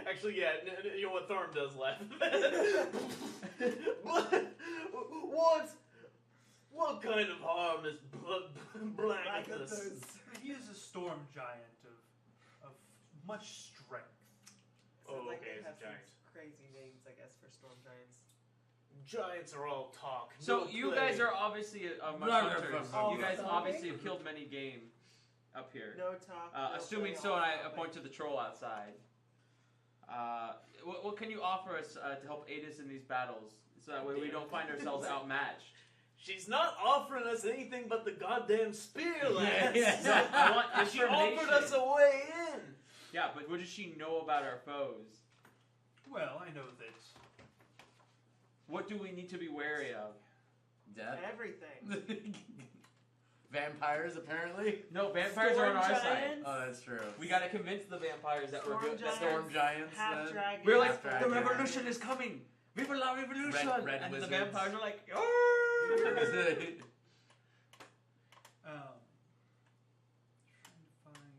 Speaker 3: Actually, yeah, you know what Thorm does laugh. What kind of harm is Blagathus?
Speaker 6: He is a storm giant of much strength.
Speaker 1: So
Speaker 3: Oh,
Speaker 1: like
Speaker 3: okay,
Speaker 1: they
Speaker 3: it's
Speaker 1: have
Speaker 3: a giant.
Speaker 1: some crazy names, I guess, for storm giants.
Speaker 3: Giants are all talk.
Speaker 4: So
Speaker 3: no
Speaker 4: you
Speaker 3: play.
Speaker 4: guys are obviously much
Speaker 5: Blah, blah,
Speaker 4: hunters.
Speaker 5: blah, blah,
Speaker 4: You guys
Speaker 1: blah.
Speaker 4: obviously have killed many game up here.
Speaker 1: No talk. no
Speaker 4: Assuming
Speaker 1: play,
Speaker 4: so,
Speaker 1: all
Speaker 4: and I
Speaker 1: stopping.
Speaker 4: point to the troll outside. What can you offer us to help aid us in these battles, so that way we don't find ourselves outmatched?
Speaker 3: She's not offering us anything but the goddamn spear, lads.
Speaker 4: No, I want
Speaker 3: She offered
Speaker 4: information.
Speaker 3: us a way in.
Speaker 4: Yeah, but what does she know about our foes?
Speaker 6: Well, I know that.
Speaker 4: What do we need to be wary of?
Speaker 5: Death.
Speaker 1: Everything.
Speaker 5: Vampires, apparently.
Speaker 4: No, vampires
Speaker 1: Storm
Speaker 4: are on our side.
Speaker 1: giants,
Speaker 5: Oh, that's true.
Speaker 4: We gotta convince the vampires that we're
Speaker 1: Storm
Speaker 4: good.
Speaker 1: giants.
Speaker 5: Storm giants.
Speaker 1: Half
Speaker 5: then.
Speaker 1: dragon.
Speaker 4: We're like,
Speaker 5: Half
Speaker 4: the
Speaker 5: dragon.
Speaker 4: revolution is coming. Viva la revolution!
Speaker 5: Red
Speaker 4: and
Speaker 5: wizards.
Speaker 4: the vampires are like,
Speaker 6: Um, trying to find.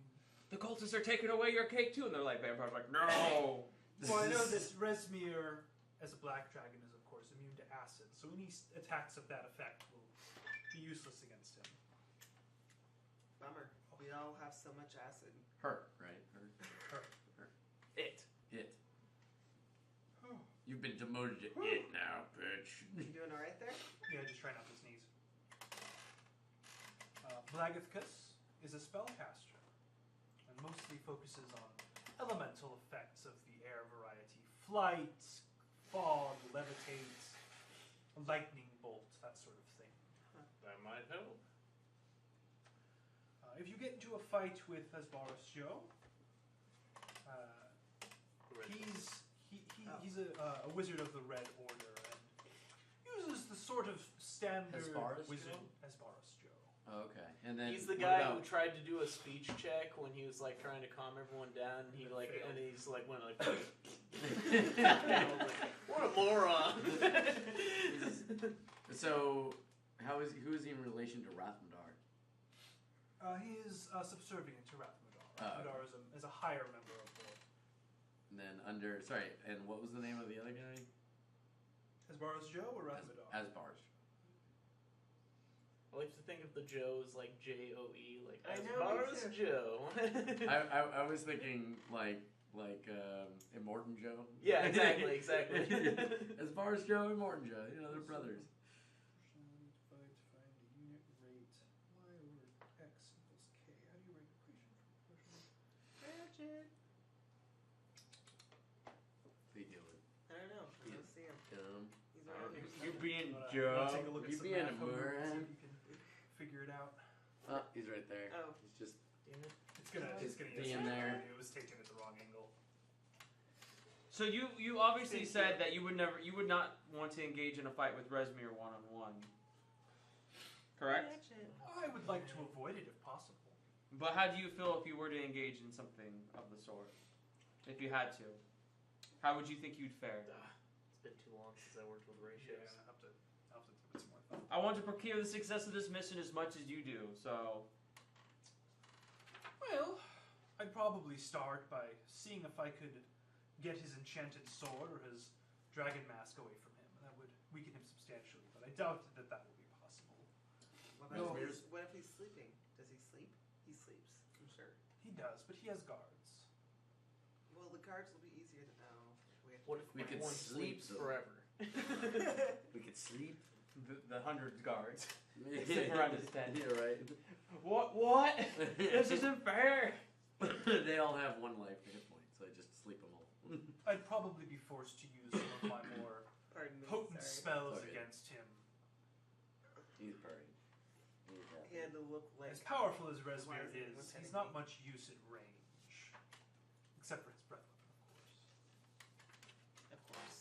Speaker 4: the cultists are taking away your cake too, and they're like, vampires are like, no.
Speaker 6: Well, I know that Resmir, as a black dragon, is of course immune to acid, so any attacks of that effect will be useless against him.
Speaker 1: Bummer. We all have so much acid.
Speaker 5: Her, right? Her.
Speaker 4: It.
Speaker 5: It. You've been demoted to it now, bitch.
Speaker 1: You doing all right there?
Speaker 6: Yeah, just try not to sneeze. Blagathkus is a spellcaster, and mostly focuses on elemental effects of the air variety. Flight, fog, levitate, lightning bolt, that sort of thing.
Speaker 3: That might help.
Speaker 6: If you get into a fight with Asbaros Joe, he's a wizard of the Red Order and uses the sort of standard
Speaker 5: Asbaros
Speaker 6: wizard
Speaker 5: Joe?
Speaker 6: Asbaros Joe.
Speaker 5: Oh, okay. And then
Speaker 3: He's the
Speaker 5: what
Speaker 3: guy who
Speaker 5: about-
Speaker 3: tried to do a speech check when he was like trying to calm everyone down, and he like,
Speaker 6: Failed.
Speaker 3: and he's like went like, and I was like, what a moron.
Speaker 5: So, who is he in relation to Rathmodar?
Speaker 6: He is subservient to Rathmodar.
Speaker 5: Oh, okay.
Speaker 6: Rathmodar is a higher member of the
Speaker 5: And then and what was the name of the other guy?
Speaker 6: Asbaros Joe or Rathmodar.
Speaker 5: Asbars.
Speaker 3: I like to think of the Joes like Joe, like
Speaker 1: I
Speaker 3: as
Speaker 1: know,
Speaker 3: far
Speaker 1: me
Speaker 3: as
Speaker 1: too.
Speaker 3: Joe.
Speaker 5: I was thinking like Immortan Joe.
Speaker 3: Yeah, exactly.
Speaker 5: As far as Joe and Morton Joe, they're brothers.
Speaker 6: Find a unit rate. Y over X equals K. How do you write equation for proportional?
Speaker 1: Magic.
Speaker 5: What are you doing?
Speaker 1: I don't know. I don't see him.
Speaker 5: Dumb.
Speaker 1: He's around here.
Speaker 4: You being
Speaker 6: Wanna
Speaker 4: Joe.
Speaker 6: take a look at
Speaker 5: You
Speaker 6: some
Speaker 5: being
Speaker 6: math
Speaker 5: a
Speaker 6: homework, see
Speaker 5: moron.
Speaker 6: if you can figure it out.
Speaker 5: Oh, he's right there.
Speaker 1: Oh.
Speaker 5: He's just
Speaker 6: It's gonna
Speaker 5: be in there.
Speaker 6: It was taken at the wrong angle.
Speaker 4: So you obviously said that you would not want to engage in a fight with Resmir one-on-one. Correct?
Speaker 1: Magic.
Speaker 6: I would like to avoid it if possible.
Speaker 4: But how do you feel if you were to engage in something of the sort? If you had to. How would you think you'd fare?
Speaker 3: It's been too long since I worked with ratios.
Speaker 6: I'll have to put some more thought.
Speaker 4: I want to procure the success of this mission as much as you do, so...
Speaker 6: Well, I'd probably start by seeing if I could get his enchanted sword or his dragon mask away from him. That would weaken him substantially, but I doubt that that will be possible.
Speaker 1: What,
Speaker 6: No.
Speaker 1: what if he's sleeping? Does he sleep? He sleeps, I'm sure.
Speaker 6: He does, but he has guards.
Speaker 1: Well, the guards will be easier to know. We have
Speaker 3: What if
Speaker 5: We could
Speaker 3: one
Speaker 5: sleep,
Speaker 3: sleeps
Speaker 5: though.
Speaker 3: forever?
Speaker 5: We could sleep.
Speaker 4: The 100 guards. Sitting around his tent.
Speaker 5: Yeah, right.
Speaker 4: What? This isn't fair!
Speaker 5: They all have one life hit point, so I just sleep them all.
Speaker 6: I'd probably be forced to use some of my more
Speaker 1: Pardon me.
Speaker 6: potent
Speaker 1: sorry.
Speaker 6: spells
Speaker 5: Okay.
Speaker 6: against him.
Speaker 5: He's purring. He's happy.
Speaker 1: He had to look like.
Speaker 6: As powerful as
Speaker 1: Why
Speaker 6: Resmir
Speaker 1: is it
Speaker 6: is,
Speaker 1: what's
Speaker 6: he's
Speaker 1: heading
Speaker 6: not
Speaker 1: me?
Speaker 6: much use at range. Except for his breath weapon, of course.
Speaker 1: Of course.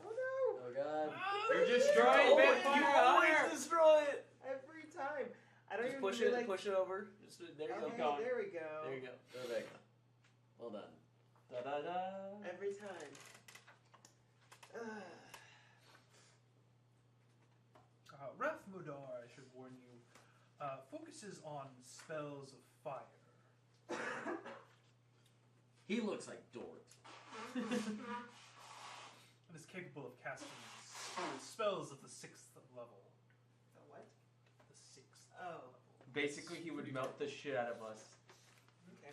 Speaker 1: Oh no!
Speaker 5: Oh god.
Speaker 4: You're destroying
Speaker 3: You
Speaker 4: vampire!
Speaker 3: always destroy it.
Speaker 1: Every time. I don't
Speaker 3: Just
Speaker 1: even
Speaker 3: push
Speaker 1: feel
Speaker 3: it,
Speaker 1: like.
Speaker 3: push it over. Just there you
Speaker 1: Oh,
Speaker 3: go.
Speaker 1: hey,
Speaker 4: Gone.
Speaker 1: there we go.
Speaker 3: There you go.
Speaker 5: Perfect. Well done.
Speaker 4: Da-da-da.
Speaker 1: Every time.
Speaker 6: Rathmodar, I should warn you, focuses on spells of fire.
Speaker 5: He looks like Dort.
Speaker 6: And is capable of casting spells of the 6th level.
Speaker 1: The what?
Speaker 6: The 6th
Speaker 1: Oh.
Speaker 6: level.
Speaker 4: Basically, he would melt the shit out of us.
Speaker 1: Okay.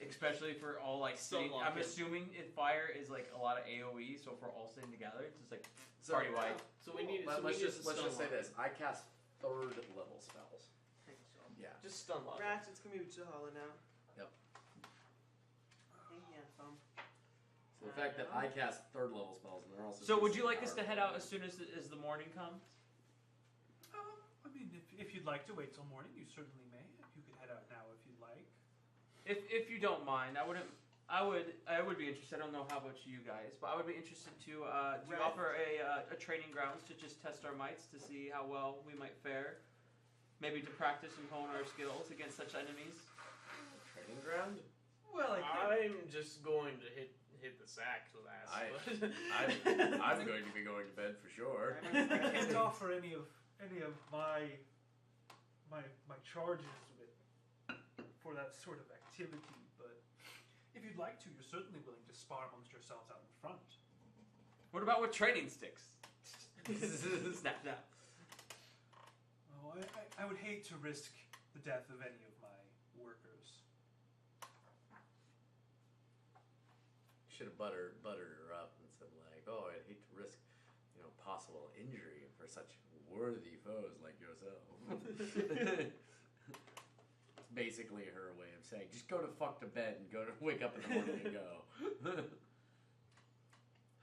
Speaker 4: Especially for all like sitting.
Speaker 3: Sunlock
Speaker 4: I'm
Speaker 3: it.
Speaker 4: assuming in fire is like a lot of AOE, so if we're all sitting together, it's just like party wide.
Speaker 3: So we need.
Speaker 5: Let's just say
Speaker 3: it.
Speaker 5: this. I cast 3rd level spells.
Speaker 1: Thanks, John.
Speaker 5: Yeah.
Speaker 3: Just stun lock.
Speaker 1: Ratchet's gonna be Jahala now.
Speaker 5: Yep.
Speaker 1: Hey, handsome.
Speaker 5: So the fact that I cast 3rd level spells and they're also.
Speaker 4: So would you like us to
Speaker 5: powerful.
Speaker 4: head out as soon as the morning comes?
Speaker 6: I mean, if you'd like to wait till morning, you certainly may. You could head out now if you'd like.
Speaker 4: If you don't mind, I would be interested. I don't know how about you guys, but I would be interested to do you
Speaker 1: Right.
Speaker 4: offer a training grounds to just test our mights to see how well we might fare, maybe to practice and hone our skills against such enemies.
Speaker 5: Training ground?
Speaker 6: Well,
Speaker 3: I'm just going to hit the sack last.
Speaker 5: I'm going to be going to bed for sure.
Speaker 6: I can't offer any of my charges for that sort of activity, but if you'd like to, you're certainly willing to spar amongst yourselves out in front.
Speaker 4: What about with training sticks? Snap, snap.
Speaker 6: Oh, I would hate to risk the death of any of my workers.
Speaker 5: Should have buttered her up and said like, oh, I'd hate to risk, possible injury for such worthy foes like yourself. It's basically her way of saying, just go to fuck to bed and wake up in the morning and go.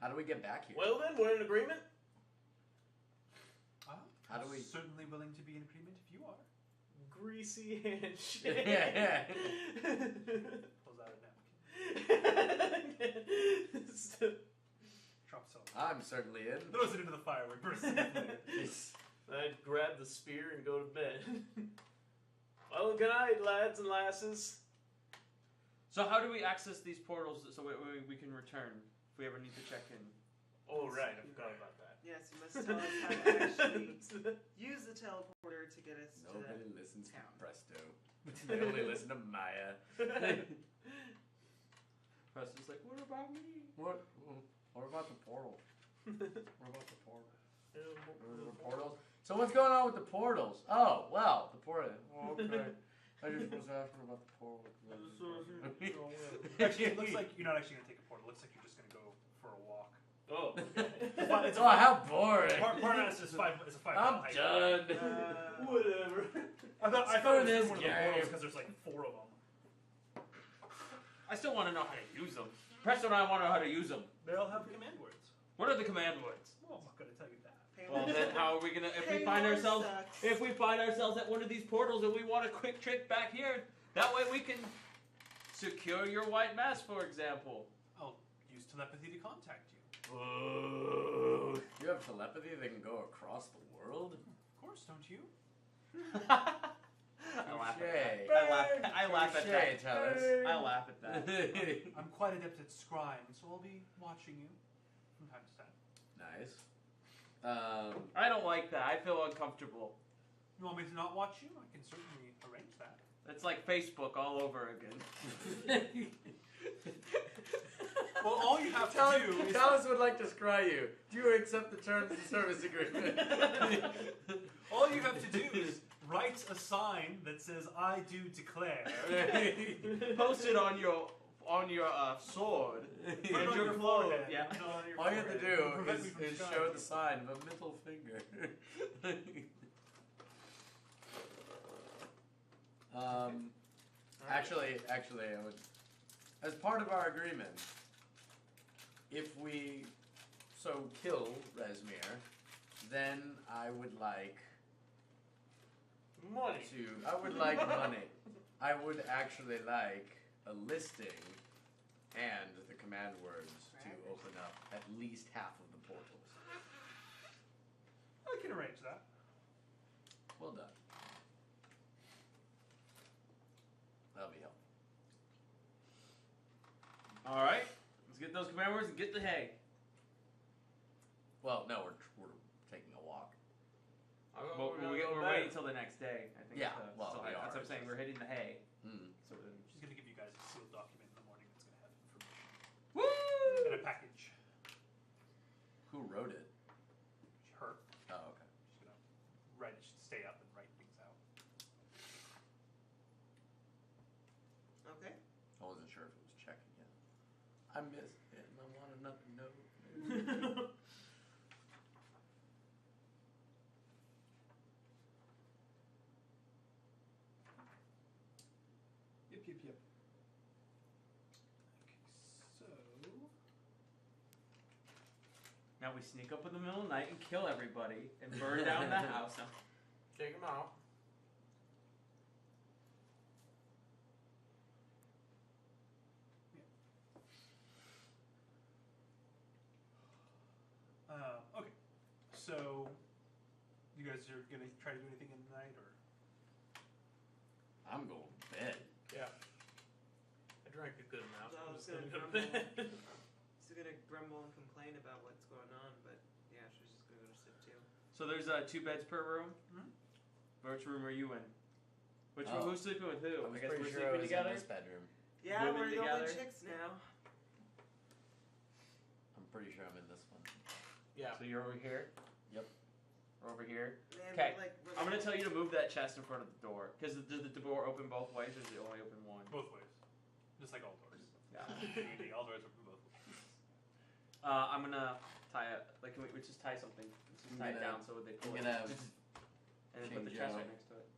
Speaker 5: How do we get back here?
Speaker 3: Well then, we're in agreement.
Speaker 5: How do we-
Speaker 6: Certainly willing to be in agreement if you are.
Speaker 3: Greasy handshake.
Speaker 6: Pulls out a napkin. Drop some.
Speaker 5: I'm certainly in.
Speaker 6: Throws it into the fire where it bursts into flame.
Speaker 3: I'd grab the spear and go to bed. Well, good night, lads and lasses.
Speaker 4: So how do we access these portals so we can return if we ever need to check in?
Speaker 3: Oh, right, I forgot about that.
Speaker 1: Yes, you must tell us how to actually use the teleporter to get us
Speaker 5: Nobody
Speaker 1: to
Speaker 5: listens to
Speaker 1: town.
Speaker 5: Presto. They only listen to Maya.
Speaker 4: Preston's like, what about me?
Speaker 5: What about the portal? What about the portal? The portals? So what's going on with the portals? Oh, well, the portal. Oh, okay. I just was asking about the portal.
Speaker 6: Actually, it looks like you're not actually going to take a portal. It looks like you're just going to go for a walk.
Speaker 3: Oh,
Speaker 6: It's a
Speaker 5: Oh, how boring.
Speaker 6: Parnas is a 5
Speaker 5: I'm
Speaker 6: mile hike.
Speaker 5: done.
Speaker 3: whatever.
Speaker 6: I thought
Speaker 5: Screw
Speaker 6: it was
Speaker 5: this
Speaker 6: one of the
Speaker 5: game.
Speaker 6: portals because there's like 4 of them.
Speaker 4: I still want to know how to use them. Preston and I want to know how to use them.
Speaker 6: They all have command words.
Speaker 4: What are the command words?
Speaker 6: Well, I'm not going to tell you that.
Speaker 4: Well, then how are we gonna? If we find ourselves at one of these portals and we want a quick trip back here, that way we can secure your white mask, for example.
Speaker 6: I'll use telepathy to contact you.
Speaker 5: You have telepathy that can go across the world?
Speaker 6: Of course, don't you?
Speaker 4: I laugh at that. I laugh at that.
Speaker 5: Tell us.
Speaker 4: I laugh at that.
Speaker 6: I'm quite adept at scrying, so I'll be watching you from time to time.
Speaker 5: Nice.
Speaker 4: I don't like that. I feel uncomfortable.
Speaker 6: You want me to not watch you? I can certainly arrange that.
Speaker 4: It's like Facebook all over again.
Speaker 6: Well, all you have to do is...
Speaker 5: Talus would like to scry you. Do you accept the terms of service agreement?
Speaker 6: All you have to do is write a sign that says, I do declare.
Speaker 4: Post it on your sword.
Speaker 6: Put it on
Speaker 4: And
Speaker 6: your
Speaker 4: clothes.
Speaker 6: forehead.
Speaker 4: Yeah.
Speaker 6: Put it on your
Speaker 5: All you have to
Speaker 6: forehead.
Speaker 5: do
Speaker 6: Prevent me from
Speaker 5: is
Speaker 6: scrying
Speaker 5: show
Speaker 6: you.
Speaker 5: the sign of a middle finger. Actually, I would, as part of our agreement, if we so kill Resmir, then I would like
Speaker 3: Money.
Speaker 5: I would like money. I would actually like a listing and the command words to open up at least half of the portals.
Speaker 6: I can arrange that.
Speaker 5: Well done. That'll be helpful.
Speaker 4: All right. Let's get those command words and get the hay.
Speaker 5: Well, no, we're taking a walk.
Speaker 4: Well, we're waiting until the next day. I think.
Speaker 5: Yeah, well,
Speaker 4: so
Speaker 5: we
Speaker 4: that's
Speaker 5: are.
Speaker 4: what I'm saying. We're hitting the hay.
Speaker 5: Hmm.
Speaker 4: So then,
Speaker 6: She's going to give you guys a sealed document in the morning that's going to have information.
Speaker 4: woo!
Speaker 6: And a package.
Speaker 5: Who wrote it?
Speaker 6: Her.
Speaker 5: Oh, okay.
Speaker 6: She's going to stay up and write things out.
Speaker 5: I missed it and I want another note.
Speaker 6: Yep. Okay, so
Speaker 4: Now we sneak up in the middle of the night and kill everybody and burn down the house.
Speaker 3: Take him out.
Speaker 6: okay. So you guys are gonna try to do anything in the night, or
Speaker 5: I'm going to bed.
Speaker 3: Yeah. I drank a good amount.
Speaker 1: I
Speaker 3: I'm
Speaker 1: was
Speaker 3: just gonna
Speaker 1: gonna
Speaker 3: go to bed.
Speaker 1: She's gonna grumble and complain about what's going on, but yeah, she's just gonna go to sleep too.
Speaker 4: So there's 2 beds per room.
Speaker 6: Mhm.
Speaker 4: Which room are you in? Which
Speaker 5: Oh.
Speaker 4: who's sleeping with who?
Speaker 5: I was
Speaker 4: guess
Speaker 5: pretty
Speaker 4: we're
Speaker 5: sure I
Speaker 4: sleeping
Speaker 5: was
Speaker 4: together.
Speaker 5: in this bedroom.
Speaker 1: Yeah,
Speaker 4: Women
Speaker 1: we're the
Speaker 4: together?
Speaker 1: only chicks now.
Speaker 5: I'm pretty sure I'm in this one.
Speaker 3: Yeah.
Speaker 4: So you're over here.
Speaker 5: Yep.
Speaker 4: Or over here.
Speaker 1: And
Speaker 4: 'Kay.
Speaker 1: we're
Speaker 4: I'm gonna tell you to move that chest in front of the door. Because does the door open both ways, or does it only open one?
Speaker 6: both ways, just like all doors.
Speaker 4: Yeah.
Speaker 6: D&D, all doors open both ways.
Speaker 4: I'm gonna tie it. Like, can we just tie something? Let's just
Speaker 5: I'm
Speaker 4: tie it
Speaker 5: gonna-
Speaker 4: down so they pull
Speaker 5: I'm
Speaker 4: it.
Speaker 5: gonna
Speaker 4: And then put the
Speaker 5: change
Speaker 4: chest
Speaker 5: out.
Speaker 4: right next to it.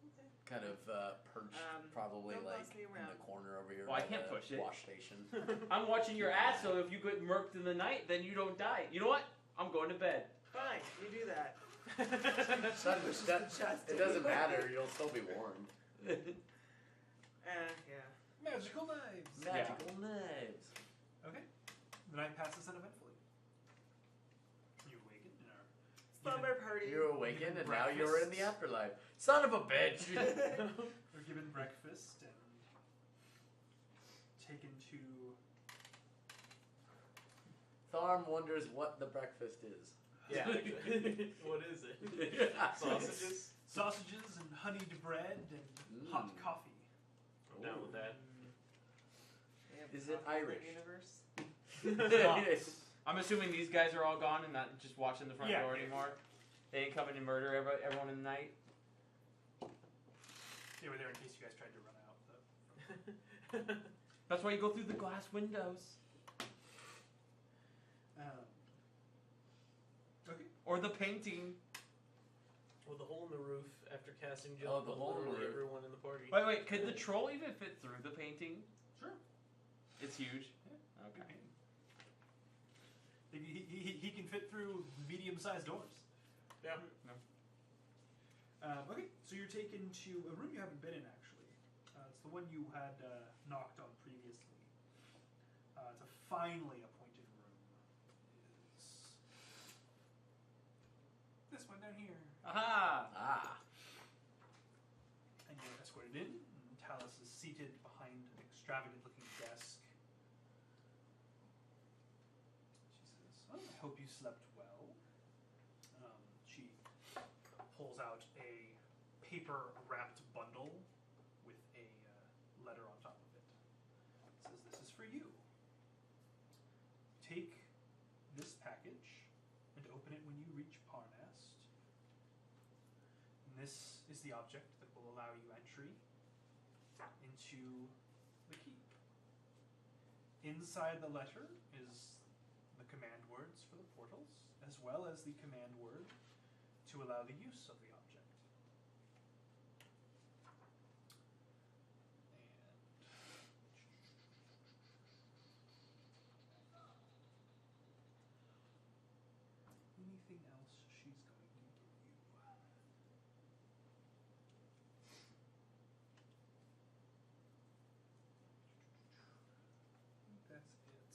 Speaker 5: Kind of perched probably
Speaker 1: don't
Speaker 5: like
Speaker 1: boss me
Speaker 5: in
Speaker 1: around.
Speaker 5: the corner over here
Speaker 4: Well, I
Speaker 5: by
Speaker 4: can't
Speaker 5: the
Speaker 4: push it.
Speaker 5: wash station.
Speaker 4: I'm watching your ass, so if you get murked in the night, then you don't die. You know what? I'm going to bed.
Speaker 1: Fine, you do that.
Speaker 5: It doesn't matter. You'll still be warned.
Speaker 1: Yeah.
Speaker 6: Magical knives.
Speaker 5: Magical knives.
Speaker 6: Okay, the night passes uneventfully. You awaken and are
Speaker 1: Slumber party.
Speaker 5: You awaken and now
Speaker 6: Breakfast.
Speaker 5: you're in the afterlife. Son of a bitch!
Speaker 6: They're given breakfast and taken to.
Speaker 5: Tharm wonders what the breakfast is.
Speaker 3: Yeah. What is it? Sausages?
Speaker 6: Sausages and honeyed bread and hot coffee.
Speaker 3: I'm down with that.
Speaker 1: They have
Speaker 5: Is it
Speaker 1: coffee in the
Speaker 5: Irish?
Speaker 1: universe?
Speaker 4: I'm assuming these guys are all gone and not just watching the front
Speaker 6: Yeah.
Speaker 4: door anymore. They didn't come in and murder everyone in the night.
Speaker 6: They were there in case you guys tried to run out. Though.
Speaker 4: That's why you go through the glass windows.
Speaker 6: Okay.
Speaker 4: Or the painting.
Speaker 3: With a hole in the roof after casting
Speaker 5: Oh,
Speaker 3: jump
Speaker 5: the
Speaker 3: on
Speaker 5: hole in the
Speaker 3: literally
Speaker 5: roof.
Speaker 3: everyone in the party.
Speaker 4: Wait, could the troll even fit through the painting?
Speaker 6: Sure.
Speaker 4: It's huge. Okay.
Speaker 6: He can fit through medium-sized doors.
Speaker 3: Yeah.
Speaker 6: Okay, so you're taken to a room you haven't been in, actually. It's the one you had knocked on previously. It's a finely appointed room. It's this one down here.
Speaker 4: Aha!
Speaker 5: Ah.
Speaker 6: And you're escorted in. And Talus is seated behind an extravagant-looking desk. She says, "Oh, I hope you slept well." She pulls out a paper-wrapped bundle with a letter on top of it. It says, "This is for you. Take this package and open it when you reach Parnast. And this is the object that will allow you entry into the keep. Inside the letter is the command words for the portals, as well as the command word to allow the use of the object. And anything else she's going to give you? I think that's it.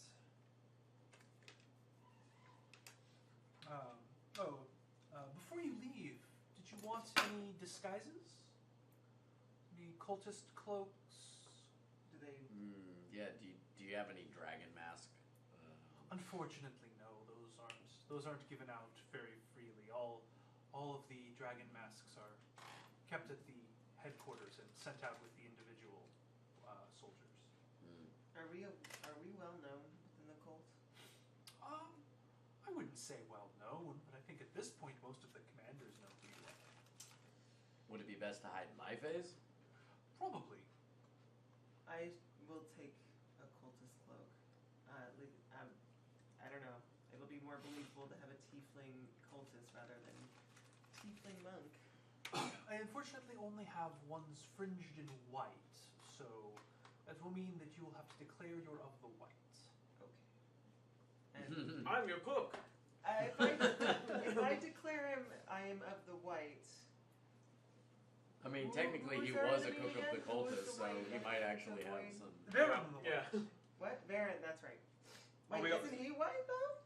Speaker 6: Before you leave, did you want any disguises? Any cultist cloaks?
Speaker 1: Do they?
Speaker 5: Yeah. Do you have any dragon mask?
Speaker 6: Unfortunately, no. Those aren't given out very freely. All of the dragon masks are kept at the headquarters and sent out with the individual soldiers.
Speaker 1: Are we well known within the cult?
Speaker 6: I wouldn't say well known, but I think at this point most of the commanders know who you are.
Speaker 5: Would it be best to hide my face?
Speaker 6: Probably.
Speaker 1: I will take a cultist cloak. comfortable to have a tiefling cultist rather than tiefling monk.
Speaker 6: I unfortunately only have ones fringed in white, so that will mean that you will have to declare you're of the white.
Speaker 1: Okay. And
Speaker 3: I'm your cook.
Speaker 1: if I declare him I am of the white.
Speaker 5: I mean,
Speaker 1: Who-
Speaker 5: technically
Speaker 1: who
Speaker 5: he
Speaker 1: was our
Speaker 5: was a
Speaker 1: enemy
Speaker 5: cook of
Speaker 1: again?
Speaker 5: the
Speaker 1: Who was
Speaker 5: cultist,
Speaker 1: the
Speaker 5: so
Speaker 1: white
Speaker 5: he
Speaker 1: guy?
Speaker 5: might actually
Speaker 1: The
Speaker 5: have
Speaker 1: white-
Speaker 5: some.
Speaker 6: They're of the white.
Speaker 3: Yeah.
Speaker 1: What? Varen, that's right.
Speaker 6: Oh,
Speaker 1: Wait,
Speaker 6: we got-
Speaker 1: isn't he white though?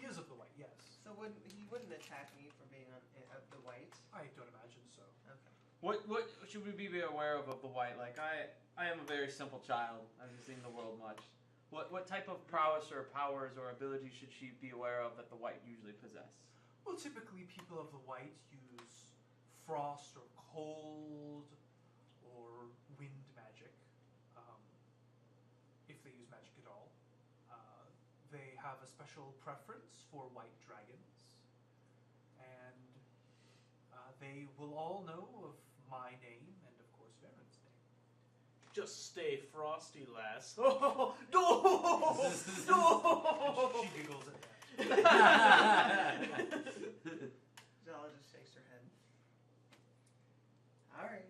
Speaker 6: He is of the white, yes.
Speaker 1: So he wouldn't attack me for being of the white.
Speaker 6: I don't imagine so.
Speaker 1: Okay.
Speaker 4: What should we be aware of the white? Like I am a very simple child. I haven't seen the world much. What type of prowess or powers or abilities should she be aware of that the white usually possess?
Speaker 6: Well, typically people of the white use frost or cold or wind magic, if they use magic at all. They have a special preference for white dragons, and they will all know of my name and, of course, Varen's name.
Speaker 3: Just stay frosty, lass. Oh, no! No!
Speaker 6: She giggles at that.
Speaker 1: Jala just shakes her head. Alright.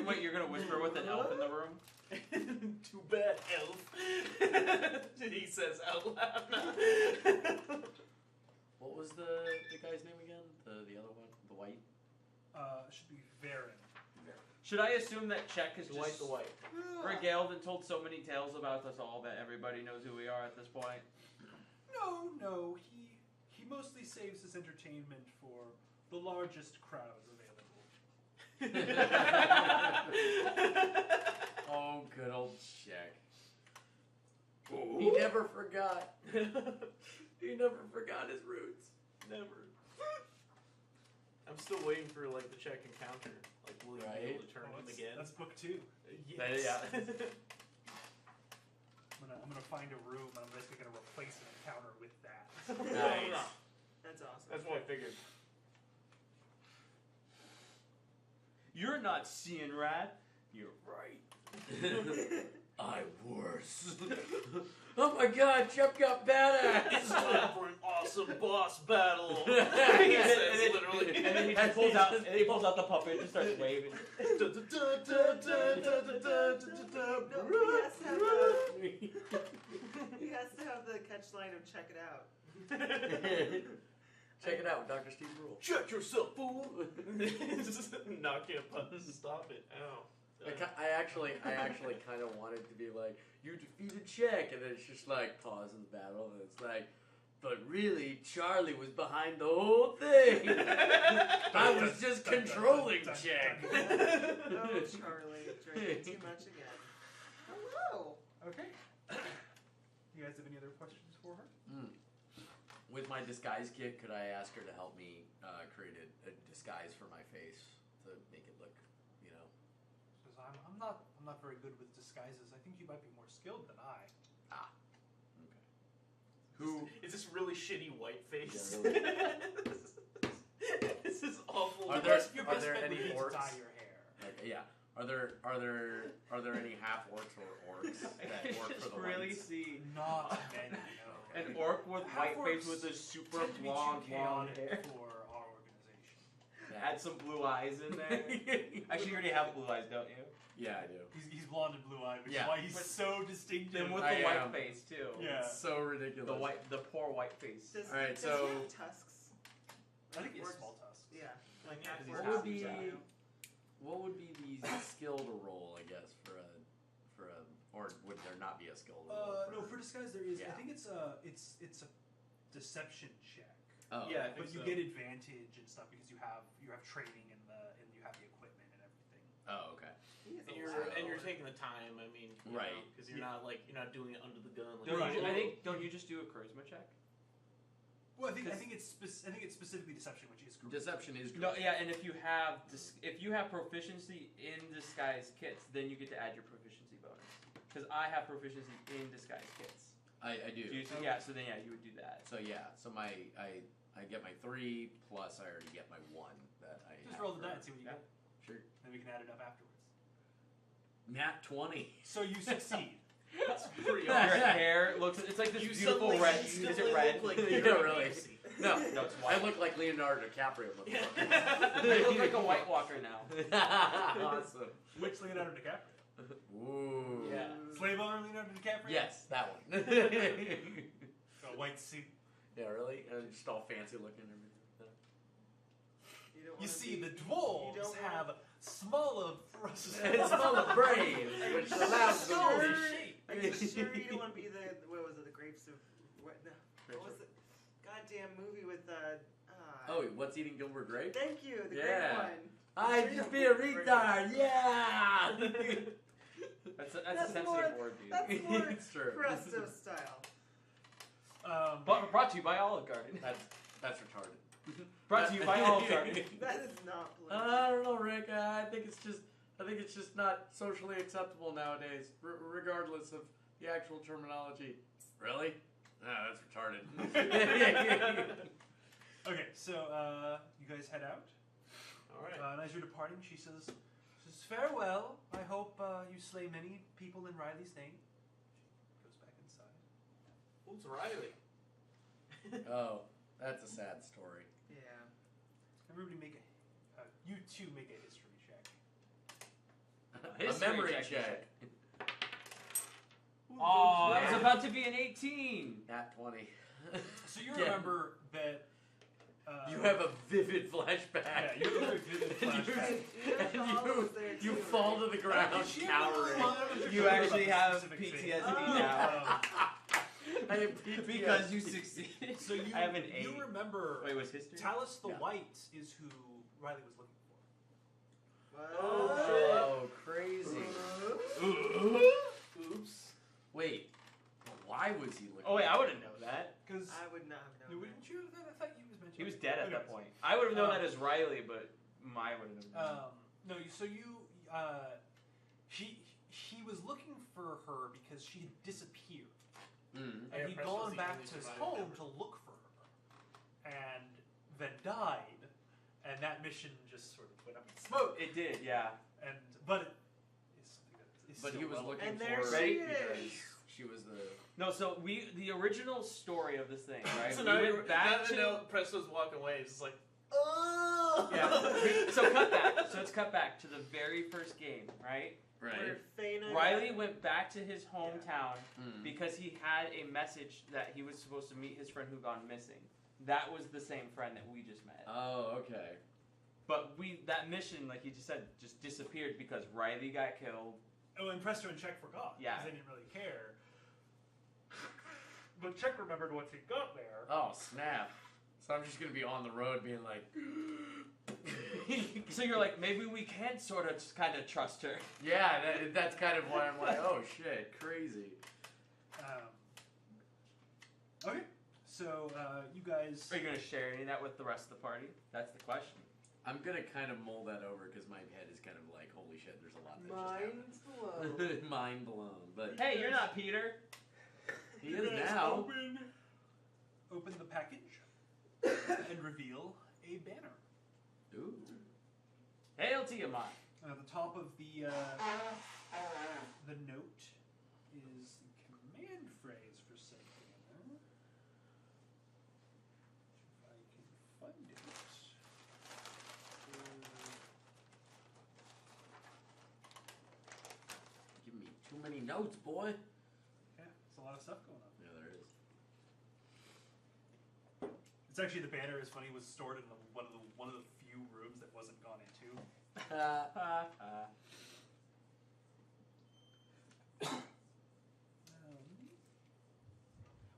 Speaker 4: Wait, you're gonna whisper with an elf in the room?
Speaker 3: Too bad, elf. He says out loud.
Speaker 5: What was the guy's name again? The other one? The white?
Speaker 6: Should be Varen.
Speaker 4: Should I assume that Czech is
Speaker 3: The white,
Speaker 4: just
Speaker 3: the white.
Speaker 4: regaled and told so many tales about us all that everybody knows who we are at this point?
Speaker 6: No, he mostly saves his entertainment for the largest crowds available.
Speaker 5: Oh, good old Czech. He never forgot. He never forgot his roots.
Speaker 3: Never. I'm still waiting for like the Czech encounter. Like, will you be able to turn him again?
Speaker 6: That's book 2.
Speaker 3: Yes.
Speaker 4: Yeah.
Speaker 6: I'm gonna find a room and I'm basically gonna replace an encounter with that.
Speaker 5: Nice.
Speaker 1: That's awesome.
Speaker 3: That's what I figured.
Speaker 4: You're not seeing right. You're right.
Speaker 5: I'm worse. Oh my god, Chuck got badass!
Speaker 3: It's time for an awesome boss battle.
Speaker 4: and,
Speaker 3: He
Speaker 4: then,
Speaker 3: says, literally.
Speaker 4: and then he just pulls out the puppet and just starts waving.
Speaker 1: He has to have the catch line of check it out.
Speaker 5: Check it out, Dr. Steve Rule.
Speaker 3: Check yourself, fool! Just knocking a button to stop it. Ow.
Speaker 5: I actually kind of wanted to be like, you defeated Czech, and then it's just like, pause in the battle, and it's like, but really, Charlie was behind the whole thing. I was just controlling Czech.
Speaker 1: Oh, Charlie, drinking too much again. Hello.
Speaker 6: Okay. You guys have any other questions for her?
Speaker 5: With my disguise kit, could I ask her to help me create a disguise for my face to make it look, you know?
Speaker 6: Because I'm not very good with disguises. I think you might be more skilled than I.
Speaker 5: Okay. Who?
Speaker 3: Is this really shitty white face?
Speaker 5: Yeah,
Speaker 3: This is awful.
Speaker 5: Are
Speaker 6: Your
Speaker 5: there
Speaker 6: best bet
Speaker 5: any
Speaker 6: would be to
Speaker 5: orcs?
Speaker 6: dye your hair.
Speaker 5: Okay, yeah. Are there any half orcs or orcs that
Speaker 4: I
Speaker 5: work
Speaker 4: just
Speaker 5: for the
Speaker 4: really
Speaker 5: whites?
Speaker 4: see
Speaker 6: Not many, no.
Speaker 4: an orc with white face
Speaker 6: Half-orcs
Speaker 4: with a super
Speaker 6: tend to be too
Speaker 4: blonde
Speaker 6: chaotic
Speaker 4: hair.
Speaker 6: for our organization.
Speaker 4: Add some blue eyes in there. Actually, you already have blue eyes, don't you?
Speaker 5: Yeah, I do.
Speaker 6: He's blonde and blue-eyed, which
Speaker 5: Yeah.
Speaker 6: is why he's
Speaker 4: But
Speaker 6: so distinctive.
Speaker 4: Then with
Speaker 5: I
Speaker 4: the white
Speaker 5: am.
Speaker 4: face too.
Speaker 6: Yeah.
Speaker 5: It's so ridiculous.
Speaker 4: The poor white face.
Speaker 1: Does,
Speaker 5: All right,
Speaker 1: does
Speaker 5: so-
Speaker 1: he have tusks?
Speaker 6: I think he has
Speaker 1: Orcs-
Speaker 6: small tusks.
Speaker 1: Yeah, like
Speaker 3: Yeah,
Speaker 1: half
Speaker 3: he's
Speaker 1: orcs.
Speaker 5: What would be
Speaker 1: Yeah.
Speaker 5: what would be the skill to roll? I guess for a or would there not be a skill to roll?
Speaker 6: No, for disguise there is.
Speaker 5: Yeah.
Speaker 6: I think it's a deception check.
Speaker 5: Oh,
Speaker 3: Yeah, I
Speaker 6: But
Speaker 3: think
Speaker 6: you
Speaker 3: so.
Speaker 6: get advantage and stuff because you have training and you have the equipment and everything.
Speaker 5: Oh, okay.
Speaker 1: He is a
Speaker 3: And you're
Speaker 1: loud-
Speaker 3: taking the time. I mean,
Speaker 5: Right.
Speaker 3: Because you're not doing it under the gun. Like,
Speaker 4: Don't
Speaker 6: Right.
Speaker 4: you, don't you just do a charisma check?
Speaker 6: Well, I think
Speaker 4: Cause-
Speaker 6: it's specifically deception, which is correct.
Speaker 5: Deception is
Speaker 4: No,
Speaker 5: correct.
Speaker 4: yeah, and if you have proficiency in disguise kits, then you get to add your proficiency bonus. Because I have proficiency in disguise kits.
Speaker 5: I do.
Speaker 4: So then you would do that.
Speaker 5: So yeah, so I get my 3 plus I already get my 1 that I
Speaker 6: Just
Speaker 5: have
Speaker 6: roll the
Speaker 5: for-
Speaker 6: die and see what you
Speaker 4: Yeah.
Speaker 6: get.
Speaker 5: Sure.
Speaker 6: Then we can add it up afterwards.
Speaker 5: Nat 20.
Speaker 6: So you succeed.
Speaker 3: That's pretty
Speaker 4: Your
Speaker 3: awesome.
Speaker 4: hair looks. It's like this
Speaker 3: You
Speaker 4: beautiful
Speaker 3: suddenly
Speaker 4: red. Is
Speaker 3: instantly
Speaker 4: it red?
Speaker 3: look like
Speaker 5: Yeah,
Speaker 3: you're
Speaker 5: really.
Speaker 3: Casey.
Speaker 5: No,
Speaker 4: No, it's
Speaker 5: I
Speaker 4: white.
Speaker 5: look like Leonardo DiCaprio.
Speaker 3: Yeah.
Speaker 4: You look like a White Walker now.
Speaker 5: Awesome.
Speaker 6: Which Leonardo DiCaprio?
Speaker 5: Ooh.
Speaker 3: Yeah.
Speaker 6: Slave owner Leonardo DiCaprio?
Speaker 5: Yes, that one.
Speaker 6: A white suit.
Speaker 5: Yeah, really? And just all fancy looking and everything.
Speaker 1: You, don't
Speaker 6: You
Speaker 1: wanna
Speaker 6: see,
Speaker 1: be-
Speaker 6: the
Speaker 1: you
Speaker 6: dwarves
Speaker 1: don't wanna-
Speaker 6: have smaller
Speaker 5: It's full of brains, which allows them
Speaker 6: Sure.
Speaker 5: to be
Speaker 6: shape.
Speaker 1: Are you sure you don't want to be what was it, the grapes of what? No, what was the goddamn movie with
Speaker 5: Oh, what's eating Gilbert Grape?
Speaker 1: Thank you, the
Speaker 5: Yeah.
Speaker 1: grape one.
Speaker 5: I
Speaker 1: Sure you
Speaker 5: just
Speaker 1: don't
Speaker 5: be a
Speaker 1: want to be
Speaker 5: retard, yeah!
Speaker 4: That's
Speaker 1: That's
Speaker 4: a sensitive
Speaker 1: more-
Speaker 4: word, dude.
Speaker 1: That's more
Speaker 5: It's true.
Speaker 1: Presto style.
Speaker 4: Brought to you by Olive Garden.
Speaker 5: That's retarded.
Speaker 4: Brought to you by Olive Garden.
Speaker 1: That is not political.
Speaker 5: I don't know, Rick. I think it's just not socially acceptable nowadays, regardless of the actual terminology. Really? No, that's retarded.
Speaker 6: Okay, so you guys head out.
Speaker 3: All right.
Speaker 6: And as you're departing, she says, farewell. I hope you slay many people in Riley's name. Goes back inside.
Speaker 3: Who's Riley?
Speaker 5: Oh, that's a sad story.
Speaker 1: Yeah.
Speaker 6: Everybody make you two make a history check.
Speaker 5: A memory check.
Speaker 4: Oh,
Speaker 5: Yeah.
Speaker 4: it was about to be an 18.
Speaker 5: Nat 20.
Speaker 6: So you
Speaker 5: Yeah.
Speaker 6: remember that
Speaker 5: You have a vivid flashback.
Speaker 6: Yeah, you have a very vivid flashback.
Speaker 5: And you fall to the ground cowering.
Speaker 4: You actually have PTSD
Speaker 6: Oh.
Speaker 4: now.
Speaker 5: I have PTSD.
Speaker 4: Because you succeeded.
Speaker 6: So you,
Speaker 4: I have an 8.
Speaker 6: you remember
Speaker 4: Wait, was history?
Speaker 6: Talus the
Speaker 5: Yeah.
Speaker 6: White is who Riley was looking for.
Speaker 5: Oh, crazy.
Speaker 3: Oops.
Speaker 5: Wait, why was he looking?
Speaker 4: Oh wait, I wouldn't know that.
Speaker 6: Because
Speaker 1: I would not have known.
Speaker 6: wouldn't you? I thought you was mentioned.
Speaker 4: He was dead at that
Speaker 6: Anyways.
Speaker 4: point. I would have known that as Riley, but I wouldn't have known.
Speaker 6: No, so you, he was looking for her because she had disappeared,
Speaker 5: Mm.
Speaker 6: and he'd
Speaker 3: Press was
Speaker 6: gone
Speaker 3: the
Speaker 6: back
Speaker 3: only
Speaker 6: to his
Speaker 3: surviving
Speaker 6: home
Speaker 3: member.
Speaker 6: to look for her, and then died, and that mission just sort of went up in smoke.
Speaker 4: It did, yeah.
Speaker 6: But it is something that is
Speaker 5: But
Speaker 6: still
Speaker 5: he was
Speaker 6: relevant.
Speaker 5: looking
Speaker 1: And
Speaker 5: for
Speaker 1: there
Speaker 5: her
Speaker 1: she
Speaker 5: because
Speaker 1: is.
Speaker 5: she was the.
Speaker 4: No, so the original story of this thing, right?
Speaker 3: So
Speaker 4: we
Speaker 3: now,
Speaker 4: went back to
Speaker 3: now Presto's walking away. It's just like, oh.
Speaker 4: yeah. So cut back. So let's cut back to the very first game, right?
Speaker 1: Where Fana
Speaker 4: Riley went back to his hometown
Speaker 5: Mm.
Speaker 4: because he had a message that he was supposed to meet his friend who gone missing. That was the same friend that we just met.
Speaker 5: Oh, okay.
Speaker 4: But that mission, like you just said, just disappeared because Riley got killed.
Speaker 6: Oh, and Presto and Czech forgot.
Speaker 4: Yeah.
Speaker 6: Because they didn't really care. But Czech remembered once he got there.
Speaker 5: Oh, snap. So I'm just gonna be on the road being like.
Speaker 4: So you're like, maybe we can sort of just kind of trust her.
Speaker 5: Yeah, that's kind of why I'm like, oh shit, crazy.
Speaker 6: Okay, so you guys.
Speaker 4: Are you going to share any of that with the rest of the party? That's the question.
Speaker 5: I'm gonna kind of mull that over because my head is kind of like, holy shit, there's a lot that
Speaker 1: Mind's
Speaker 5: just
Speaker 1: blown.
Speaker 5: happened. Mind blown, but
Speaker 4: Hey, you're not Peter.
Speaker 5: he is now.
Speaker 6: Open the package and reveal a banner.
Speaker 5: Ooh.
Speaker 4: Hail Tiamat.
Speaker 6: And at the top of the note is the command phrase for said banner. If I can find it.
Speaker 5: Give me too many notes, boy.
Speaker 6: Yeah, there's a lot of stuff going on.
Speaker 5: Yeah, there is.
Speaker 6: It's actually the banner is funny. Was stored in one of the few rooms that wasn't gone into.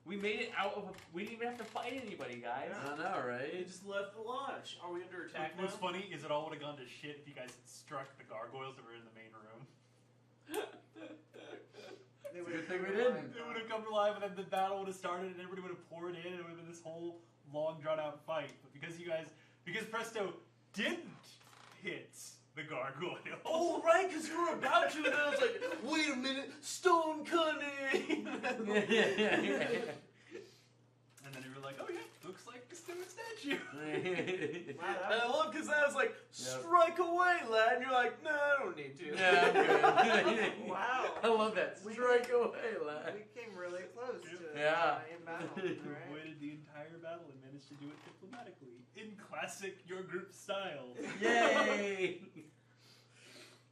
Speaker 4: We made it out of a... We didn't even have to fight anybody, guys.
Speaker 5: I know,
Speaker 3: They
Speaker 5: right?
Speaker 3: just left the lodge. Are we under attack now?
Speaker 6: What's funny is it all would have gone to shit if you guys had struck the gargoyles that were in the main room.
Speaker 1: They
Speaker 5: It's a
Speaker 1: would've
Speaker 5: good thing we
Speaker 1: come
Speaker 5: didn't.
Speaker 1: alive.
Speaker 6: They would have come alive, and then the battle would have started, and everybody would have poured in, and it would have been this whole long, drawn-out fight. But because Presto didn't hit the gargoyle.
Speaker 3: Oh, right, because you were about to, and then I was like, wait a minute, stone cunning!
Speaker 6: And then you were like, oh yeah, looks like a stone statue.
Speaker 1: Wow,
Speaker 3: And I love because I was like, strike away, lad. And you're like, no, I don't need to.
Speaker 5: Yeah, I'm good.
Speaker 1: Wow.
Speaker 5: I love that.
Speaker 1: We-
Speaker 5: Strike away, lad.
Speaker 1: We came really close to
Speaker 5: Yeah.
Speaker 1: in battle.
Speaker 6: You
Speaker 1: Alright.
Speaker 6: avoided the entire battle and managed to do it diplomatically. In classic your group style.
Speaker 5: Yay!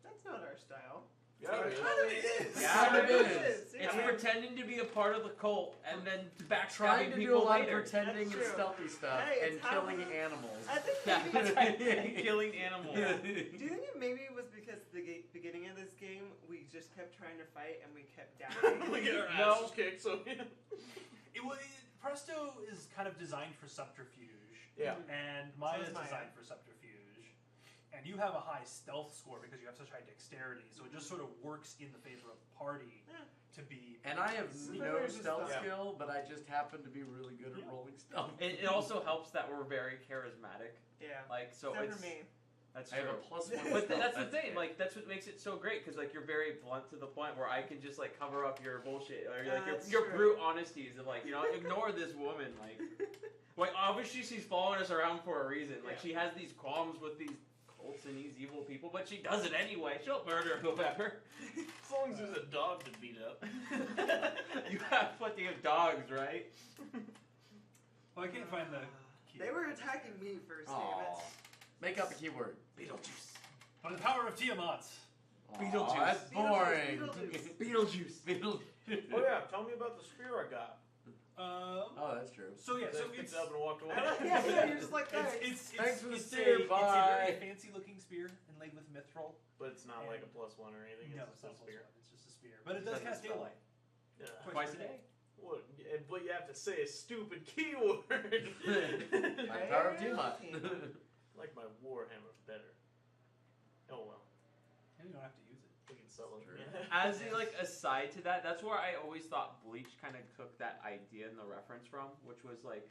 Speaker 1: That's not our style.
Speaker 3: Yeah, it is.
Speaker 1: Oh, it is.
Speaker 4: Yeah,
Speaker 5: it is.
Speaker 4: It's
Speaker 1: Yeah.
Speaker 4: pretending to be a part of the cult and then
Speaker 5: Trying
Speaker 4: backstabbing
Speaker 5: to do a
Speaker 4: people
Speaker 5: lot
Speaker 4: later.
Speaker 5: of pretending
Speaker 1: That's
Speaker 5: and
Speaker 1: true.
Speaker 5: stealthy stuff
Speaker 1: Hey,
Speaker 5: and
Speaker 1: it's how
Speaker 5: killing
Speaker 1: we-
Speaker 5: animals.
Speaker 1: I think
Speaker 4: Yeah,
Speaker 1: maybe
Speaker 4: that's right. And killing animals.
Speaker 1: Yeah. Do you think it maybe it was because the beginning of this game we just kept trying to fight and we kept dying?
Speaker 3: We get our
Speaker 4: No.
Speaker 3: asses kicked, so
Speaker 6: Presto is kind of designed for subterfuge.
Speaker 3: yeah.
Speaker 6: And
Speaker 1: So
Speaker 6: Maya
Speaker 1: is
Speaker 6: is
Speaker 1: Maya.
Speaker 6: designed for subterfuge. And you have a high stealth score because you have such high dexterity, so it just sort of works in the favor of the party
Speaker 1: Yeah.
Speaker 6: to be.
Speaker 5: And I have
Speaker 1: So
Speaker 5: no
Speaker 1: they're just
Speaker 5: stealth
Speaker 3: stuff.
Speaker 5: skill, but I just happen to be really good at
Speaker 6: Yeah.
Speaker 5: rolling stealth.
Speaker 4: It also helps that we're very charismatic.
Speaker 1: Yeah.
Speaker 4: Like, so
Speaker 1: Except
Speaker 4: it's
Speaker 1: for me.
Speaker 4: that's
Speaker 5: I
Speaker 4: true.
Speaker 5: have a plus one.
Speaker 4: But
Speaker 5: stealth,
Speaker 4: that's the
Speaker 5: that's
Speaker 4: thing,
Speaker 5: good.
Speaker 4: like that's what makes it so great because like you're very blunt to the point where I can just like cover up your bullshit or like
Speaker 1: That's
Speaker 4: your
Speaker 1: true.
Speaker 4: brute honesties of like ignore this woman like obviously she's following us around for a reason like
Speaker 1: Yeah.
Speaker 4: she has these qualms with these cults and these evil people but she does it anyway she'll murder whoever
Speaker 3: As long as there's a dog to beat up.
Speaker 4: you have plenty of dogs right
Speaker 6: Well, I can't find the. Key.
Speaker 1: They were attacking me first,
Speaker 5: Aw.
Speaker 1: damn it.
Speaker 5: Make up a keyword. Beetlejuice.
Speaker 6: By the power of Tiamat.
Speaker 5: Aw,
Speaker 4: Beetlejuice.
Speaker 5: That's boring.
Speaker 1: Beetlejuice.
Speaker 4: Beetlejuice
Speaker 3: Oh yeah, tell me about the spear I got.
Speaker 5: Oh, that's true.
Speaker 6: So yeah,
Speaker 3: So
Speaker 6: so
Speaker 3: picked
Speaker 6: it's
Speaker 3: it up and walked away.
Speaker 1: Yeah, you're just like that.
Speaker 6: it's
Speaker 5: Thanks for the
Speaker 6: it's
Speaker 5: steer,
Speaker 6: a,
Speaker 5: bye.
Speaker 6: It's a very fancy looking spear inlaid with mithril.
Speaker 3: But it's not like a +1 or anything.
Speaker 6: No,
Speaker 3: it's
Speaker 6: it's not
Speaker 3: just a
Speaker 6: plus
Speaker 3: spear.
Speaker 6: one. It's just a spear, but it does cast daylight
Speaker 3: Yeah.
Speaker 4: twice a day
Speaker 3: What? But you have to say a stupid keyword.
Speaker 5: My power of Tiamat.
Speaker 3: Like my Warhammer better. Oh well,
Speaker 6: And you don't have to use it.
Speaker 3: we can sell it.
Speaker 5: True.
Speaker 4: As a like aside to that, that's where I always thought Bleach kind of took that idea and the reference from, which was like,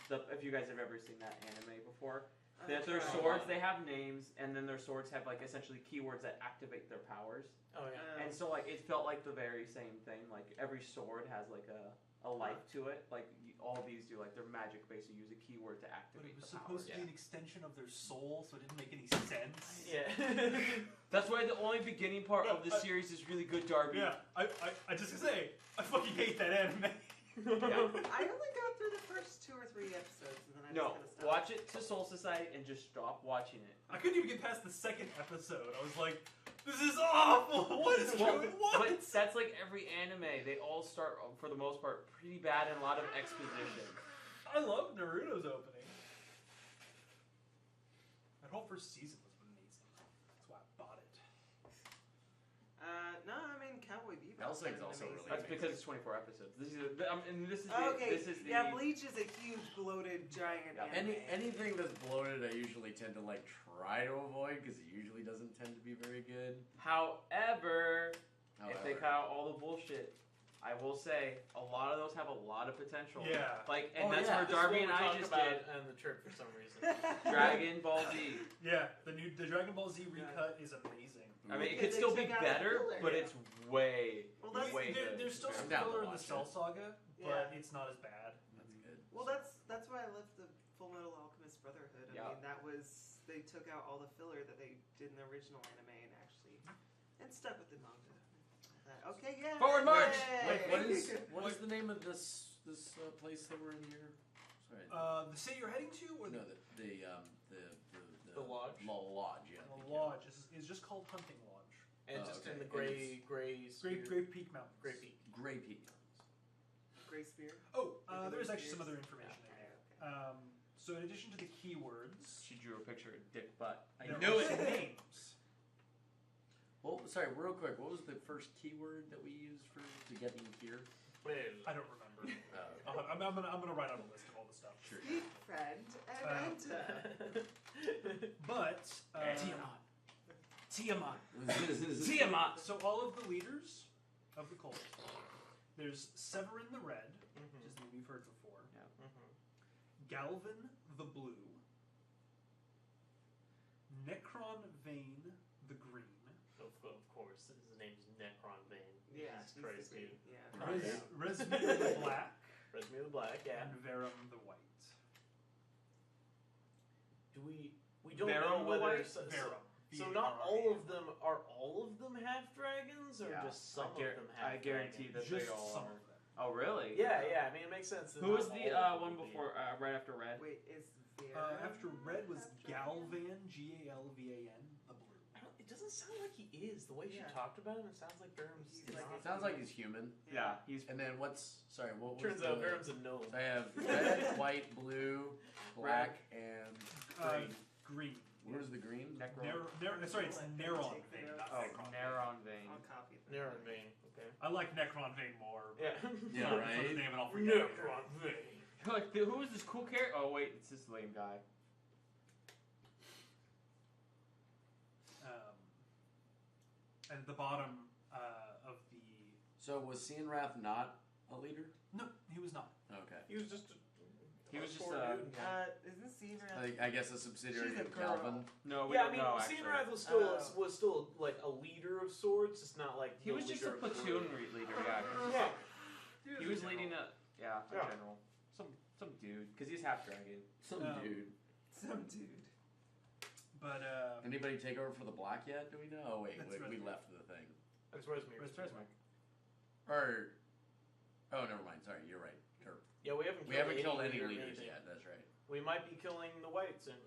Speaker 4: if you guys have ever seen that anime before, that their swords they have names, and then their swords have like essentially keywords that activate their powers,
Speaker 3: Oh yeah.
Speaker 4: and so like it felt like the very same thing. Like every sword has like a life to it. Like all these do, like they're magic based. You use a keyword to
Speaker 6: But
Speaker 4: activate
Speaker 6: it was
Speaker 4: the
Speaker 6: supposed
Speaker 4: powers.
Speaker 6: to be an extension of their soul, so it didn't make any sense.
Speaker 3: Yeah.
Speaker 4: That's why the only beginning part of the series is really good, Darby.
Speaker 6: Yeah, I just gonna say, I fucking hate that anime.
Speaker 1: I only got through the first 2 or 3 episodes and then I
Speaker 4: No,
Speaker 1: just kind of stopped.
Speaker 4: watch it to Soul Society and just stop watching it.
Speaker 6: I couldn't even get past the second episode. I was like, this is awful! What is going on?
Speaker 4: But that's like every anime. They all start, for the most part, pretty bad and a lot of exposition.
Speaker 6: I love Naruto's opening. That whole first season was amazing. That's why I bought it.
Speaker 1: No, I mean Cowboy Bebop.
Speaker 5: Hellsing's
Speaker 1: is
Speaker 5: also
Speaker 1: amazing.
Speaker 5: really
Speaker 4: That's because it's 24 episodes. This is
Speaker 1: Okay,
Speaker 4: this is the
Speaker 1: yeah, Bleach is a huge bloated giant
Speaker 4: Yeah.
Speaker 1: anime.
Speaker 5: Anything that's bloated, I usually tend to like try to avoid because it usually doesn't tend to be very good.
Speaker 4: However, if they
Speaker 5: However.
Speaker 4: cut out all the bullshit, I will say a lot of those have a lot of potential.
Speaker 6: Yeah.
Speaker 4: Like, and
Speaker 5: Oh,
Speaker 4: that's
Speaker 5: yeah.
Speaker 4: where
Speaker 3: This is
Speaker 4: Darby
Speaker 3: what
Speaker 4: and
Speaker 3: we
Speaker 4: I
Speaker 3: talk
Speaker 4: just
Speaker 3: about
Speaker 4: did
Speaker 3: on the trip for some reason.
Speaker 4: Dragon Ball Z.
Speaker 6: Yeah, the Dragon Ball Z recut is amazing.
Speaker 4: I mean, it
Speaker 1: Because
Speaker 4: could
Speaker 1: they
Speaker 4: still be
Speaker 1: took out the
Speaker 4: better,
Speaker 1: filler,
Speaker 4: but
Speaker 1: yeah.
Speaker 4: it's way,
Speaker 1: Well, that's-
Speaker 4: way good.
Speaker 6: There's still
Speaker 5: I'm
Speaker 6: some
Speaker 5: down to
Speaker 6: filler in the
Speaker 5: watch
Speaker 6: Cell
Speaker 5: it.
Speaker 6: Saga, but it's not as bad.
Speaker 5: That's good.
Speaker 1: Well, that's why I left the Full Metal Alchemist Brotherhood. I
Speaker 4: Yeah.
Speaker 1: mean, that was they took out all the filler that they did in the original anime and stuck with the manga. Okay, yeah.
Speaker 4: Forward march!
Speaker 5: Wait, what is the name of this place that we're in here? Sorry.
Speaker 6: The city you're heading to, or
Speaker 5: no,
Speaker 6: the
Speaker 3: The lodge?
Speaker 5: Lodge, yeah.
Speaker 6: the lodge is just called Hunting Lodge.
Speaker 3: And
Speaker 5: Oh,
Speaker 3: just
Speaker 5: okay.
Speaker 3: in the
Speaker 5: And
Speaker 3: gray
Speaker 6: Great Peak Mountains.
Speaker 3: Gray Peak.
Speaker 5: Gray Peak.
Speaker 1: Gray Spear.
Speaker 6: Oh,
Speaker 1: Like the
Speaker 6: there's
Speaker 1: Gray
Speaker 6: actually some
Speaker 1: Spears?
Speaker 6: other information in
Speaker 1: Okay,
Speaker 6: there.
Speaker 1: okay.
Speaker 6: So in addition to the keywords,
Speaker 4: She drew a picture of Dick Butt. I
Speaker 6: there
Speaker 4: knew
Speaker 6: are
Speaker 4: it.
Speaker 6: some names.
Speaker 5: Well, sorry, real quick. What was the first keyword that we used to getting here?
Speaker 6: I don't remember.
Speaker 5: Oh,
Speaker 6: I'm gonna write out a list of all the stuff.
Speaker 5: sure.
Speaker 1: Speak, friend, and enter.
Speaker 6: But Tiamat.
Speaker 4: Tiamat.
Speaker 6: So all of the leaders of the cult. There's Severin the Red, which is the name you've heard before. Galvin the Blue. Necron Vane the Green.
Speaker 3: Of course, his name's Necron Vane.
Speaker 1: Yeah,
Speaker 3: Jesus
Speaker 1: he's
Speaker 3: Christ,
Speaker 1: the
Speaker 3: dude.
Speaker 1: green, yeah.
Speaker 6: Resmir the Black.
Speaker 3: Resmir the Black, yeah.
Speaker 6: And Verum the White.
Speaker 3: Do we don't
Speaker 4: Verum
Speaker 3: know
Speaker 4: the
Speaker 3: whether
Speaker 4: White?
Speaker 6: Verum.
Speaker 3: So
Speaker 6: VA
Speaker 3: not
Speaker 6: RRA.
Speaker 3: all of them are all of them half dragons, or
Speaker 4: Yeah.
Speaker 3: just some of them half
Speaker 4: I guarantee
Speaker 3: dragons?
Speaker 4: that
Speaker 6: Just
Speaker 4: they all
Speaker 6: some
Speaker 4: are.
Speaker 6: of them.
Speaker 4: Oh, really?
Speaker 3: Yeah. I mean, it makes sense. That
Speaker 4: Who
Speaker 3: not
Speaker 4: was the
Speaker 3: all of them
Speaker 4: one
Speaker 3: would be.
Speaker 4: before, right after Red?
Speaker 1: Wait, is Vera
Speaker 6: After Red was
Speaker 1: half dragon?
Speaker 6: Galvan, Galvan, the blue.
Speaker 3: It doesn't sound like he is. The way she
Speaker 1: Yeah.
Speaker 3: talked about him, it sounds like Durham's
Speaker 1: He's
Speaker 3: not.
Speaker 1: like-
Speaker 5: Sounds like he's human.
Speaker 4: Yeah, he's.
Speaker 5: And then what's sorry? What was
Speaker 3: Turns
Speaker 5: the,
Speaker 3: out Durham's a gnome.
Speaker 5: I have red, white, blue, black, and
Speaker 6: Green.
Speaker 5: green.
Speaker 6: Green.
Speaker 5: Where's the green?
Speaker 6: Sorry, it's
Speaker 1: Let them
Speaker 6: Neron
Speaker 1: take the
Speaker 6: vein.
Speaker 1: notes.
Speaker 6: Not
Speaker 4: Oh,
Speaker 6: Necron.
Speaker 4: Neron vein.
Speaker 1: I'll copy it.
Speaker 3: Neron vein. Okay.
Speaker 6: I like Necron vein more.
Speaker 3: Yeah.
Speaker 5: Yeah,
Speaker 6: But
Speaker 5: right?
Speaker 6: his name and I'll forget it.
Speaker 3: Necron vein.
Speaker 4: Like, who is this cool character? Oh, wait, it's this lame guy.
Speaker 6: And at the bottom of the
Speaker 5: So was Cianrath not a leader?
Speaker 6: no, he was not.
Speaker 5: Okay.
Speaker 3: He was just.
Speaker 4: He was just,
Speaker 3: poor dude.
Speaker 1: Isn't Caesar?
Speaker 5: I guess a subsidiary
Speaker 1: She's a
Speaker 5: of
Speaker 1: girl.
Speaker 5: Calvin.
Speaker 4: No, we
Speaker 3: Yeah, I
Speaker 4: don't
Speaker 3: mean,
Speaker 4: know, actually.
Speaker 3: Cianrath was still like a leader of sorts. It's not like
Speaker 4: He
Speaker 3: the
Speaker 4: was just a
Speaker 3: leader of the
Speaker 4: platoon
Speaker 3: group.
Speaker 4: leader, yeah.
Speaker 3: Yeah.
Speaker 4: He was leading a,
Speaker 3: Yeah.
Speaker 4: general. Some dude, because he's half dragon.
Speaker 5: Some dude.
Speaker 1: Some dude.
Speaker 6: But
Speaker 5: Anybody take over for the black yet? Do we know? Oh wait,
Speaker 6: That's
Speaker 5: we
Speaker 6: Reznor.
Speaker 5: left the thing.
Speaker 3: That's Reznor.
Speaker 6: Where's Tresmec?
Speaker 5: Or oh, never mind. Sorry, you're right. Or,
Speaker 3: Yeah, we haven't
Speaker 5: killed any
Speaker 3: leader or
Speaker 5: leaders
Speaker 3: anything.
Speaker 5: yet. That's right.
Speaker 3: We might be killing the white soon.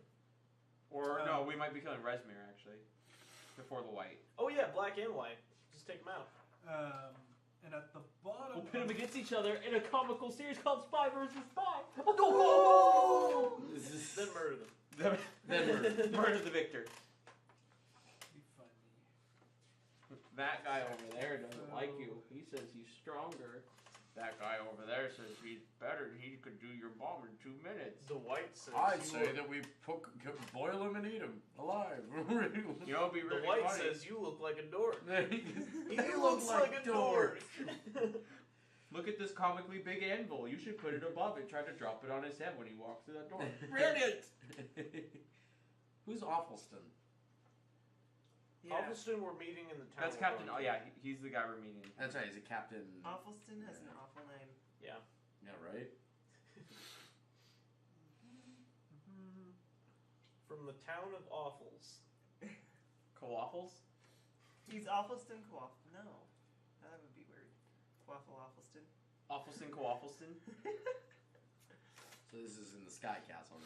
Speaker 4: Or, no, we might be killing Reznor, actually. Before the white.
Speaker 3: Oh yeah, black and white. Just take them out.
Speaker 6: And at the bottom
Speaker 4: We'll pit them
Speaker 6: of-
Speaker 4: against each other in a comical series called Spy vs. Spy.
Speaker 3: Then murder them.
Speaker 5: Then
Speaker 4: Murder the victor.
Speaker 6: Be funny.
Speaker 4: That guy over there doesn't like you. He says he's stronger. That guy over there says he's better. He could do your bomb in 2 minutes.
Speaker 3: The white says.
Speaker 5: I'd
Speaker 3: you
Speaker 5: say
Speaker 3: look-
Speaker 5: that we boil him and eat him alive.
Speaker 4: You know, it'd be really
Speaker 3: The white
Speaker 4: funny.
Speaker 3: says you look like a dork.
Speaker 5: he
Speaker 3: He looks like a dork.
Speaker 4: Look at this comically big anvil. You should put it above it. Try to drop it on his head when he walks through that door. Brilliant!
Speaker 5: Who's Awfulston?
Speaker 1: Yeah.
Speaker 3: Awfulston, we're meeting in the town.
Speaker 4: That's Captain. Oh, yeah, he's the guy we're meeting.
Speaker 5: That's right. He's a captain.
Speaker 1: Awfulston has an awful name.
Speaker 3: Yeah.
Speaker 5: Yeah, right.
Speaker 3: From the town of Awfuls.
Speaker 4: Cowaffles?
Speaker 1: He's Awfulston Coaff. No. That would be weird. Quaffle Awfulston.
Speaker 4: Awfulston, Cowaffleston?
Speaker 5: So this is in the Sky Castle.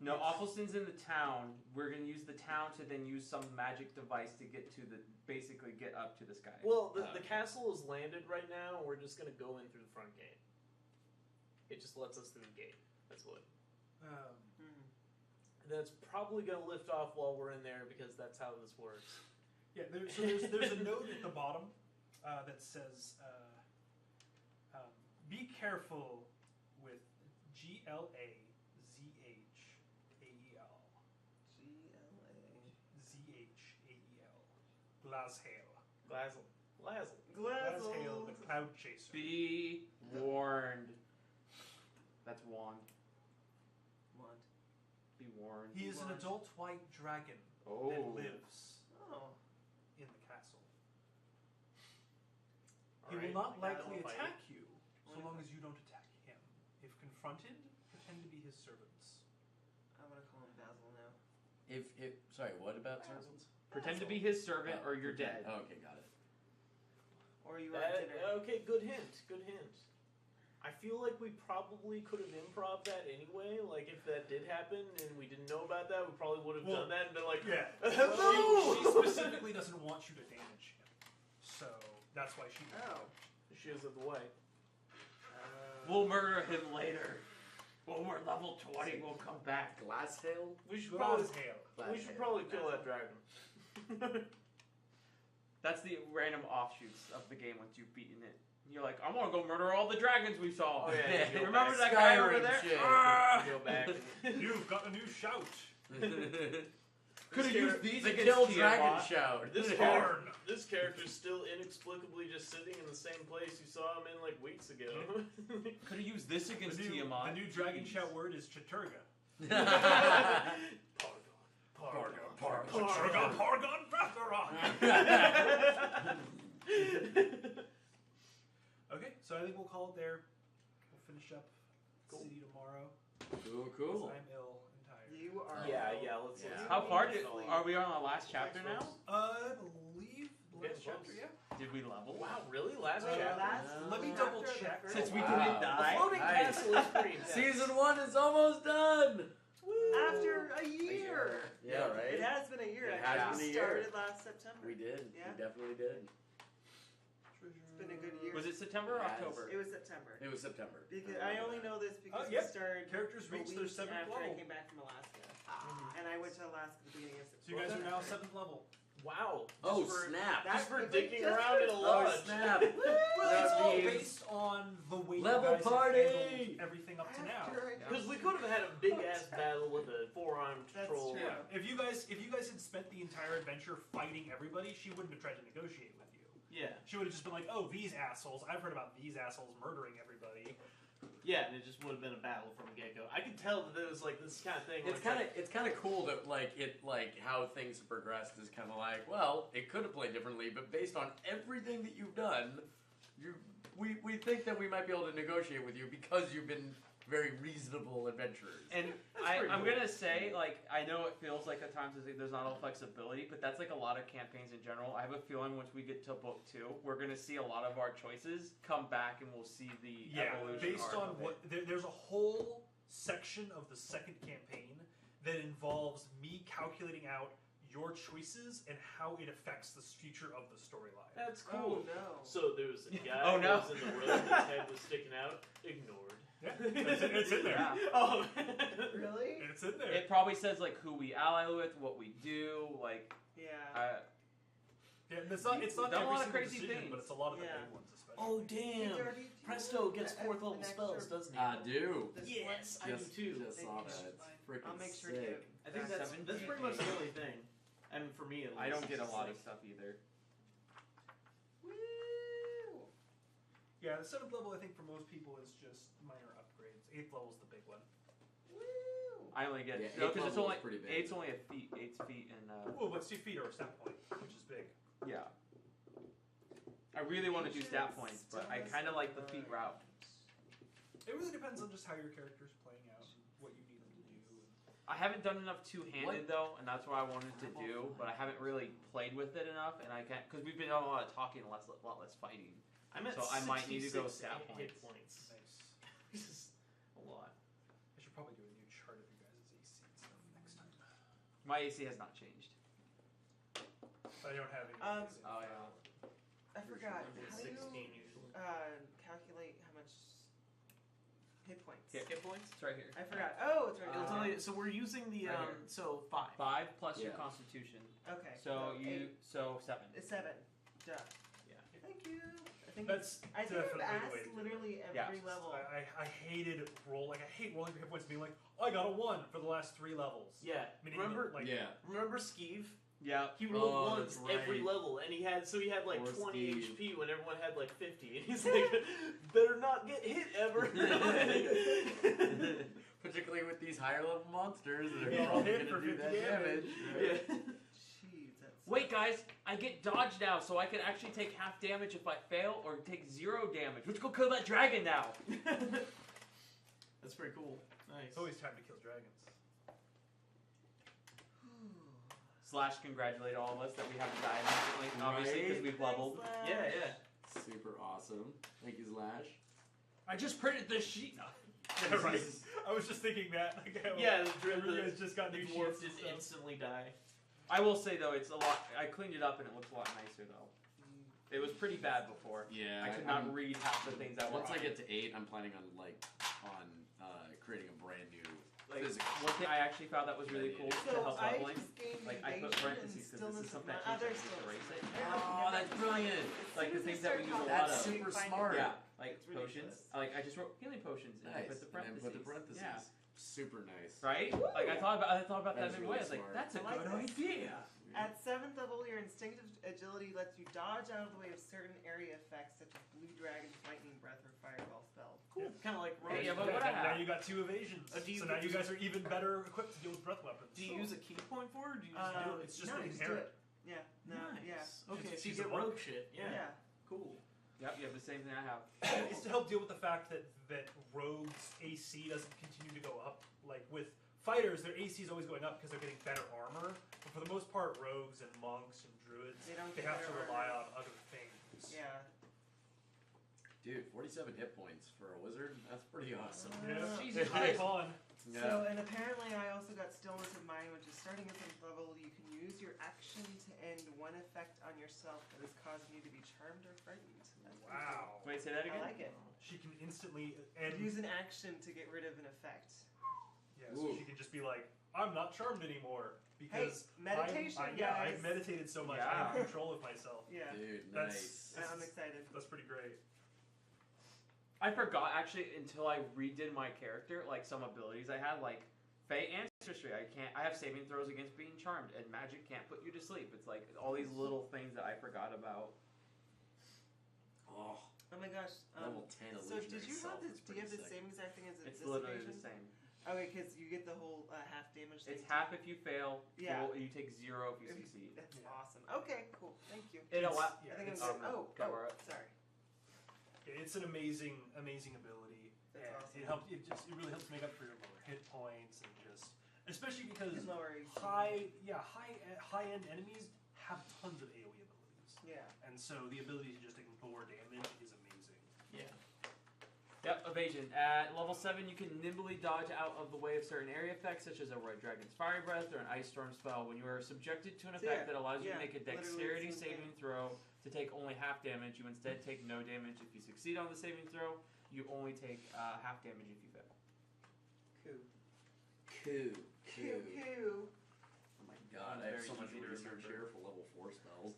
Speaker 4: No,
Speaker 6: yes.
Speaker 4: Awfulston's in the town. We're gonna use the town to then use some magic device to get to the, basically get up to the sky.
Speaker 3: Well, the
Speaker 5: Okay.
Speaker 3: castle is landed right now, and we're just gonna go in through the front gate. It just lets us through the gate. That's what. That's probably gonna lift off while we're in there because that's how this works.
Speaker 6: Yeah, there's a note at the bottom that says, "Be careful with GLAZHAEL, Glazhael, Glazhael, the Cloud Chaser."
Speaker 4: Be warned. That's wand.
Speaker 1: Wand.
Speaker 4: Be warned.
Speaker 6: He is an
Speaker 1: Wand.
Speaker 6: adult white dragon
Speaker 4: Oh.
Speaker 6: that lives
Speaker 1: Oh.
Speaker 6: in the castle.
Speaker 3: All
Speaker 6: He
Speaker 3: right.
Speaker 6: will not
Speaker 1: Oh my God,
Speaker 6: likely
Speaker 3: I'll fight
Speaker 6: attack you so
Speaker 1: What
Speaker 6: long
Speaker 1: if-
Speaker 6: as you don't attack him. If confronted, pretend to be his servants.
Speaker 1: I'm gonna call him Basil now.
Speaker 5: If sorry, what about servants?
Speaker 4: Pretend to be his servant or you're
Speaker 5: pretend.
Speaker 4: dead.
Speaker 5: Oh, okay, got it.
Speaker 1: Or you are dinner.
Speaker 3: Okay, good hint. Good hint. I feel like we probably could have improv that anyway. Like, if that did happen and we didn't know about that, we probably would have
Speaker 6: Well,
Speaker 3: done that and been like,
Speaker 6: Yeah.
Speaker 3: hello!
Speaker 6: She specifically doesn't want you to damage him. So that's why she did
Speaker 1: Oh.
Speaker 3: She is of the way.
Speaker 4: We'll murder him later. When we're level 20, we'll come back.
Speaker 5: Glasshail?
Speaker 3: We should
Speaker 6: it.
Speaker 3: probably,
Speaker 6: Glazhael.
Speaker 3: we should probably kill that dragon.
Speaker 4: That's the random offshoots of the game once you've beaten it. You're like, I want to go murder all the dragons we saw.
Speaker 3: Oh, yeah, you go
Speaker 4: Remember
Speaker 3: back.
Speaker 4: that guy over
Speaker 5: Skyrim
Speaker 4: there?
Speaker 5: shit.
Speaker 4: Ah!
Speaker 3: Go back.
Speaker 6: You've got a new shout.
Speaker 4: Could have used these
Speaker 5: the
Speaker 4: against
Speaker 5: kill
Speaker 4: Tiamat.
Speaker 5: dragon shout.
Speaker 3: This character's still inexplicably just sitting in the same place you saw him in like weeks ago.
Speaker 4: Could have used this against Tiamat.
Speaker 6: The new dragon
Speaker 4: Jeez.
Speaker 6: shout word is Chaturga.
Speaker 3: Pargon.
Speaker 6: Pargon Ratharon. Okay, so I think we'll call it there. We'll finish up
Speaker 3: Cool.
Speaker 6: City tomorrow.
Speaker 5: Cool,
Speaker 6: 'cause
Speaker 5: cool.
Speaker 6: I'm ill and tired.
Speaker 1: You are.
Speaker 3: Yeah,
Speaker 1: Let's
Speaker 5: Yeah.
Speaker 4: How far
Speaker 1: Honestly.
Speaker 4: are we on the last chapter now?
Speaker 6: I believe
Speaker 3: Getting
Speaker 6: last chapter,
Speaker 3: close.
Speaker 6: yeah.
Speaker 4: Did we level?
Speaker 3: Wow, really? Last
Speaker 6: Well,
Speaker 3: chapter?
Speaker 6: Let me
Speaker 1: chapter
Speaker 6: double
Speaker 1: of the
Speaker 6: check.
Speaker 1: first
Speaker 4: Since we
Speaker 5: Wow.
Speaker 4: didn't
Speaker 3: A
Speaker 4: die.
Speaker 3: floating
Speaker 5: Nice.
Speaker 3: castle is pretty intense.
Speaker 5: Season 1 is almost done.
Speaker 1: After a year.
Speaker 5: Yeah, right.
Speaker 1: It has been a year.
Speaker 5: It
Speaker 1: actually.
Speaker 5: has
Speaker 1: We
Speaker 5: been a year.
Speaker 1: started last September.
Speaker 5: We did.
Speaker 1: Yeah.
Speaker 5: We definitely did.
Speaker 1: It's been a good year.
Speaker 4: Was it September or
Speaker 5: Yes.
Speaker 4: October?
Speaker 1: It was September.
Speaker 5: It was September.
Speaker 1: Because I only know this because
Speaker 6: yep.
Speaker 1: we started
Speaker 6: Characters
Speaker 1: a
Speaker 6: reached their
Speaker 1: week
Speaker 6: 7th
Speaker 1: after I
Speaker 6: level.
Speaker 1: came back from Alaska.
Speaker 5: Ah.
Speaker 1: And I went to Alaska at the beginning of
Speaker 6: So
Speaker 1: September.
Speaker 6: you guys are now 7th level.
Speaker 3: Wow.
Speaker 5: Oh,
Speaker 3: Just for,
Speaker 5: snap.
Speaker 3: Just for
Speaker 1: That-
Speaker 3: dicking
Speaker 1: just
Speaker 3: around
Speaker 1: for-
Speaker 3: in a
Speaker 5: Oh,
Speaker 3: lodge.
Speaker 5: snap.
Speaker 6: Well, it's
Speaker 5: That
Speaker 6: all
Speaker 5: means-
Speaker 6: based on the way
Speaker 5: Level
Speaker 6: you guys
Speaker 5: party!
Speaker 6: have handled everything up to now.
Speaker 1: After I
Speaker 3: Because we could have had a big ass battle with a 4-armed
Speaker 1: That's
Speaker 3: troll.
Speaker 1: true.
Speaker 6: Yeah, if you guys had spent the entire adventure fighting everybody, she wouldn't have tried to negotiate with you.
Speaker 3: Yeah.
Speaker 6: She would have just been like, "Oh, these assholes! I've heard about these assholes murdering everybody."
Speaker 3: Yeah, and it just would have been a battle from the get go. I could tell that there was like this kind of thing. where
Speaker 5: It's kind of cool that like how things have progressed is kind of like, well, it could have played differently, but based on everything that you've done, we think that we might be able to negotiate with you because you've been very reasonable adventurers.
Speaker 4: And
Speaker 3: pretty
Speaker 4: I'm
Speaker 3: cool.
Speaker 4: gonna say, like, I know it feels like at times there's not a lot of flexibility, but that's like a lot of campaigns in general. I have a feeling once we get to book 2, we're gonna see a lot of our choices come back, and we'll see the evolution.
Speaker 6: based
Speaker 4: arc
Speaker 6: on
Speaker 4: of it.
Speaker 6: what there's a whole section of the second campaign that involves me calculating out your choices and how it affects the future of the storyline.
Speaker 3: That's
Speaker 1: Oh
Speaker 3: cool.
Speaker 1: no.
Speaker 3: So there was a guy
Speaker 4: Oh, no.
Speaker 3: who was in the road, his head was sticking out, ignored.
Speaker 6: Yeah, it's in there.
Speaker 4: Yeah.
Speaker 3: Oh,
Speaker 1: Really?
Speaker 6: It's in there.
Speaker 4: It probably says like who we ally with, what we do, like.
Speaker 1: Yeah.
Speaker 6: Yeah, and it's not
Speaker 4: You've
Speaker 6: every
Speaker 4: done a lot of
Speaker 6: single
Speaker 4: crazy
Speaker 6: decision,
Speaker 4: things.
Speaker 6: but it's a lot of the
Speaker 1: Yeah.
Speaker 6: big ones, especially.
Speaker 3: oh
Speaker 1: Hey,
Speaker 3: damn!
Speaker 1: Jordy, do you
Speaker 3: Presto
Speaker 1: want
Speaker 3: gets
Speaker 1: an
Speaker 3: 4th level
Speaker 1: extra
Speaker 3: spells, doesn't he?
Speaker 5: I do.
Speaker 1: this
Speaker 3: Yes,
Speaker 1: one?
Speaker 3: I do too.
Speaker 5: Just saw that. It's freaking
Speaker 1: I'll make sure
Speaker 5: sick.
Speaker 1: to.
Speaker 3: I think that's
Speaker 4: 17.
Speaker 3: pretty much the only thing. I mean, for me at least.
Speaker 4: I don't
Speaker 3: it's
Speaker 4: get a
Speaker 3: just
Speaker 4: lot
Speaker 3: like-
Speaker 4: of stuff either.
Speaker 1: Woo!
Speaker 6: Yeah, the 7th level, I think, for most people is just minor upgrades. 8th level is the big one.
Speaker 1: Woo!
Speaker 4: I only get
Speaker 5: Yeah,
Speaker 4: no
Speaker 5: 8th
Speaker 4: because it's
Speaker 5: level
Speaker 4: only
Speaker 5: is pretty big.
Speaker 4: 8's only a feet, 8's feet, and
Speaker 6: Oh, but 2 feet are a stat point, which is big.
Speaker 4: yeah. I really want to do stat
Speaker 1: Ancient
Speaker 4: points, but I
Speaker 1: stillness
Speaker 4: kind of like the
Speaker 1: of
Speaker 4: feet
Speaker 1: mind.
Speaker 4: route.
Speaker 6: It really depends on just how your character's playing out and what you need them to do.
Speaker 4: I haven't done enough two-handed though, and that's what I wanted to do, but I haven't really played with it enough, and I can't because we've been doing a lot of talking, and a lot less fighting.
Speaker 3: I'm at
Speaker 4: So I might need to go
Speaker 3: 66
Speaker 4: stat
Speaker 3: hit
Speaker 4: points.
Speaker 3: points.
Speaker 6: Nice.
Speaker 3: This is a lot.
Speaker 6: I should probably do a new chart of you guys' AC and stuff next time.
Speaker 4: My AC has not changed.
Speaker 6: I don't have any. AC.
Speaker 4: Oh yeah.
Speaker 1: I forgot.
Speaker 3: I'm at
Speaker 1: How do
Speaker 3: 16
Speaker 1: you
Speaker 3: usually.
Speaker 1: calculate how much hit points?
Speaker 4: Here.
Speaker 3: Hit points?
Speaker 4: It's right here.
Speaker 1: I forgot. Oh, it's right
Speaker 3: It'll
Speaker 1: here.
Speaker 3: tell you. So we're using the
Speaker 4: Right here.
Speaker 3: so 5.
Speaker 4: 5 plus your
Speaker 5: Yeah.
Speaker 4: Constitution.
Speaker 1: Okay.
Speaker 4: So you 7.
Speaker 1: It's 7. Duh.
Speaker 3: Yeah.
Speaker 1: Thank you. I think
Speaker 6: That's
Speaker 1: I think I've
Speaker 6: definitely the way
Speaker 1: asked
Speaker 6: to do it.
Speaker 1: literally
Speaker 4: Yeah.
Speaker 1: every level.
Speaker 6: I hated rolling. I hate rolling for hit points and being like, I got a 1 for the last 3 levels.
Speaker 3: Yeah.
Speaker 6: Meaning
Speaker 3: Remember?
Speaker 6: that, like,
Speaker 5: Yeah.
Speaker 3: Remember Skeeve?
Speaker 4: Yeah.
Speaker 3: He rolled
Speaker 5: Oh,
Speaker 3: once
Speaker 5: that's
Speaker 3: every
Speaker 5: right.
Speaker 3: level, and he had like
Speaker 5: Poor
Speaker 3: 20
Speaker 5: Steve.
Speaker 3: HP when everyone had like 50, and he's like, better not get hit ever.
Speaker 5: Particularly with these higher level monsters that are
Speaker 6: Yeah,
Speaker 5: probably
Speaker 6: hit
Speaker 5: going to
Speaker 6: for
Speaker 5: do that
Speaker 6: 50
Speaker 5: damage.
Speaker 3: Yeah.
Speaker 1: Jeez, that's
Speaker 4: Wait, guys, I get dodge now, so I can actually take half damage if I fail, or take 0 damage. Let's go kill that dragon now.
Speaker 3: That's pretty cool. Nice.
Speaker 6: It's always time to kill dragons.
Speaker 4: / congratulate all of us that we haven't died instantly, obviously, because
Speaker 5: Right?
Speaker 4: we've leveled.
Speaker 3: Yeah, yeah.
Speaker 5: Super awesome. Thank you, Slash.
Speaker 4: I just printed this sheet.
Speaker 6: Yeah, right. I was just thinking that. Like, how
Speaker 3: Yeah, the
Speaker 6: you guys just got
Speaker 3: the
Speaker 6: new
Speaker 3: dwarf
Speaker 6: sheets and
Speaker 3: didn't
Speaker 6: stuff.
Speaker 3: instantly die.
Speaker 4: I will say though, it's a lot. I cleaned it up and it looks a lot nicer though. It was pretty bad before.
Speaker 5: Yeah.
Speaker 4: I could not read half the things that were
Speaker 5: Once
Speaker 4: on
Speaker 5: I
Speaker 4: it.
Speaker 5: get to 8, I'm planning on creating a brand new
Speaker 4: Like,
Speaker 5: physical.
Speaker 4: one thing I actually found that was really cool to
Speaker 1: So
Speaker 4: help
Speaker 1: I
Speaker 4: leveling.
Speaker 1: just gained
Speaker 4: Like, I put
Speaker 1: evasion
Speaker 4: parentheses
Speaker 1: and
Speaker 4: 'cause this is
Speaker 1: stillness
Speaker 4: something
Speaker 1: of
Speaker 4: I
Speaker 1: mind.
Speaker 4: changed, I
Speaker 1: Other
Speaker 4: just
Speaker 1: skills.
Speaker 4: erase it.
Speaker 5: Oh, that's brilliant.
Speaker 4: Like the things that we use a lot
Speaker 5: That's
Speaker 4: of.
Speaker 5: super smart.
Speaker 4: Yeah, like
Speaker 1: It's ridiculous.
Speaker 4: potions. Like I just wrote healing potions and I
Speaker 5: Nice.
Speaker 4: put the
Speaker 5: And
Speaker 4: parentheses.
Speaker 5: then put the parentheses.
Speaker 4: Yeah.
Speaker 5: Super nice.
Speaker 4: Right? Like I thought about that
Speaker 5: That's
Speaker 4: in a
Speaker 5: really
Speaker 4: way. I was like,
Speaker 5: smart.
Speaker 4: that's a
Speaker 1: I like
Speaker 4: good
Speaker 1: this.
Speaker 4: idea.
Speaker 1: At 7th level, your instinctive agility lets you dodge out of the way of certain area effects such as blue dragon's lightning breath or fireball spell.
Speaker 3: Cool. Kind of like
Speaker 4: Hey, yeah,
Speaker 3: Rose.
Speaker 4: but what I
Speaker 6: now
Speaker 4: have-
Speaker 6: you got 2 evasions.
Speaker 3: Do you
Speaker 6: So now
Speaker 3: get
Speaker 6: you
Speaker 3: to-
Speaker 6: guys are even better equipped to deal with breath weapons.
Speaker 3: Do you use a key point for it, or do you just do it?
Speaker 6: It's just
Speaker 1: no,
Speaker 6: an
Speaker 1: you just do
Speaker 6: inherent.
Speaker 1: it. Yeah. No.
Speaker 3: Nice.
Speaker 1: Yeah.
Speaker 3: Okay, so you
Speaker 6: She's a
Speaker 3: get
Speaker 6: monk.
Speaker 3: rogue shit. Yeah.
Speaker 1: Yeah.
Speaker 3: Cool.
Speaker 4: Yep, you have the same thing I have.
Speaker 6: It's to help deal with the fact that rogues' AC doesn't continue to go up. Like with
Speaker 2: fighters, their AC is always going up because they're getting better armor. But for the most part, rogues and monks and druids,
Speaker 1: They don't
Speaker 2: they
Speaker 1: get
Speaker 2: have to
Speaker 1: better
Speaker 2: rely
Speaker 1: armor.
Speaker 2: on other things.
Speaker 1: Yeah.
Speaker 5: Dude, 47 hit points for a wizard? That's pretty awesome.
Speaker 2: Yeah.
Speaker 4: Jesus
Speaker 2: High
Speaker 4: Christ.
Speaker 2: on.
Speaker 1: So, and apparently I also got Stillness of Mind, which is starting at this level, you can use your action to end one effect on yourself that is causing you to be charmed or frightened. That's pretty
Speaker 2: Wow.
Speaker 4: Wait, say that
Speaker 1: cool.
Speaker 4: again?
Speaker 1: I like it.
Speaker 2: She can instantly end.
Speaker 1: Use an action to get rid of an effect.
Speaker 2: Yeah, so
Speaker 5: Ooh.
Speaker 2: she can just be like, I'm not charmed anymore. Because
Speaker 1: meditation,
Speaker 2: I've
Speaker 1: guys.
Speaker 2: meditated so much,
Speaker 4: Yeah.
Speaker 2: I have control of myself.
Speaker 1: Yeah.
Speaker 5: Dude,
Speaker 2: That's-
Speaker 5: nice.
Speaker 1: I'm excited.
Speaker 2: That's pretty great.
Speaker 4: I forgot actually until I redid my character, like some abilities I had, like Fey Ancestry. I have saving throws against being charmed, and magic can't put you to sleep. It's like all these little things that I forgot about.
Speaker 5: Oh,
Speaker 1: Oh my gosh.
Speaker 5: level 10
Speaker 1: So
Speaker 5: illusionary
Speaker 1: did you have
Speaker 5: self
Speaker 1: the,
Speaker 5: is
Speaker 1: do you have
Speaker 5: pretty
Speaker 1: the
Speaker 5: sick.
Speaker 1: same exact thing as
Speaker 4: It's
Speaker 1: this
Speaker 4: literally
Speaker 1: occasion?
Speaker 4: the same.
Speaker 1: Okay, because you get the whole half damage thing.
Speaker 4: It's half if you fail,
Speaker 1: Yeah.
Speaker 4: full, you take 0 if you succeed.
Speaker 1: That's
Speaker 2: Yeah.
Speaker 1: awesome. Okay, cool. Thank you.
Speaker 4: You know what?
Speaker 2: Yeah,
Speaker 1: I think
Speaker 2: it's,
Speaker 1: I'm good.
Speaker 4: can I borrow it?
Speaker 1: Sorry.
Speaker 2: it's an amazing ability.
Speaker 1: That's
Speaker 2: And
Speaker 1: awesome.
Speaker 2: it really helps make up for your lower hit points and just, especially because
Speaker 1: And lower AC.
Speaker 2: high end enemies have tons of AoE abilities,
Speaker 1: Yeah.
Speaker 2: and so the ability to just ignore damage is amazing.
Speaker 3: Yeah.
Speaker 4: Yep, evasion. At level 7, you can nimbly dodge out of the way of certain area effects, such as a Red Dragon's Fiery Breath or an Ice Storm spell. When you are subjected to an
Speaker 1: So
Speaker 4: effect
Speaker 1: yeah,
Speaker 4: that allows you
Speaker 1: yeah,
Speaker 4: to make a
Speaker 1: literally
Speaker 4: dexterity
Speaker 1: the same
Speaker 4: saving throw to take only half damage, you instead take no damage if you succeed on the saving throw. You only take half damage if you fail.
Speaker 1: Cool.
Speaker 5: Cool.
Speaker 1: Cool. Cool.
Speaker 5: Oh my god,
Speaker 4: One's
Speaker 5: I have
Speaker 4: very
Speaker 5: so much
Speaker 4: easy to
Speaker 5: research
Speaker 4: remember.
Speaker 5: here for level 4 spells.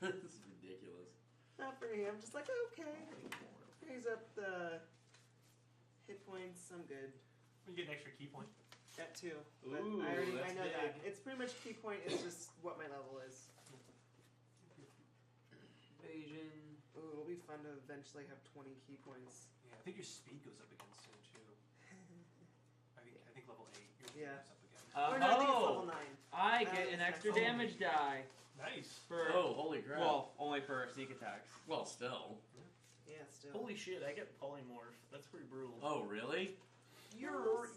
Speaker 5: This is ridiculous.
Speaker 1: Not for me. I'm just like, okay. Raise up the hit points. I'm good.
Speaker 2: You get an extra key point.
Speaker 1: That too. But
Speaker 3: Ooh,
Speaker 1: I
Speaker 3: that's
Speaker 1: know that.
Speaker 3: big.
Speaker 1: It's pretty much key point is just what my level is.
Speaker 4: Evasion.
Speaker 1: Ooh, it'll be fun to eventually have 20 key points.
Speaker 2: Yeah, I think your speed goes up again soon too. I think level 8 your speed
Speaker 1: Yeah.
Speaker 2: goes up again.
Speaker 1: Or no, I think it's level 9.
Speaker 4: I get an extra
Speaker 1: Oh.
Speaker 4: damage die
Speaker 2: Nice.
Speaker 4: for
Speaker 5: Oh, holy crap.
Speaker 4: well, only for sneak attacks.
Speaker 5: Well, still.
Speaker 1: Yeah, still.
Speaker 3: Holy shit, I get polymorph. That's pretty brutal.
Speaker 5: Oh, really?
Speaker 3: You're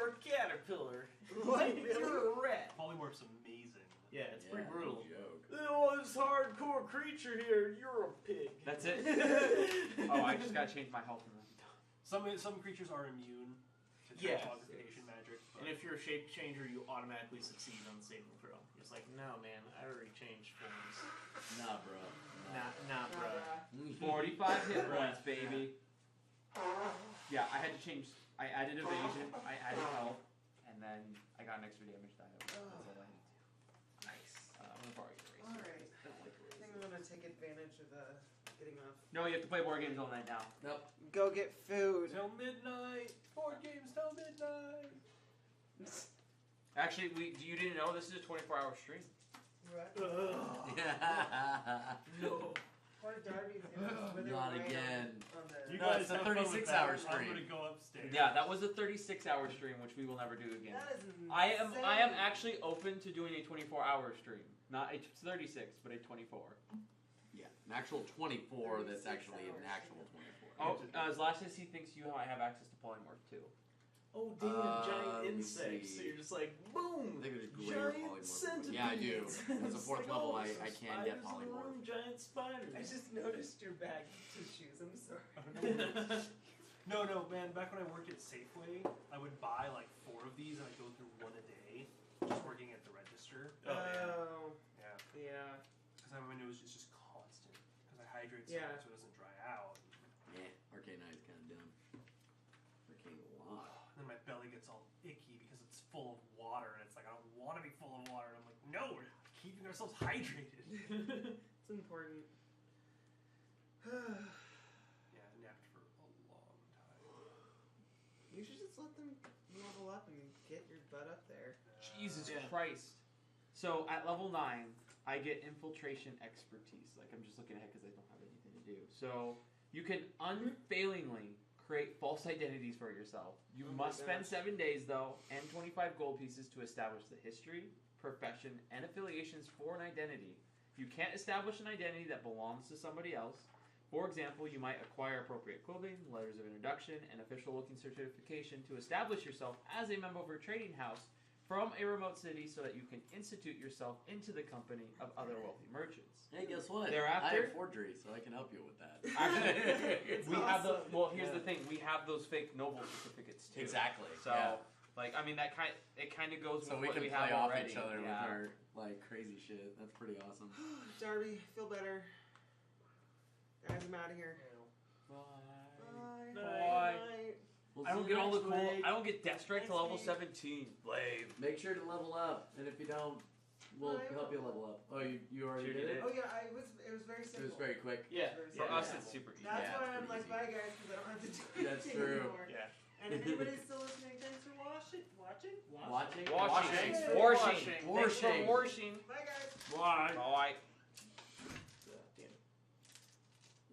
Speaker 3: a caterpillar.
Speaker 1: What? Really?
Speaker 3: You're a rat.
Speaker 2: Polymorph's amazing.
Speaker 3: Yeah, it's pretty
Speaker 5: Yeah,
Speaker 3: brutal.
Speaker 5: no joke.
Speaker 3: Oh, this hardcore creature here. You're a pig.
Speaker 4: That's it. Oh, I just gotta change my health.
Speaker 2: Some creatures are immune to
Speaker 3: Yeah.
Speaker 2: transmogrification magic. But
Speaker 3: And if you're a shape changer, you automatically succeed on the saving throw. It's like, no, man, I already changed forms.
Speaker 5: Nah, bro.
Speaker 3: Nah, bro.
Speaker 4: 45 hit points, baby. Yeah, I had to change. I added evasion, I added health, and then I got an extra damage die. That's all I had to do.
Speaker 3: Nice.
Speaker 4: I'm gonna borrow your eraser.
Speaker 1: Alright.
Speaker 4: I don't like
Speaker 1: I think
Speaker 4: erasers.
Speaker 1: I'm gonna take advantage of getting off.
Speaker 4: No, you have to play board games all night now.
Speaker 5: Nope.
Speaker 1: Go get food.
Speaker 2: Till midnight. Board games till midnight.
Speaker 4: Actually, you didn't know this is a 24-hour stream.
Speaker 1: What?
Speaker 3: No.
Speaker 1: Poor Darby's gonna wither
Speaker 5: Not
Speaker 1: away
Speaker 5: again.
Speaker 1: on the-
Speaker 2: You
Speaker 5: No,
Speaker 2: guys
Speaker 5: it's a
Speaker 2: have fun with
Speaker 5: 36-hour
Speaker 2: that. I'm
Speaker 5: stream.
Speaker 2: gonna go upstairs.
Speaker 4: Yeah, that was a 36-hour stream, which we will never do again.
Speaker 1: That is
Speaker 4: I am
Speaker 1: insane.
Speaker 4: actually open to doing a 24-hour stream, not a 36, but a 24.
Speaker 5: Yeah, an actual 24 that's actually an actual 24.
Speaker 4: Oh, Zlashis, he thinks you might have access to polymorph too.
Speaker 3: Oh, damn,
Speaker 5: let
Speaker 3: giant
Speaker 5: me
Speaker 3: insects.
Speaker 5: see.
Speaker 3: So you're just like, boom!
Speaker 5: I think there's greater
Speaker 3: Giant
Speaker 5: polymorph.
Speaker 3: centipedes.
Speaker 5: Yeah, I do. As a
Speaker 3: It's
Speaker 5: 4th
Speaker 3: like,
Speaker 5: level,
Speaker 3: oh,
Speaker 5: I
Speaker 3: some
Speaker 5: can get
Speaker 3: spiders in the
Speaker 5: polymorph.
Speaker 3: room, giant spiders.
Speaker 1: I just noticed your bag of tissues. I'm sorry.
Speaker 2: No, man. Back when I worked at Safeway, I would buy like 4 of these and I'd go through one a day, just working at the register.
Speaker 3: Oh, yeah.
Speaker 1: Oh,
Speaker 2: Yeah,
Speaker 1: yeah.
Speaker 2: because I mean it was just constant. Because I hydrate so
Speaker 1: Yeah.
Speaker 2: much so it doesn't dry out.
Speaker 5: Yeah, Arcane Eye's kind of dumb. Arcane Lock.
Speaker 2: And then my belly gets all icky because it's full of water, and it's like I don't want to be full of water. And I'm like, no, we're keeping ourselves hydrated.
Speaker 1: It's important.
Speaker 2: Yeah, I napped for a long time.
Speaker 1: You should just let them level up and get your butt up there.
Speaker 4: Jesus
Speaker 3: Yeah.
Speaker 4: Christ. So at level 9, I get infiltration expertise. Like, I'm just looking ahead because I don't have anything to do. So you can unfailingly create false identities for yourself. You
Speaker 1: Oh my
Speaker 4: must spend
Speaker 1: gosh.
Speaker 4: 7 days, though, and 25 gold pieces to establish the history, profession, and affiliations for an identity. If you can't establish an identity that belongs to somebody else, For example, you might acquire appropriate clothing, letters of introduction, and official-looking certification to establish yourself as a member of a trading house from a remote city so that you can institute yourself into the company of other wealthy merchants.
Speaker 5: Hey, guess what?
Speaker 4: Thereafter-
Speaker 5: I have forgery, so I can help you with that.
Speaker 4: Actually, we have the.
Speaker 1: awesome.
Speaker 4: Well, here's
Speaker 5: Yeah.
Speaker 4: the thing: we have those fake noble certificates too.
Speaker 5: Exactly.
Speaker 4: So,
Speaker 5: yeah.
Speaker 4: like, I mean, that kind of goes
Speaker 5: So
Speaker 4: with
Speaker 5: we
Speaker 4: what
Speaker 5: can
Speaker 4: we
Speaker 5: play
Speaker 4: have
Speaker 5: off
Speaker 4: already.
Speaker 5: each other with
Speaker 4: Yeah.
Speaker 5: our like crazy shit. That's pretty awesome.
Speaker 1: Darby, feel better. Guys, I'm out of here.
Speaker 4: Bye.
Speaker 1: Bye.
Speaker 4: Bye.
Speaker 1: Night.
Speaker 5: We'll
Speaker 4: I don't
Speaker 5: see
Speaker 4: get
Speaker 5: you
Speaker 4: all the
Speaker 5: next
Speaker 4: cool.
Speaker 5: week.
Speaker 4: I don't get death strike to
Speaker 1: Next
Speaker 4: level
Speaker 1: week.
Speaker 4: 17. Blame.
Speaker 5: Make sure to level up, and if you don't, we'll
Speaker 1: I
Speaker 5: help you
Speaker 1: will.
Speaker 5: level up. Oh, you already
Speaker 4: Sure
Speaker 5: did
Speaker 4: did
Speaker 5: it?
Speaker 4: it.
Speaker 1: Oh yeah, it was very
Speaker 5: It
Speaker 1: simple.
Speaker 5: was very quick.
Speaker 3: Yeah.
Speaker 1: Very
Speaker 4: For
Speaker 1: simple.
Speaker 4: us, it's super easy.
Speaker 1: That's
Speaker 5: Yeah,
Speaker 1: why
Speaker 5: it's
Speaker 1: I'm
Speaker 5: pretty
Speaker 1: like, bye guys, because I don't have to do
Speaker 5: That's
Speaker 1: anything
Speaker 5: true.
Speaker 1: anymore.
Speaker 4: Yeah.
Speaker 1: And if anybody's still listening, thanks for watching.
Speaker 5: Washing?
Speaker 4: Washing.
Speaker 5: Washing.
Speaker 1: Washing.
Speaker 4: Washing. Thanks for
Speaker 5: Washing.
Speaker 4: washing.
Speaker 1: Bye guys.
Speaker 6: Why?
Speaker 4: Bye.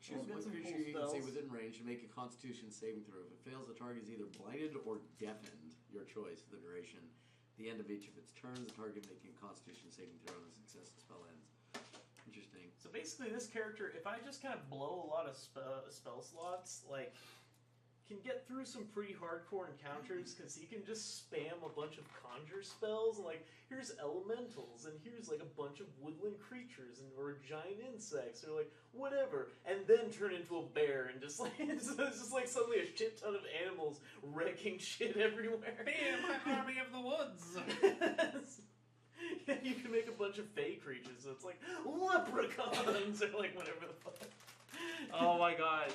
Speaker 5: Choose
Speaker 3: Got
Speaker 5: one
Speaker 3: some
Speaker 5: creature
Speaker 3: cool
Speaker 5: you can see
Speaker 3: spells.
Speaker 5: within range to make a Constitution saving throw. If it fails, the target is either blinded or deafened. Your choice for the duration. At the end of each of its turns, the target making a Constitution saving throw and the success the spell ends. Interesting.
Speaker 3: So basically, this character, if I just kind of blow a lot of spell slots, like, can get through some pretty hardcore encounters because he can just spam a bunch of conjure spells and like, here's elementals and here's like a bunch of woodland creatures and or giant insects or like whatever, and then turn into a bear and just like it's just like suddenly a shit ton of animals wrecking shit everywhere.
Speaker 6: Be my army of the woods.
Speaker 3: Yeah, you can make a bunch of fey creatures, so it's like leprechauns or like whatever the fuck.
Speaker 4: Oh my god.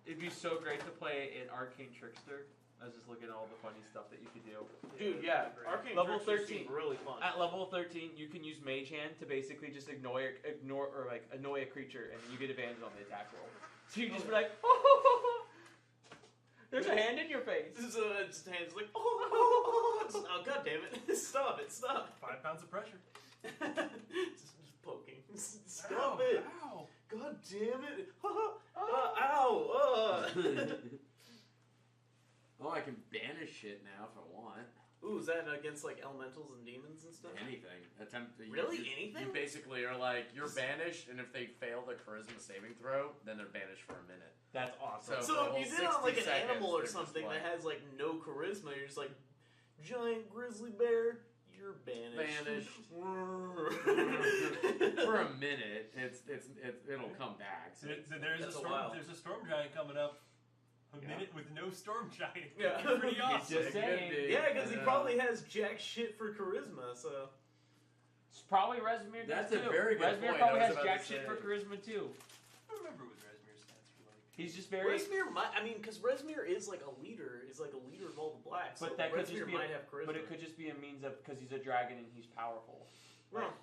Speaker 4: It'd be so great to play an arcane trickster. I was just looking at all the funny stuff that you could do.
Speaker 3: Dude, yeah, Arcane
Speaker 4: Level
Speaker 3: Tricksters
Speaker 4: 13.
Speaker 3: seem really fun.
Speaker 4: At level 13, you can use Mage Hand to basically just ignore or like annoy a creature, and you get advantage on the attack roll. So you just be like, oh, there's a hand in your face.
Speaker 3: This is just hands like, oh god damn it! Stop it! Stop!
Speaker 6: 5 pounds of pressure.
Speaker 3: just poking. Stop it!
Speaker 6: Ow.
Speaker 3: God damn it! Ow!
Speaker 5: Oh, I can banish shit now if I want.
Speaker 3: Ooh, is that against like elementals and demons and stuff?
Speaker 5: Anything.
Speaker 3: Really? Anything?
Speaker 5: You basically are like, you're banished, and if they fail the charisma saving throw, then they're banished for a minute.
Speaker 4: That's awesome.
Speaker 3: So
Speaker 5: for
Speaker 3: if you
Speaker 5: the
Speaker 3: did
Speaker 5: whole
Speaker 3: on like
Speaker 5: 60
Speaker 3: an animal or
Speaker 5: seconds,
Speaker 3: something
Speaker 5: they're
Speaker 3: that
Speaker 5: just
Speaker 3: has like no charisma, you're just like giant grizzly bear. You're banished.
Speaker 5: Banished. For a minute, it'll come back. So
Speaker 3: That's a while.
Speaker 6: There's a storm giant coming up. A
Speaker 5: Yeah.
Speaker 6: minute with no storm giant.
Speaker 3: Yeah.
Speaker 6: Pretty awesome.
Speaker 4: Just saying.
Speaker 3: Yeah, because he probably has jack shit for charisma, so.
Speaker 4: It's probably Rezmir does
Speaker 5: That's a
Speaker 4: too.
Speaker 5: very good
Speaker 4: Rezmir
Speaker 5: point,
Speaker 4: probably
Speaker 5: I
Speaker 4: has
Speaker 5: was about
Speaker 4: jack
Speaker 5: to
Speaker 4: shit
Speaker 5: say.
Speaker 4: for charisma too.
Speaker 6: I don't remember what Rezmir's stats were like.
Speaker 4: He's just very.
Speaker 3: Rezmir might, because Rezmir is like a leader of all the blacks.
Speaker 4: But
Speaker 3: so
Speaker 4: that could just
Speaker 3: Rezmir
Speaker 4: be.
Speaker 3: might have charisma.
Speaker 4: But it could just be a means of because he's a dragon and he's powerful.
Speaker 3: Well,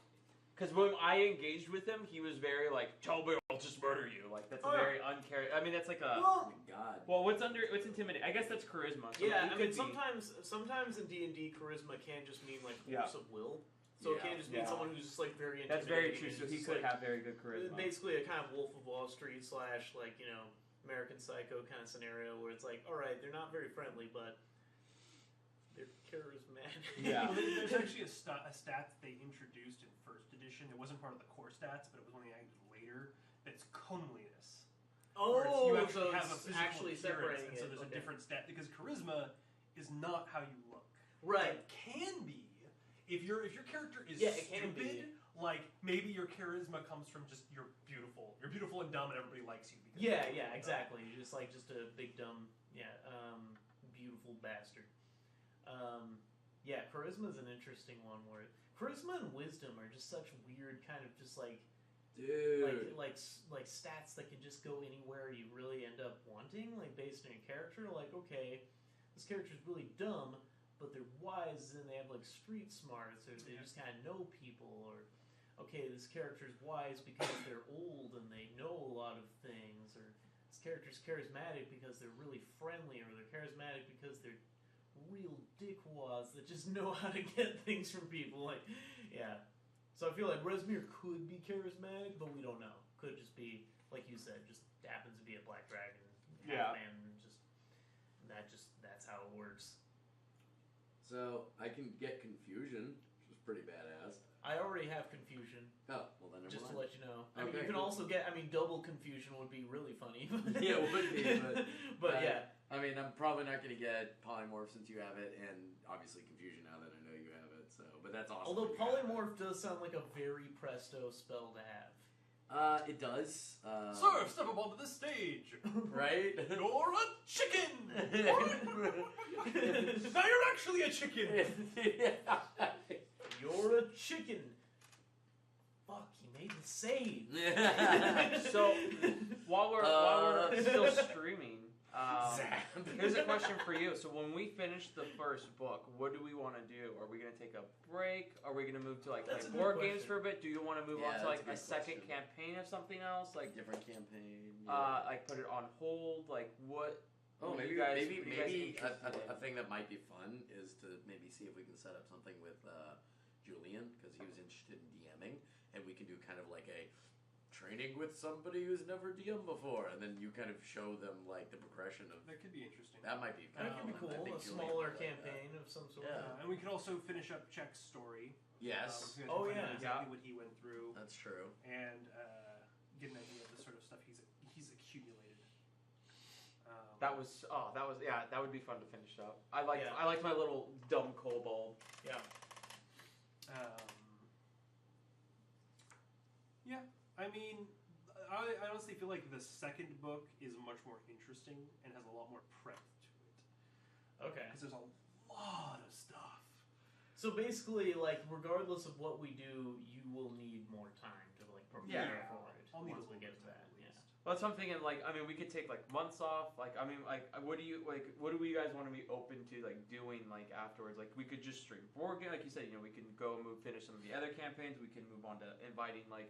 Speaker 4: Because when I engaged with him, he was very like, "Tell me, I'll just murder you." Like that's a
Speaker 3: Oh, yeah.
Speaker 4: very uncaring. I mean, that's like a.
Speaker 5: oh my god.
Speaker 4: Well, what's intimidating? I guess that's charisma. So
Speaker 3: yeah,
Speaker 4: he
Speaker 3: I
Speaker 4: could
Speaker 3: mean,
Speaker 4: be-
Speaker 3: sometimes in D&D, charisma can just mean like
Speaker 4: Yeah.
Speaker 3: force of will. So it
Speaker 5: Yeah.
Speaker 3: can just mean
Speaker 4: Yeah.
Speaker 3: someone who's just like very
Speaker 4: That's very
Speaker 3: intimidating
Speaker 4: true.
Speaker 3: and
Speaker 4: So he
Speaker 3: just,
Speaker 4: could
Speaker 3: like,
Speaker 4: have very good charisma.
Speaker 3: basically a kind of Wolf of Wall Street / like American Psycho kind of scenario where it's like, all right, they're not very friendly, but they're charismatic.
Speaker 4: Yeah.
Speaker 6: Well, there's actually a stat that they introduced in first edition. It wasn't part of the core stats, but it was one they added later. That's comeliness. Where it's-
Speaker 3: Oh,
Speaker 6: you actually
Speaker 3: so
Speaker 6: have a
Speaker 3: it's
Speaker 6: physical
Speaker 3: actually
Speaker 6: appearance,
Speaker 3: separating
Speaker 6: and so
Speaker 3: it.
Speaker 6: there's a
Speaker 3: Okay.
Speaker 6: different stat because charisma is not how you look.
Speaker 3: Right.
Speaker 6: It can be if your character is
Speaker 3: Yeah, it can
Speaker 6: stupid. Like maybe your charisma comes from just you're beautiful and dumb, and everybody likes you. Because
Speaker 3: Yeah,
Speaker 6: you're
Speaker 3: yeah,
Speaker 6: beautiful and dumb.
Speaker 3: exactly. You're just like just a big dumb, beautiful bastard. Yeah, charisma is an interesting one where charisma and wisdom are just such weird kind of just like
Speaker 5: Dude.
Speaker 3: like stats that can just go anywhere you really end up wanting, like based on your character. Like, okay, this character's really dumb, but they're wise and they have like street smarts, or they just kind of know people, or okay, this character's wise because they're old and they know a lot of things, or this character's charismatic because they're really friendly, or they're charismatic because they're real dickwads that just know how to get things from people. Like, yeah. So I feel like Rezmir could be charismatic, but we don't know. Could just be, like you said, just happens to be a black dragon,
Speaker 4: Yeah.
Speaker 3: half man, and that's how it works.
Speaker 5: So I can get confusion, which is pretty badass.
Speaker 3: I already have confusion,
Speaker 5: Oh, well then never
Speaker 3: just to
Speaker 5: mind.
Speaker 3: let you know. I mean, you can also get. I mean, double confusion would be really funny.
Speaker 5: Yeah, it would be,
Speaker 3: but yeah.
Speaker 5: I mean, I'm probably not going to get polymorph since you have it, and obviously confusion now that I know you have it. So, but that's awesome.
Speaker 3: Although
Speaker 5: that you have it.
Speaker 3: polymorph does sound like a very presto spell to have.
Speaker 5: It does.
Speaker 6: Sir, step up onto the stage.
Speaker 5: Right?
Speaker 6: You're a chicken. Now you're actually a chicken.
Speaker 3: You're a chicken. Fuck, he made the save.
Speaker 4: So while we're still streaming, here's a question for you. So when we finish the first book, what do we want to do? Are we going to take a break? Are we going to move to like
Speaker 3: That's
Speaker 4: play
Speaker 3: a good
Speaker 4: board
Speaker 3: question.
Speaker 4: games for a bit? Do you want to move
Speaker 5: Yeah,
Speaker 4: on to like
Speaker 5: that's
Speaker 4: a
Speaker 5: a good
Speaker 4: second
Speaker 5: question.
Speaker 4: campaign of something else? Like
Speaker 5: different campaign.
Speaker 4: like put it on hold? Like what?
Speaker 5: Oh,
Speaker 4: what are
Speaker 5: maybe
Speaker 4: you guys,
Speaker 5: maybe
Speaker 4: what are you guys
Speaker 5: maybe
Speaker 4: interested
Speaker 5: a
Speaker 4: in?
Speaker 5: thing that might be fun is to maybe see if we can set up something with Julian because he was interested in DMing, and we can do kind of like a training with somebody who's never DM'd before, and then you kind of show them like the progression of
Speaker 6: That could be interesting.
Speaker 5: that. Might be
Speaker 3: That could be
Speaker 5: fun.
Speaker 3: cool.
Speaker 5: I think
Speaker 3: A
Speaker 5: Julian
Speaker 3: smaller
Speaker 5: would like that.
Speaker 3: campaign of some sort.
Speaker 5: Yeah.
Speaker 6: And we could also finish up Check's story.
Speaker 5: Yes,
Speaker 6: So you guys
Speaker 3: Oh,
Speaker 6: can find
Speaker 3: yeah.
Speaker 6: out exactly what he went through
Speaker 5: that's true.
Speaker 6: and get an idea of the sort of stuff he's accumulated.
Speaker 4: That was that would be fun to finish up. I liked my little dumb kobold.
Speaker 3: Yeah.
Speaker 6: Yeah, I mean, I honestly feel like the second book is much more interesting and has a lot more prep to it.
Speaker 3: Okay.
Speaker 6: Because there's a lot of stuff.
Speaker 3: So basically, like, regardless of what we do, you will need more time to like prepare
Speaker 6: Yeah.
Speaker 3: for it.
Speaker 6: I'll need
Speaker 3: once
Speaker 6: a
Speaker 3: we
Speaker 6: little
Speaker 3: get
Speaker 6: bit
Speaker 3: to
Speaker 6: of time
Speaker 3: that.
Speaker 6: at
Speaker 3: Yeah.
Speaker 6: least.
Speaker 4: Well, that's what I'm thinking. Like, I mean, we could take like months off. Like, I mean, like, what do you guys want to be open to like doing like afterwards? Like, we could just stream board game, like you said. You know, we can go finish some of the other campaigns. We can move on to inviting like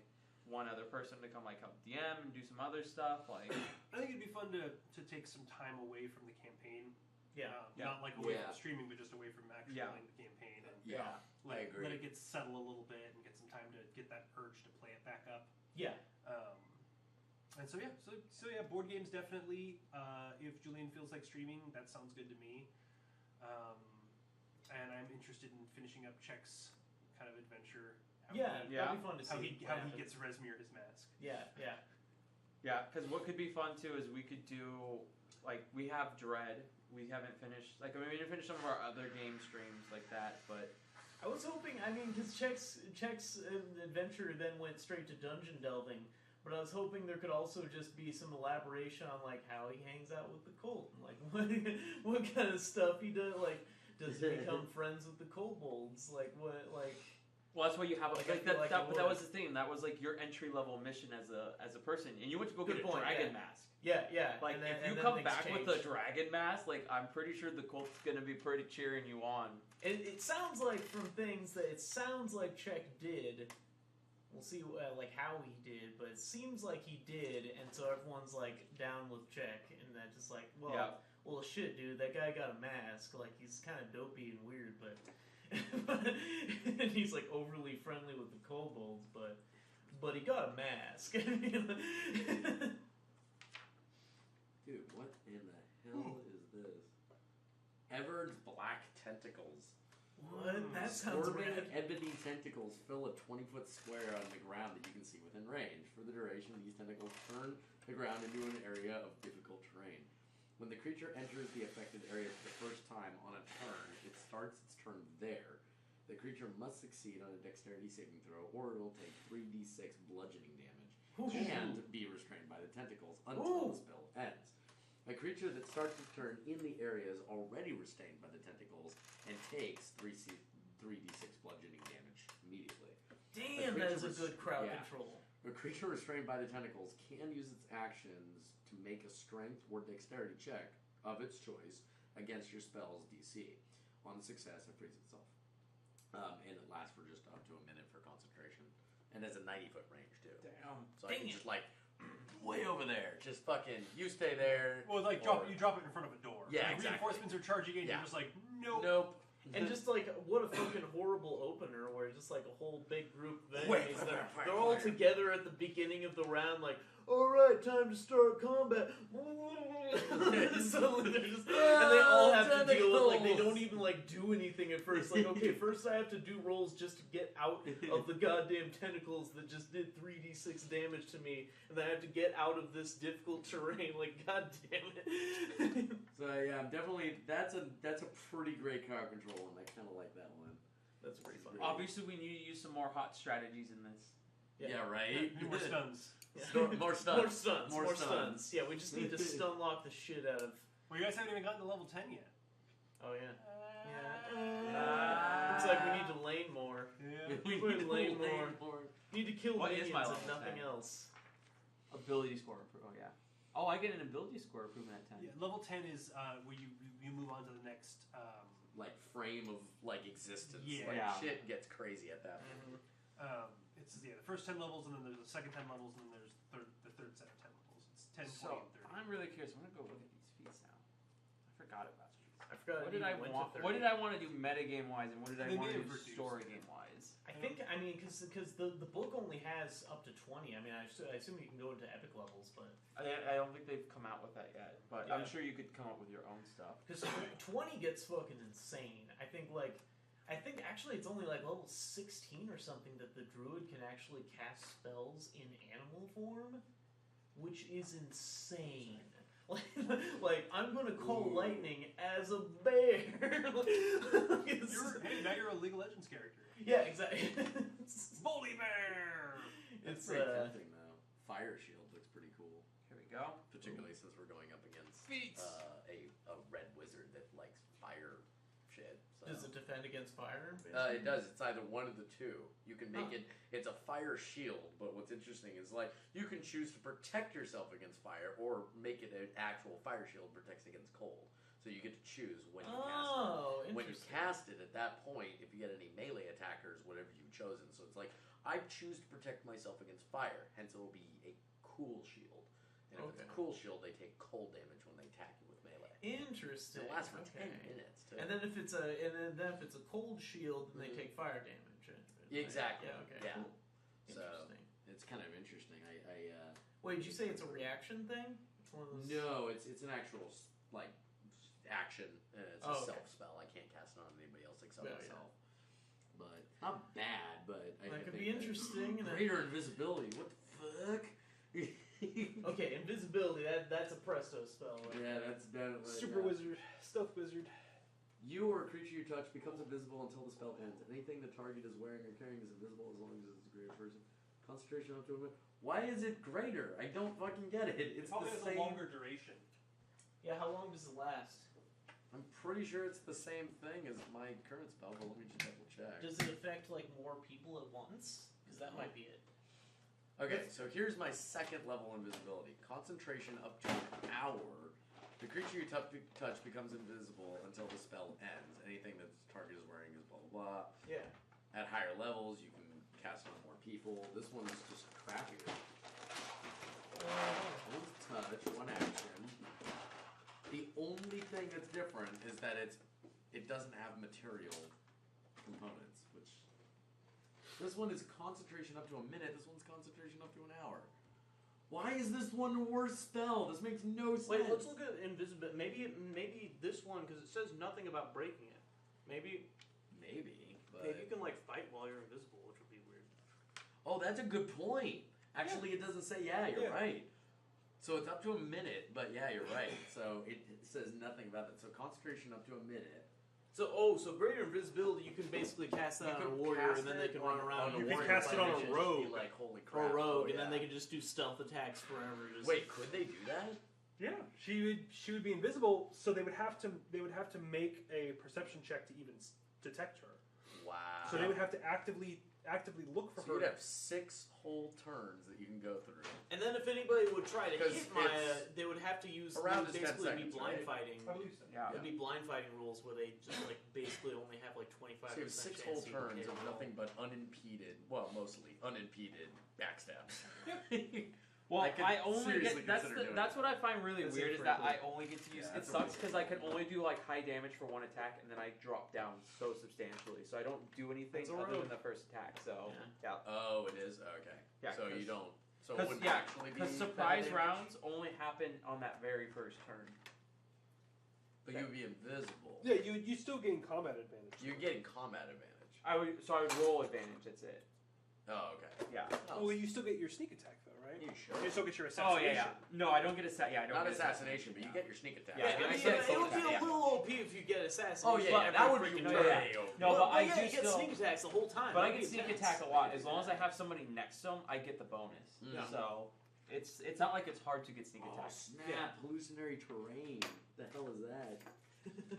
Speaker 4: one other person to come like help DM and do some other stuff. Like,
Speaker 6: I think it'd be fun to take some time away from the campaign.
Speaker 3: Yeah.
Speaker 6: Not like away
Speaker 5: Yeah.
Speaker 6: from streaming, but just away from actually
Speaker 4: Yeah.
Speaker 6: playing the campaign and
Speaker 5: Yeah, I agree.
Speaker 6: let it get settle a little bit and get some time to get that urge to play it back up.
Speaker 3: Yeah.
Speaker 6: And so yeah, board games definitely. If Julian feels like streaming, that sounds good to me. And I'm interested in finishing up Check's kind of adventure.
Speaker 3: Yeah.
Speaker 4: Yeah.
Speaker 3: That'd be fun to see.
Speaker 6: How
Speaker 3: what
Speaker 6: he
Speaker 3: happens.
Speaker 6: gets Resmir his mask.
Speaker 3: Yeah. Yeah.
Speaker 4: yeah, because what could be fun too is we could do like we have Dread. We haven't finished. Like, I mean, we didn't finish some of our other game streams like that, but.
Speaker 3: I was hoping. I mean, because Check's adventure then went straight to dungeon delving. But I was hoping there could also just be some elaboration on like how he hangs out with the cult and like what kind of stuff he does. Like, does he become friends with the kobolds? Like what? Like.
Speaker 4: Well, that's why you have
Speaker 3: Like,
Speaker 4: like,
Speaker 3: I feel like it
Speaker 4: that
Speaker 3: would.
Speaker 4: was the thing. That was like your entry level mission as a person, and you went to go
Speaker 3: Good
Speaker 4: get
Speaker 3: point,
Speaker 4: a dragon
Speaker 3: yeah.
Speaker 4: mask.
Speaker 3: Yeah. Yeah.
Speaker 4: Like
Speaker 3: and then,
Speaker 4: if you
Speaker 3: and then
Speaker 4: come
Speaker 3: things
Speaker 4: back
Speaker 3: change.
Speaker 4: with a dragon mask, like I'm pretty sure the cult's gonna be pretty cheering you on.
Speaker 3: It sounds like from things that it sounds like Check did. We'll see like how he did, but it seems like he did, and so everyone's like down with Check, and that just like, well,
Speaker 4: Yeah.
Speaker 3: well, shit, dude, that guy got a mask. Like he's kind of dopey and weird, but and he's like overly friendly with the kobolds, but he got a mask.
Speaker 5: Dude, what in the hell is this? Everard's black tentacles.
Speaker 3: What? That sounds
Speaker 5: Squirming
Speaker 3: rad.
Speaker 5: ebony tentacles fill a 20-foot square on the ground that you can see within range. For the duration, these tentacles turn the ground into an area of difficult terrain. When the creature enters the affected area for the first time on a turn, it starts its turn there. The creature must succeed on a dexterity saving throw, or it will take 3d6 bludgeoning damage and be restrained by the tentacles until the spell ends. A creature that starts its turn in the area is already restrained by the tentacles and takes 3d6 bludgeoning damage immediately.
Speaker 3: Damn, that is a good crowd control.
Speaker 5: A creature restrained by the tentacles can use its actions to make a strength or dexterity check of its choice against your spell's DC. On success, it frees itself. And it lasts for just up to a minute for concentration. And has a 90-foot range, too.
Speaker 4: Damn.
Speaker 5: So I can just, like, way over there. Just fucking, you stay there.
Speaker 6: Well, like you drop it in front of a door.
Speaker 5: Yeah,
Speaker 6: Like,
Speaker 5: exactly.
Speaker 6: Reinforcements are charging in.
Speaker 5: Yeah.
Speaker 6: You're just like, nope.
Speaker 5: Nope.
Speaker 3: And just like, what a fucking horrible opener where just like a whole big group then enemies. They're all together at the beginning of the round, like, all right, time to start combat. Suddenly they're just, and they all have to deal with, like, they don't even, like, do anything at first. Like, okay, first I have to do rolls just to get out of the goddamn tentacles that just did 3d6 damage to me, and then I have to get out of this difficult terrain. Like, god damn it.
Speaker 5: So yeah, I'm definitely that's a pretty great crowd control, and I kind of like that one.
Speaker 3: That's pretty fun.
Speaker 4: Obviously, we need to use some more hot strategies in this.
Speaker 5: Yeah, right.
Speaker 6: More stuns.
Speaker 5: More stuns.
Speaker 3: More stuns. Yeah, we just need to stun lock the shit out of.
Speaker 6: Well, you guys haven't even gotten to level 10 yet.
Speaker 3: Oh yeah. Looks like we need to lane more.
Speaker 6: Yeah.
Speaker 3: We need to lane more. Need to kill
Speaker 4: What is
Speaker 3: minions
Speaker 4: my
Speaker 3: and
Speaker 4: level
Speaker 3: nothing
Speaker 4: 10?
Speaker 3: else.
Speaker 4: Ability score improvement. Oh yeah. Oh, I get an ability score improvement at 10.
Speaker 6: Yeah, level 10 is where you move on to the next.
Speaker 5: Like frame of like existence.
Speaker 6: Yeah.
Speaker 5: Like
Speaker 4: Yeah.
Speaker 5: shit gets crazy at that point.
Speaker 6: It's the first 10 levels, and then there's the second 10 levels, and then there's the third set of 10 levels. It's 10,
Speaker 4: So
Speaker 6: 20, and 30.
Speaker 4: I'm really curious. I'm gonna go look at these feats now. I forgot about these.
Speaker 3: I forgot.
Speaker 4: What did I want? What did I want to do metagame wise, and what did I
Speaker 6: They
Speaker 4: want to
Speaker 6: may
Speaker 4: do
Speaker 6: have
Speaker 4: story
Speaker 6: reduced.
Speaker 4: game wise?
Speaker 3: I think because the book only has up to 20. I mean, I assume you can go into epic levels, but
Speaker 4: I don't think they've come out with that yet, but I'm
Speaker 3: Yeah.
Speaker 4: sure you could come up with your own stuff.
Speaker 3: because 20 gets fucking insane. I think actually it's only like level 16 or something that the druid can actually cast spells in animal form, which is insane. Like I'm gonna call lightning as a bear.
Speaker 6: Now you're a League of Legends character.
Speaker 3: Yeah, exactly.
Speaker 6: Bully Bear!
Speaker 5: It's
Speaker 3: It's
Speaker 5: pretty tempting though. Fire shield looks pretty cool,
Speaker 4: Here we go.
Speaker 5: particularly since we're going up against
Speaker 4: Feats.
Speaker 5: a red wizard that likes fire shit. So.
Speaker 3: Does it defend against fire?
Speaker 5: It does. It's either one of the two. You can make it. It's a fire shield, but what's interesting is like you can choose to protect yourself against fire, or make it an actual fire shield protects against cold. So you get to choose when you cast it.
Speaker 3: Oh,
Speaker 5: When you
Speaker 3: interesting.
Speaker 5: cast it, at that point, if you get any melee attackers, whatever you've chosen. So it's like I choose to protect myself against fire, hence it will be a cool shield. And if it's a
Speaker 3: Okay.
Speaker 5: cool shield, they take cold damage when they attack you with melee.
Speaker 3: Interesting.
Speaker 5: It lasts for
Speaker 3: Okay.
Speaker 5: 10 minutes too.
Speaker 3: And then if it's a cold shield, then they take fire damage. Right?
Speaker 5: Exactly.
Speaker 3: Yeah. Okay.
Speaker 5: Yeah.
Speaker 3: Cool.
Speaker 5: So
Speaker 3: Interesting.
Speaker 5: it's kind of interesting.
Speaker 3: Wait, did you say it's a reaction thing? It's one of those.
Speaker 5: No, it's an actual like action. It's a
Speaker 3: Oh, okay.
Speaker 5: self spell. I can't cast it on anybody else except
Speaker 3: Yeah,
Speaker 5: myself. But not bad. But
Speaker 3: That could
Speaker 5: think
Speaker 3: be interesting. and
Speaker 5: Greater invisibility. What the fuck?
Speaker 3: Okay, invisibility. That's a presto spell. Right
Speaker 5: Yeah,
Speaker 3: there.
Speaker 5: that's definitely
Speaker 6: Super wizard, stealth wizard.
Speaker 5: You or a creature you touch becomes invisible until the spell ends. Anything the target is wearing or carrying is invisible as long as it's a greater person. Concentration up to a minute. Why is it greater? I don't fucking get it. It's
Speaker 6: Probably
Speaker 5: the
Speaker 6: has
Speaker 5: same.
Speaker 6: a longer duration.
Speaker 3: Yeah. How long does it last?
Speaker 5: I'm pretty sure it's the same thing as my current spell, but let me just double check.
Speaker 3: Does it affect like more people at once? Because that might be it.
Speaker 5: Okay, so here's my second level invisibility. Concentration up to an hour. The creature you touch becomes invisible until the spell ends. Anything that the target is wearing is blah blah blah.
Speaker 3: Yeah.
Speaker 5: At higher levels, you can cast on more people. This one's just crappier. One touch, one action. The only thing that's different is that it doesn't have material components, which this one is concentration up to a minute. This one's concentration up to an hour. Why is this one a worse spell? This makes no sense.
Speaker 3: Wait, let's look at invisibility. Maybe this one because it says nothing about breaking it. Maybe
Speaker 5: but
Speaker 3: you can like fight while you're invisible, which would be weird.
Speaker 5: oh, that's a good point. Actually, it doesn't say. Yeah, you're
Speaker 6: Yeah.
Speaker 5: right. So it's up to a minute, but yeah, you're right. So it says nothing about that. So concentration up to a minute.
Speaker 3: So greater invisibility, you can basically cast that on a warrior, and then they can run around.
Speaker 6: You
Speaker 3: and
Speaker 6: can
Speaker 3: warrior
Speaker 6: cast it on a
Speaker 3: fight
Speaker 6: rogue.
Speaker 5: Be like, holy
Speaker 3: Or
Speaker 5: crap.
Speaker 3: a rogue,
Speaker 5: oh,
Speaker 3: and then
Speaker 5: yeah.
Speaker 3: they can just do stealth attacks forever. Just
Speaker 5: Wait, could they do that?
Speaker 6: Yeah, she would be invisible, so they would have to make a perception check to even detect her.
Speaker 5: Wow.
Speaker 6: So they would have to actively look for
Speaker 5: So
Speaker 6: her.
Speaker 5: you'd have 6 whole turns that you can go through.
Speaker 3: And then if anybody would try to
Speaker 5: 'Cause
Speaker 3: hit Maya,
Speaker 5: it's
Speaker 3: they would have to use
Speaker 5: around
Speaker 3: would
Speaker 5: just 10
Speaker 3: basically be
Speaker 5: seconds,
Speaker 3: blind
Speaker 5: right?
Speaker 3: fighting.
Speaker 6: I believe so.
Speaker 4: Yeah.
Speaker 3: It'd be blind fighting rules where they just like basically only have like 25%.
Speaker 5: So you have 6 whole turns of nothing but unimpeded, well, mostly unimpeded backstabs.
Speaker 4: Well,
Speaker 5: I could
Speaker 4: I only
Speaker 5: seriously
Speaker 4: get that's
Speaker 5: consider doing
Speaker 4: that's
Speaker 5: that.
Speaker 4: what I find really
Speaker 3: That's
Speaker 4: weird
Speaker 3: it
Speaker 4: is
Speaker 3: for
Speaker 4: that I
Speaker 3: April.
Speaker 4: only get to use.
Speaker 5: Yeah,
Speaker 4: It
Speaker 5: that's a
Speaker 4: sucks
Speaker 5: weird
Speaker 4: because I can only do like high damage for one attack and then I drop down so substantially. So I don't do anything
Speaker 3: That's a
Speaker 4: other
Speaker 3: rogue.
Speaker 4: than the first attack. So yeah,
Speaker 5: Oh, it is? Okay.
Speaker 4: Yeah,
Speaker 5: So you
Speaker 4: 'cause-
Speaker 5: don't. So it wouldn't actually be.
Speaker 4: because surprise rounds only happen on that very first turn.
Speaker 5: But you would be invisible.
Speaker 7: Yeah, you still gain combat advantage.
Speaker 5: You're getting combat advantage.
Speaker 4: I would roll advantage. That's it.
Speaker 5: Oh, okay.
Speaker 4: Yeah.
Speaker 7: Oh, well, you still get your sneak attack though, right?
Speaker 5: You should.
Speaker 7: You still get your
Speaker 4: Oh
Speaker 7: assassination.
Speaker 4: yeah. No, I don't get I don't
Speaker 5: Not
Speaker 4: get
Speaker 5: assassination, but you get your sneak attack.
Speaker 4: Yeah,
Speaker 3: I mean,
Speaker 4: I said
Speaker 3: it would be
Speaker 4: yeah.
Speaker 3: a little OP if you get assassination.
Speaker 5: Oh yeah,
Speaker 4: But-
Speaker 5: that would be
Speaker 4: no,
Speaker 5: way
Speaker 4: yeah.
Speaker 5: over.
Speaker 4: No,
Speaker 3: Well,
Speaker 4: but I
Speaker 3: yeah,
Speaker 4: do
Speaker 3: you get
Speaker 4: still.
Speaker 3: sneak attacks the whole time.
Speaker 4: But I
Speaker 3: That'd
Speaker 4: get
Speaker 3: be
Speaker 4: sneak
Speaker 3: intense.
Speaker 4: attack a lot. As long as I have somebody next to him, I get the bonus.
Speaker 5: Yeah.
Speaker 4: So it's not like it's hard to get sneak
Speaker 5: Oh
Speaker 4: attack.
Speaker 5: snap! Hallucinatory terrain. The hell is that?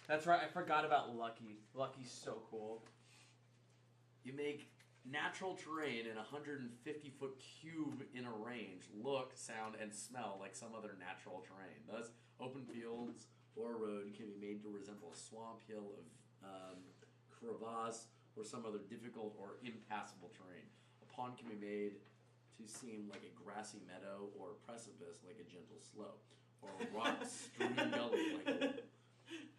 Speaker 4: That's right. I forgot about Lucky. Lucky's so cool.
Speaker 5: You make natural terrain in a 150-foot cube in a range look, sound, and smell like some other natural terrain. Thus, open fields or a road can be made to resemble a swamp, hill, of crevasse, or some other difficult or impassable terrain. A pond can be made to seem like a grassy meadow or a precipice like a gentle slope, or a rock strewn gully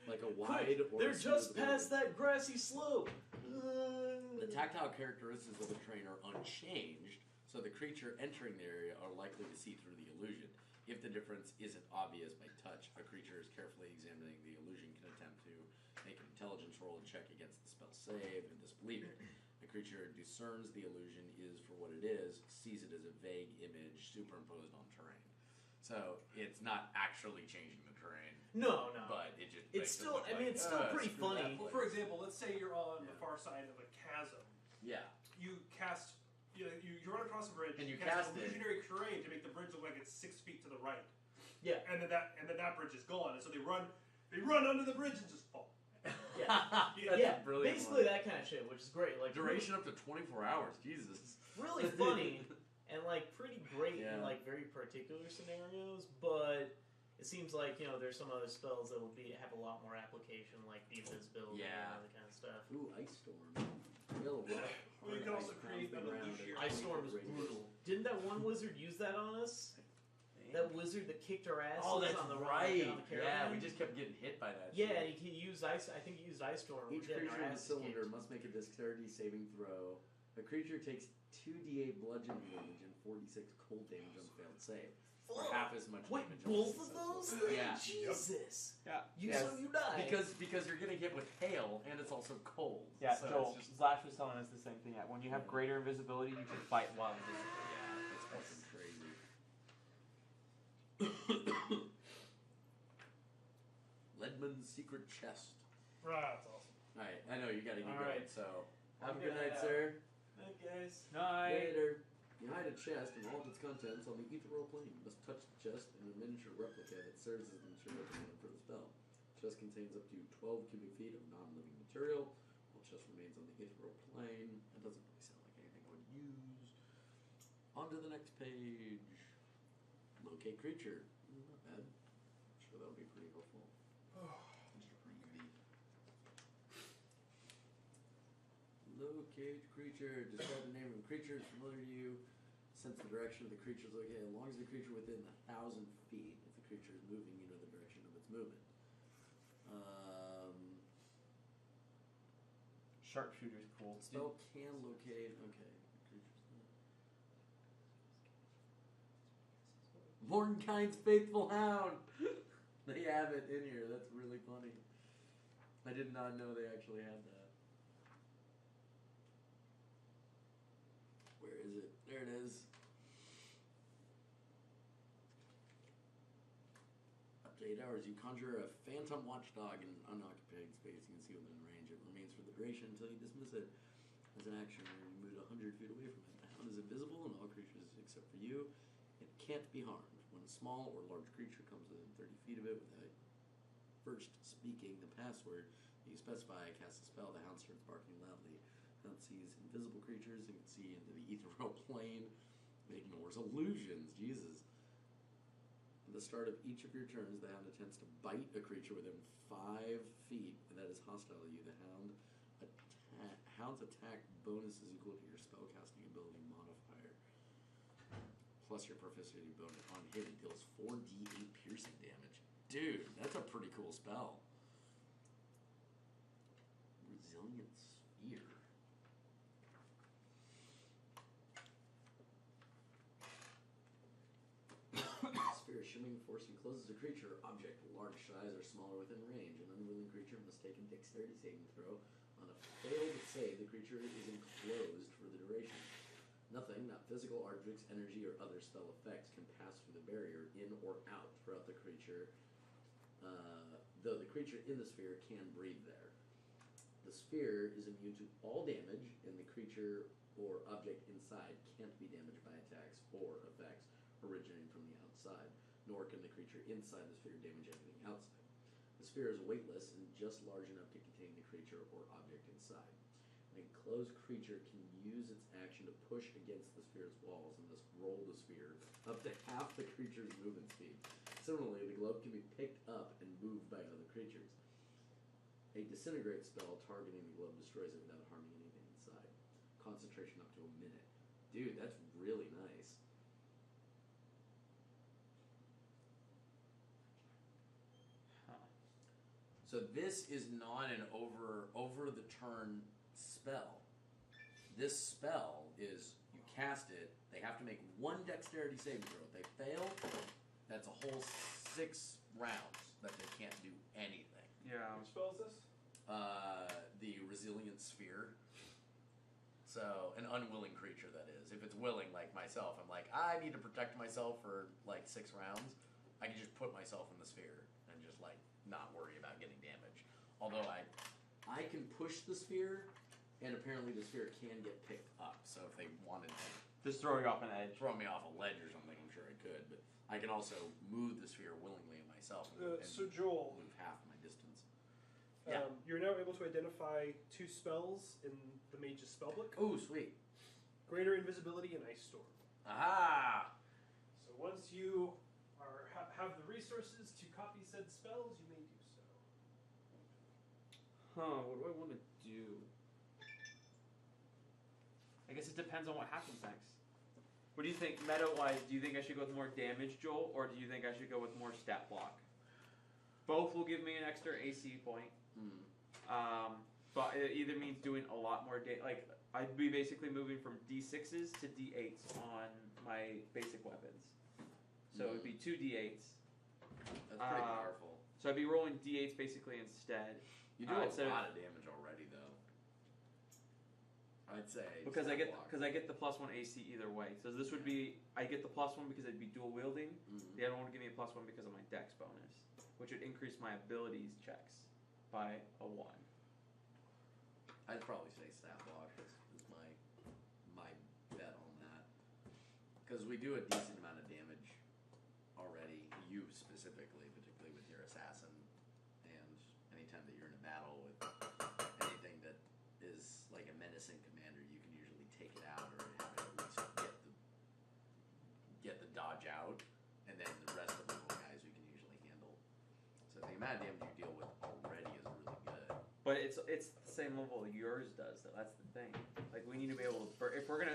Speaker 5: like a wide or
Speaker 3: They're
Speaker 5: a
Speaker 3: just
Speaker 5: smooth
Speaker 3: past
Speaker 5: river.
Speaker 3: that grassy slope.
Speaker 5: The tactile characteristics of the terrain are unchanged, so the creature entering the area are likely to see through the illusion. If the difference isn't obvious by touch, a creature is carefully examining the illusion can attempt to make an intelligence roll and check against the spell save and disbelieve it. The creature discerns the illusion is for what it is, sees it as a vague image superimposed on terrain. So it's not actually changing the terrain,
Speaker 3: No.
Speaker 5: but it just
Speaker 3: It's
Speaker 5: makes it
Speaker 3: still.
Speaker 5: look
Speaker 3: I mean,
Speaker 5: like,
Speaker 3: it's still pretty
Speaker 5: screw that
Speaker 3: funny.
Speaker 5: place.
Speaker 6: For example, let's say you're on the
Speaker 5: Yeah.
Speaker 6: far side of a chasm.
Speaker 5: Yeah.
Speaker 6: You cast. You run across a bridge.
Speaker 5: And you
Speaker 6: cast
Speaker 5: cast it.
Speaker 6: illusionary terrain to make the bridge look like it's 6 feet to the right.
Speaker 3: Yeah.
Speaker 6: And then that bridge is gone, and so they run under the bridge and just fall.
Speaker 3: Yeah.
Speaker 5: That's
Speaker 3: Yeah,
Speaker 5: a brilliant
Speaker 3: basically
Speaker 5: one.
Speaker 3: that kind of shit, which is great. Like
Speaker 5: Duration up to 24 hours. Jesus.
Speaker 3: really funny and like pretty great
Speaker 5: Yeah.
Speaker 3: in like very particular scenarios, but it seems like there's some other spells that will have a lot more application, like the invisibility
Speaker 5: Yeah.
Speaker 3: and other kind of stuff.
Speaker 5: Ooh, ice storm. Real rough.
Speaker 6: Well, you can also create an illusionary.
Speaker 3: Ice Storm is brutal. Didn't that one wizard use that on us? That wizard that kicked our asses
Speaker 5: Oh, that's
Speaker 3: on the
Speaker 5: right.
Speaker 3: on the
Speaker 5: Yeah,
Speaker 3: caravan?
Speaker 5: we just kept getting hit by that.
Speaker 3: Yeah,
Speaker 5: shit.
Speaker 3: he used ice. I think he used Ice Storm.
Speaker 5: Each
Speaker 3: We're getting
Speaker 5: creature
Speaker 3: our
Speaker 5: in the
Speaker 3: asses
Speaker 5: cylinder
Speaker 3: kicked.
Speaker 5: must make a dexterity saving throw. A creature takes 2d8 bludgeoning damage and 4d6 cold damage on failed save. Or half as much
Speaker 3: Wait,
Speaker 5: damage on
Speaker 3: both of
Speaker 5: successful.
Speaker 3: those?
Speaker 5: Yeah.
Speaker 3: Jesus.
Speaker 4: Yeah.
Speaker 3: So you die.
Speaker 5: Because you're getting hit with hail and it's also cold.
Speaker 4: Yeah,
Speaker 5: so
Speaker 4: Joel.
Speaker 5: it's just
Speaker 4: Slash was telling us the same thing. When you have greater invisibility, you can fight while invisible.
Speaker 5: yeah, it's fucking crazy. Ledman's secret chest.
Speaker 6: Right, that's awesome.
Speaker 5: Alright, I know you gotta get
Speaker 3: All
Speaker 5: going,
Speaker 3: right.
Speaker 5: so
Speaker 3: I'm
Speaker 5: have a good
Speaker 3: gonna
Speaker 5: night,
Speaker 3: head
Speaker 5: sir.
Speaker 3: Hey guys.
Speaker 5: Later. You hide a chest and all of its contents on the ethereal plane. You must touch the chest and a miniature replica that serves as the material component for the spell. The chest contains up to 12 cubic feet of non-living material. While the chest remains on the ethereal plane. That doesn't really sound like anything I would use. On to the next page. Locate creature. Not bad. I'm sure that'll be pretty helpful. Just read. Locate creature. Describe the name of the creature is familiar to you. Sense the direction of the creature's located. As long as the creature within 1,000 feet. If the creature is moving, you know the direction of its movement.
Speaker 4: Sharpshooter's cool.
Speaker 5: Spell can locate. Okay. Mordenkainen's faithful hound. They have it in here. That's really funny. I did not know they actually had that. Where is it? There it is. Up to 8 hours, you conjure a phantom watchdog in an unoccupied space. You can see within range. It remains for the duration until you dismiss it. As an action, you move 100 feet away from it. The hound is invisible, and all creatures except for you. It can't be harmed. When a small or large creature comes within 30 feet of it without first speaking the password you specify, cast a spell, the hound starts barking loudly. The hound sees invisible creatures and can see into the ethereal plane. It ignores illusions. Jesus. At the start of each of your turns, the hound attempts to bite a creature within 5 feet that is hostile to you. The hound's attack bonus is equal to your spellcasting ability modifier. plus your proficiency bonus on hit, it deals 4d8 piercing damage. Dude, that's a pretty cool spell. Resilient Sphere. Sphere shimmering force encloses a creature or object large size or smaller within range. An unwilling creature must take a dexterity saving throw. On a failed save, the creature is enclosed for the duration. Nothing, not physical objects, energy, or other spell effects, can pass through the barrier, in or out, throughout the creature, though the creature in the sphere can breathe there. The sphere is immune to all damage, and the creature or object inside can't be damaged by attacks or effects originating from the outside, nor can the creature inside the sphere damage anything outside. The sphere is weightless and just large enough to contain the creature or object inside. An enclosed creature can use its action to push against the sphere's walls and thus roll the sphere up to half the creature's movement speed. Similarly, the globe can be picked up and moved by other creatures. A disintegrate spell targeting the globe destroys it without harming anything inside. Concentration up to a minute. Dude, that's really nice. So this is not an over the turn spell. This spell is, you cast it, they have to make one dexterity saving throw. If they fail, that's a whole 6 rounds that they can't do anything.
Speaker 4: Yeah.
Speaker 7: Which spell is this?
Speaker 5: The Resilient Sphere. So, an unwilling creature, that is. If it's willing, like myself, I'm like, I need to protect myself for like 6 rounds. I can just put myself in the sphere and just like not worry about getting damage. Although I can push the sphere, and apparently the sphere can get picked up. So if they wanted to
Speaker 4: Just throwing off an edge.
Speaker 5: throw me off a ledge or something, I'm sure I could. But I can also move the sphere willingly myself and
Speaker 7: So Joel,
Speaker 5: move half my distance.
Speaker 7: you're now able to identify 2 spells in the Mage's spellbook:
Speaker 5: Oh, sweet.
Speaker 7: Greater Invisibility and Ice Storm.
Speaker 5: Aha!
Speaker 7: So once you have the resources to copy said spells, you may do so.
Speaker 4: What do I want to do? I guess it depends on what happens next. What do you think, meta-wise? Do you think I should go with more damage, Joel, or do you think I should go with more stat block? Both will give me an extra AC point. But it either means doing a lot more like I'd be basically moving from D6s to D8s on my basic weapons. So it would be 2 D8s.
Speaker 5: That's pretty powerful.
Speaker 4: So I'd be rolling D8s basically instead.
Speaker 5: You do a lot of damage already, though. I'd say
Speaker 4: Because I
Speaker 5: stat block.
Speaker 4: get the +1 AC either way. So this would be, I get the +1 because it'd be dual wielding. The other one would give me a +1 because of my Dex bonus, which would increase my abilities checks by a 1.
Speaker 5: I'd probably say stat block is my bet on that. Because we do a decent amount of damage already, you specifically, particularly with your assassin, and anytime that you're in a battle with anything that is like a menacing commander, you can usually take it out or have it at least get the dodge out, and then the rest of the little guys we can usually handle. So the amount of damage you deal with already is really good.
Speaker 4: But it's the same level yours does, though. That's the thing. Like we need to be able to if we're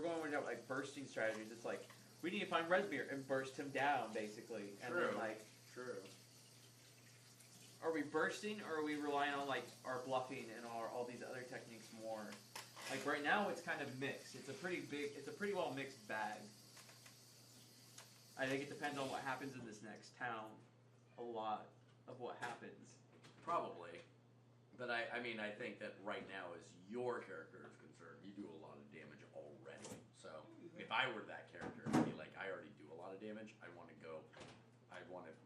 Speaker 4: going with like bursting strategies, it's like we need to find Resmir and burst him down basically. And
Speaker 5: True.
Speaker 4: then like
Speaker 5: True.
Speaker 4: are we bursting or are we relying on like our bluffing and all these other techniques more? Like right now it's kind of mixed. It's a pretty well mixed bag. I think it depends on what happens in this next town. A lot of what happens.
Speaker 5: Probably. But I mean, I think that right now, as your character is concerned, you do a lot of damage already. So if I were that character, I'd be like, I already do a lot of damage. I want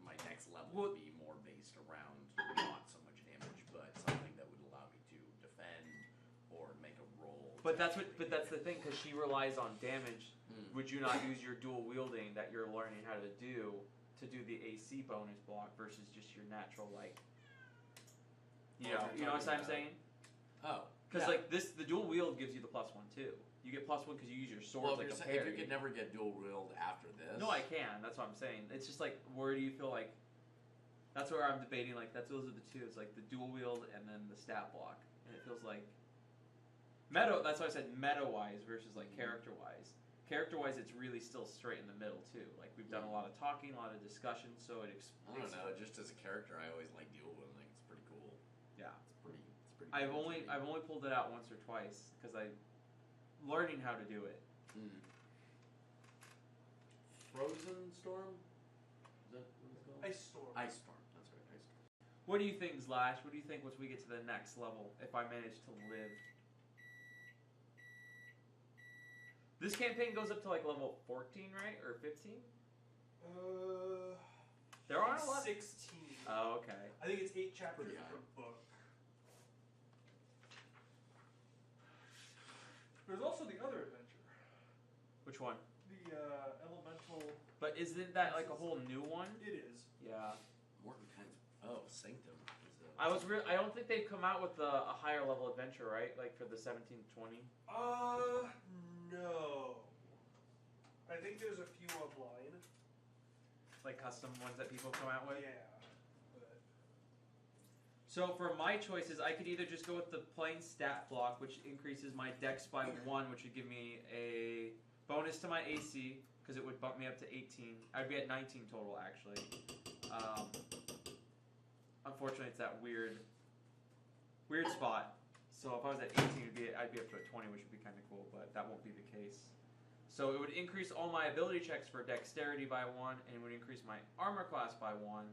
Speaker 5: my next level to be more based around not so much damage, but something that would allow me to defend or make a roll.
Speaker 4: But that's the thing, because she relies on damage. Would you not use your dual wielding that you're learning how to do the AC bonus block versus just your natural like? You know what I'm saying?
Speaker 5: Oh.
Speaker 4: Because like the dual wield gives you the +1 too. You get +1 because you use your sword like a parry.
Speaker 5: If you could never get dual wield after this.
Speaker 4: No, I can. That's what I'm saying. It's just like, where do you feel like? That's where I'm debating. Like those are the two. It's like the dual wield and then the stat block, and it feels like meta. That's why I said meta wise versus like character wise. character-wise, it's really still straight in the middle too. Like we've done a lot of talking, a lot of discussion, so it
Speaker 5: I don't know. Just as a character, I always like dual wielding. It's pretty cool.
Speaker 4: Yeah.
Speaker 5: It's pretty.
Speaker 4: I've
Speaker 5: cool
Speaker 4: only
Speaker 5: to me.
Speaker 4: I've only pulled it out once or twice because I'm learning how to do it.
Speaker 5: Frozen Storm. Is that what it's called?
Speaker 7: Ice Storm.
Speaker 5: Ice Storm. That's right. Ice Storm.
Speaker 4: What do you think, Slash? What do you think once we get to the next level? If I manage to live. This campaign goes up to like level 14, right? Or 15? There aren't a lot.
Speaker 7: 16.
Speaker 4: Oh, okay.
Speaker 7: I think it's 8 chapters
Speaker 5: Pretty high.
Speaker 7: per book. There's also the other adventure.
Speaker 4: Which one?
Speaker 7: The elemental.
Speaker 4: But isn't that like a whole new one?
Speaker 7: It is.
Speaker 4: Yeah.
Speaker 5: Morton kinds. Oh, Sanctum. Is
Speaker 4: I don't think they've come out with a higher level adventure, right? Like for the 1720.
Speaker 7: No. I think there's a few online.
Speaker 4: Like custom ones that people come out with.
Speaker 7: Yeah. But
Speaker 4: So for my choices, I could either just go with the plain stat block, which increases my dex by 1, which would give me a bonus to my AC, because it would bump me up to 18. I'd be at 19 total, actually. Unfortunately, it's that weird spot. So if I was at 18, I'd be up to a 20, which would be kind of cool, but that won't be the case. So it would increase all my ability checks for dexterity by 1, and it would increase my armor class by 1.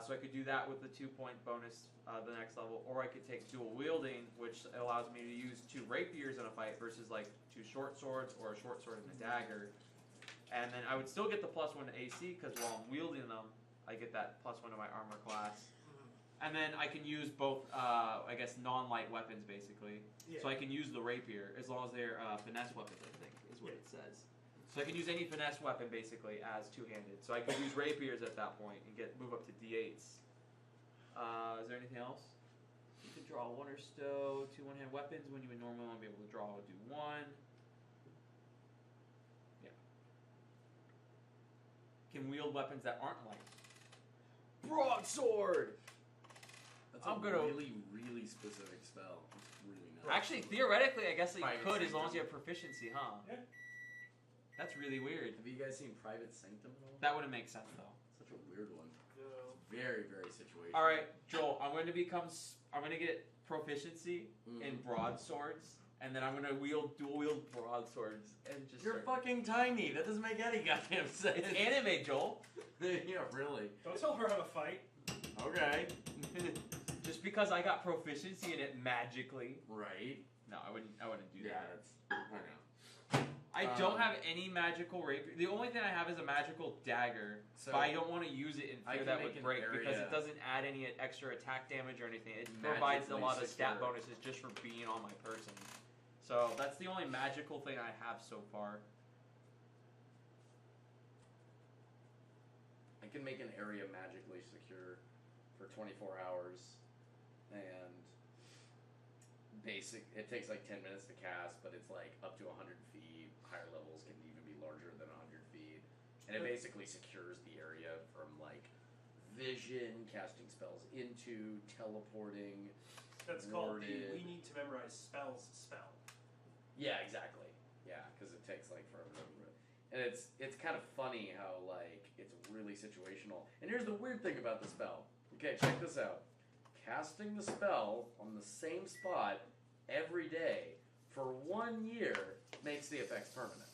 Speaker 4: So I could do that with the 2-point bonus the next level, or I could take dual wielding, which allows me to use 2 rapiers in a fight versus like 2 short swords or a short sword and a dagger. And then I would still get the +1 to AC because while I'm wielding them, I get that +1 to my armor class. And then I can use both, I guess, non-light weapons basically.
Speaker 7: yeah.
Speaker 4: So I can use the rapier as long as they're finesse weapons, I think, is what it says. So I can use any finesse weapon basically as two-handed. So I could use rapiers at that point and move up to D8s. Is there anything else? You could draw 1 or so 2 one-hand weapons when you would normally want to be able to draw do 1. Yeah. Can wield weapons that aren't light. Broadsword!
Speaker 5: That's
Speaker 4: I'm
Speaker 5: a
Speaker 4: gonna-
Speaker 5: really, really specific spell. It's really nice.
Speaker 4: Actually, theoretically, I guess that you
Speaker 5: Private
Speaker 4: could as long as
Speaker 5: Sanctum.
Speaker 4: you have proficiency, huh?
Speaker 7: Yeah.
Speaker 4: That's really weird.
Speaker 5: Have you guys seen Private Sanctum at all?
Speaker 4: That wouldn't make sense though.
Speaker 5: Such a weird one.
Speaker 7: No.
Speaker 5: Very, very situational.
Speaker 4: All right, Joel, I'm going to get proficiency in broadswords, and then I'm going to dual wield broadswords and just.
Speaker 5: You're
Speaker 4: start-
Speaker 5: fucking tiny. That doesn't make any goddamn sense.
Speaker 4: It's anime, Joel.
Speaker 5: Yeah, really.
Speaker 7: Don't tell her how to fight.
Speaker 5: Okay.
Speaker 4: Just because I got proficiency in it magically.
Speaker 5: Right.
Speaker 4: No, I wouldn't do
Speaker 5: Yeah,
Speaker 4: that.
Speaker 5: that's. I know.
Speaker 4: I don't have any magical rapier. The only thing I have is a magical dagger,
Speaker 5: So
Speaker 4: but I don't want to use it in
Speaker 5: I
Speaker 4: fear
Speaker 5: can
Speaker 4: that
Speaker 5: make
Speaker 4: would
Speaker 5: an
Speaker 4: break because
Speaker 5: area-
Speaker 4: it doesn't add any extra attack damage or anything. It provides a
Speaker 5: Magically
Speaker 4: lot of stat
Speaker 5: secure.
Speaker 4: bonuses just for being on my person. So that's the only magical thing I have so far.
Speaker 5: I can make an area magically secure for 24 hours, and it takes like 10 minutes to cast, but it's like up to 100 feet. Higher levels can even be larger than 100 feet, and it basically secures the area from like vision, casting spells into, teleporting.
Speaker 7: That's called the
Speaker 5: warded.
Speaker 7: we need to memorize spells spell.
Speaker 5: Yeah, exactly. Yeah, because it takes like forever. And it's kind of funny how like it's really situational. And here's the weird thing about the spell. Okay, check this out. Casting the spell on the same spot every day for 1 year makes the effects permanent.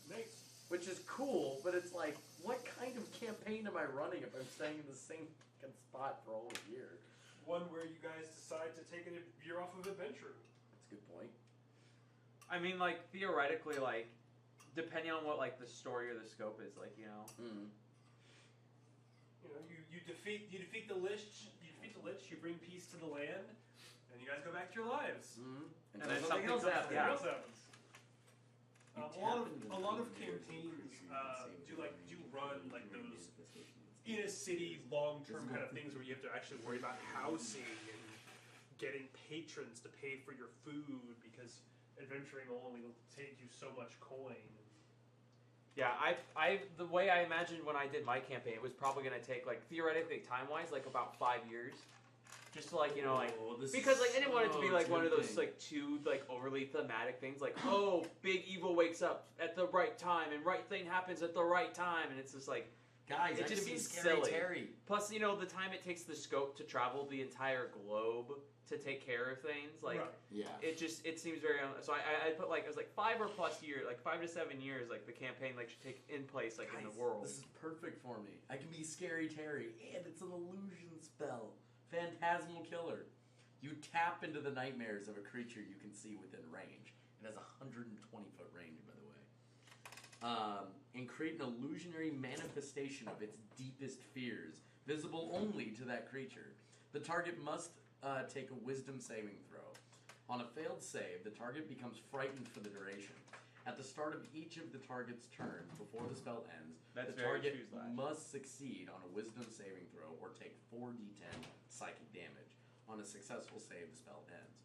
Speaker 7: Nice.
Speaker 5: Which is cool, but it's like, what kind of campaign am I running if I'm staying in the same fucking spot for a whole year?
Speaker 7: One where you guys decide to take a year off of adventure.
Speaker 5: That's a good point.
Speaker 4: I mean, like theoretically, like depending on what like the story or the scope is, like you know.
Speaker 7: You know, you defeat the Lich. You bring peace to the land, and you guys go back to your lives.
Speaker 4: And then something else happens.
Speaker 7: Something else happens.
Speaker 5: You
Speaker 7: A lot of campaigns do run like those in a city long-term kind of things where you have to actually worry about housing and getting patrons to pay for your food because adventuring will only take you so much coin.
Speaker 4: Yeah, the way I imagined when I did my campaign, it was probably going to take like theoretically time-wise like about 5 years. Just to, like, you know, like,
Speaker 5: Oh, this
Speaker 4: because,
Speaker 5: is
Speaker 4: like, I didn't want it to be,
Speaker 5: so
Speaker 4: like, one of those,
Speaker 5: tempting.
Speaker 4: like, too, like, overly thematic things, like, oh, big evil wakes up at the right time, and right thing happens at the right time, and it's just, like,
Speaker 5: Guys,
Speaker 4: it
Speaker 5: that
Speaker 4: just
Speaker 5: could be
Speaker 4: seems
Speaker 5: Scary
Speaker 4: silly.
Speaker 5: Terry.
Speaker 4: plus, you know, the time it takes the scope to travel the entire globe to take care of things, like,
Speaker 7: Right.
Speaker 5: Yeah.
Speaker 4: it seems very, so I put, like, I was like, 5 or plus years, like, 5 to 7 years, like, the campaign, like, should take in place, like, in
Speaker 5: Guys,
Speaker 4: the world.
Speaker 5: This is perfect for me. I can be Scary Terry, and it's an illusion spell. Phantasmal Killer. You tap into the nightmares of a creature you can see within range. It has 120-foot range, by the way. And create an illusionary manifestation of its deepest fears, visible only to that creature. The target must take a wisdom saving throw. On a failed save, the target becomes frightened for the duration. At the start of each of the target's turns, before the spell ends,
Speaker 4: That's
Speaker 5: the
Speaker 4: very
Speaker 5: target
Speaker 4: true, Slash.
Speaker 5: must succeed on a wisdom saving throw or take 4d10 psychic damage. On a successful save, the spell ends.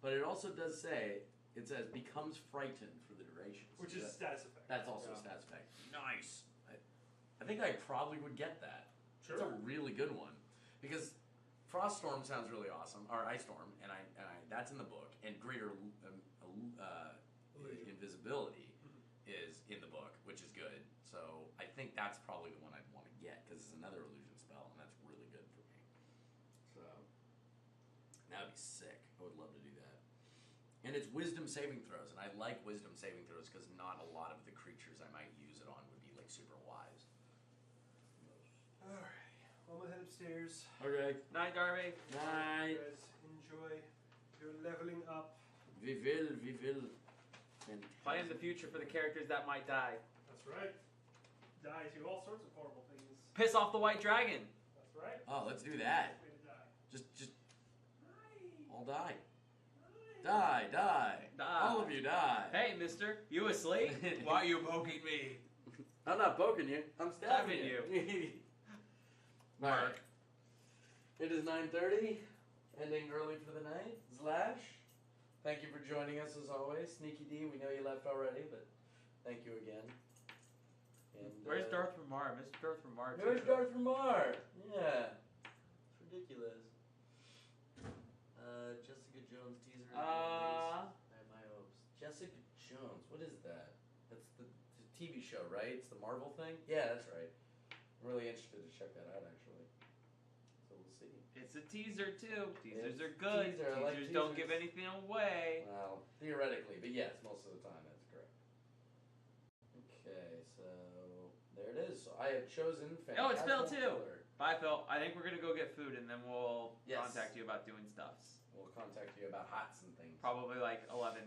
Speaker 5: But it also does say, it says, becomes frightened for the duration. So
Speaker 7: Which is a
Speaker 5: that-
Speaker 7: status effect.
Speaker 5: That's also a stats effect. Nice. I think I probably would get that.
Speaker 7: Sure.
Speaker 5: That's a really good one. Because Froststorm sounds really awesome, or Ice Storm, and I that's in the book, and Greater Invisibility is in the book, which is good. So I think that's probably the one I'd want to get, because it's another illusion spell, and that's really good for me. So that would be sick. I would love to do that. And it's wisdom saving throws, and I like wisdom saving throws because not a lot of the creatures I might use it on would be like super wise.
Speaker 7: Alright. Well, I'm gonna head upstairs.
Speaker 5: Okay.
Speaker 4: Night, Darby.
Speaker 5: Night.
Speaker 7: You guys enjoy your leveling up.
Speaker 5: We will.
Speaker 4: Plan the future for the characters that might die.
Speaker 7: That's right. Die to all sorts of horrible things.
Speaker 4: Piss off the white dragon.
Speaker 7: That's right.
Speaker 5: Oh, let's do that.
Speaker 7: Way to die.
Speaker 5: Just all die. Die.
Speaker 4: Die.
Speaker 5: All of you die.
Speaker 4: Hey, mister, you asleep? Why are you poking me?
Speaker 5: I'm not poking you. I'm stabbing
Speaker 4: Stabbing
Speaker 5: you. Mark. It is 9:30, ending early for the night. Slash, thank you for joining us as always. Sneaky D, we know you left already, but thank you again. And
Speaker 4: Where's Darth Ramar? Mr. Darth Ramar. too.
Speaker 5: Where's Darth Ramar? Yeah, it's ridiculous. Jessica Jones teaser. I have my hopes. Jessica Jones, what is that? That's the TV show, right? It's the Marvel thing? Yeah, that's right. I'm really interested to check that out, actually. So we'll see.
Speaker 4: It's a teaser too. Teasers
Speaker 5: It's
Speaker 4: are good.
Speaker 5: teaser. I like
Speaker 4: Teasers don't give
Speaker 5: teasers.
Speaker 4: anything away.
Speaker 5: Well, theoretically, but yes, most of the time that's correct. Okay, so there it is. So I have chosen
Speaker 4: Oh, it's Phil,
Speaker 5: Phantasmal
Speaker 4: too.
Speaker 5: Killer.
Speaker 4: Bye, Phil. I think we're gonna go get food and then we'll
Speaker 5: Yes.
Speaker 4: contact you about doing stuffs.
Speaker 5: We'll contact you about hots and things.
Speaker 4: Probably like 11.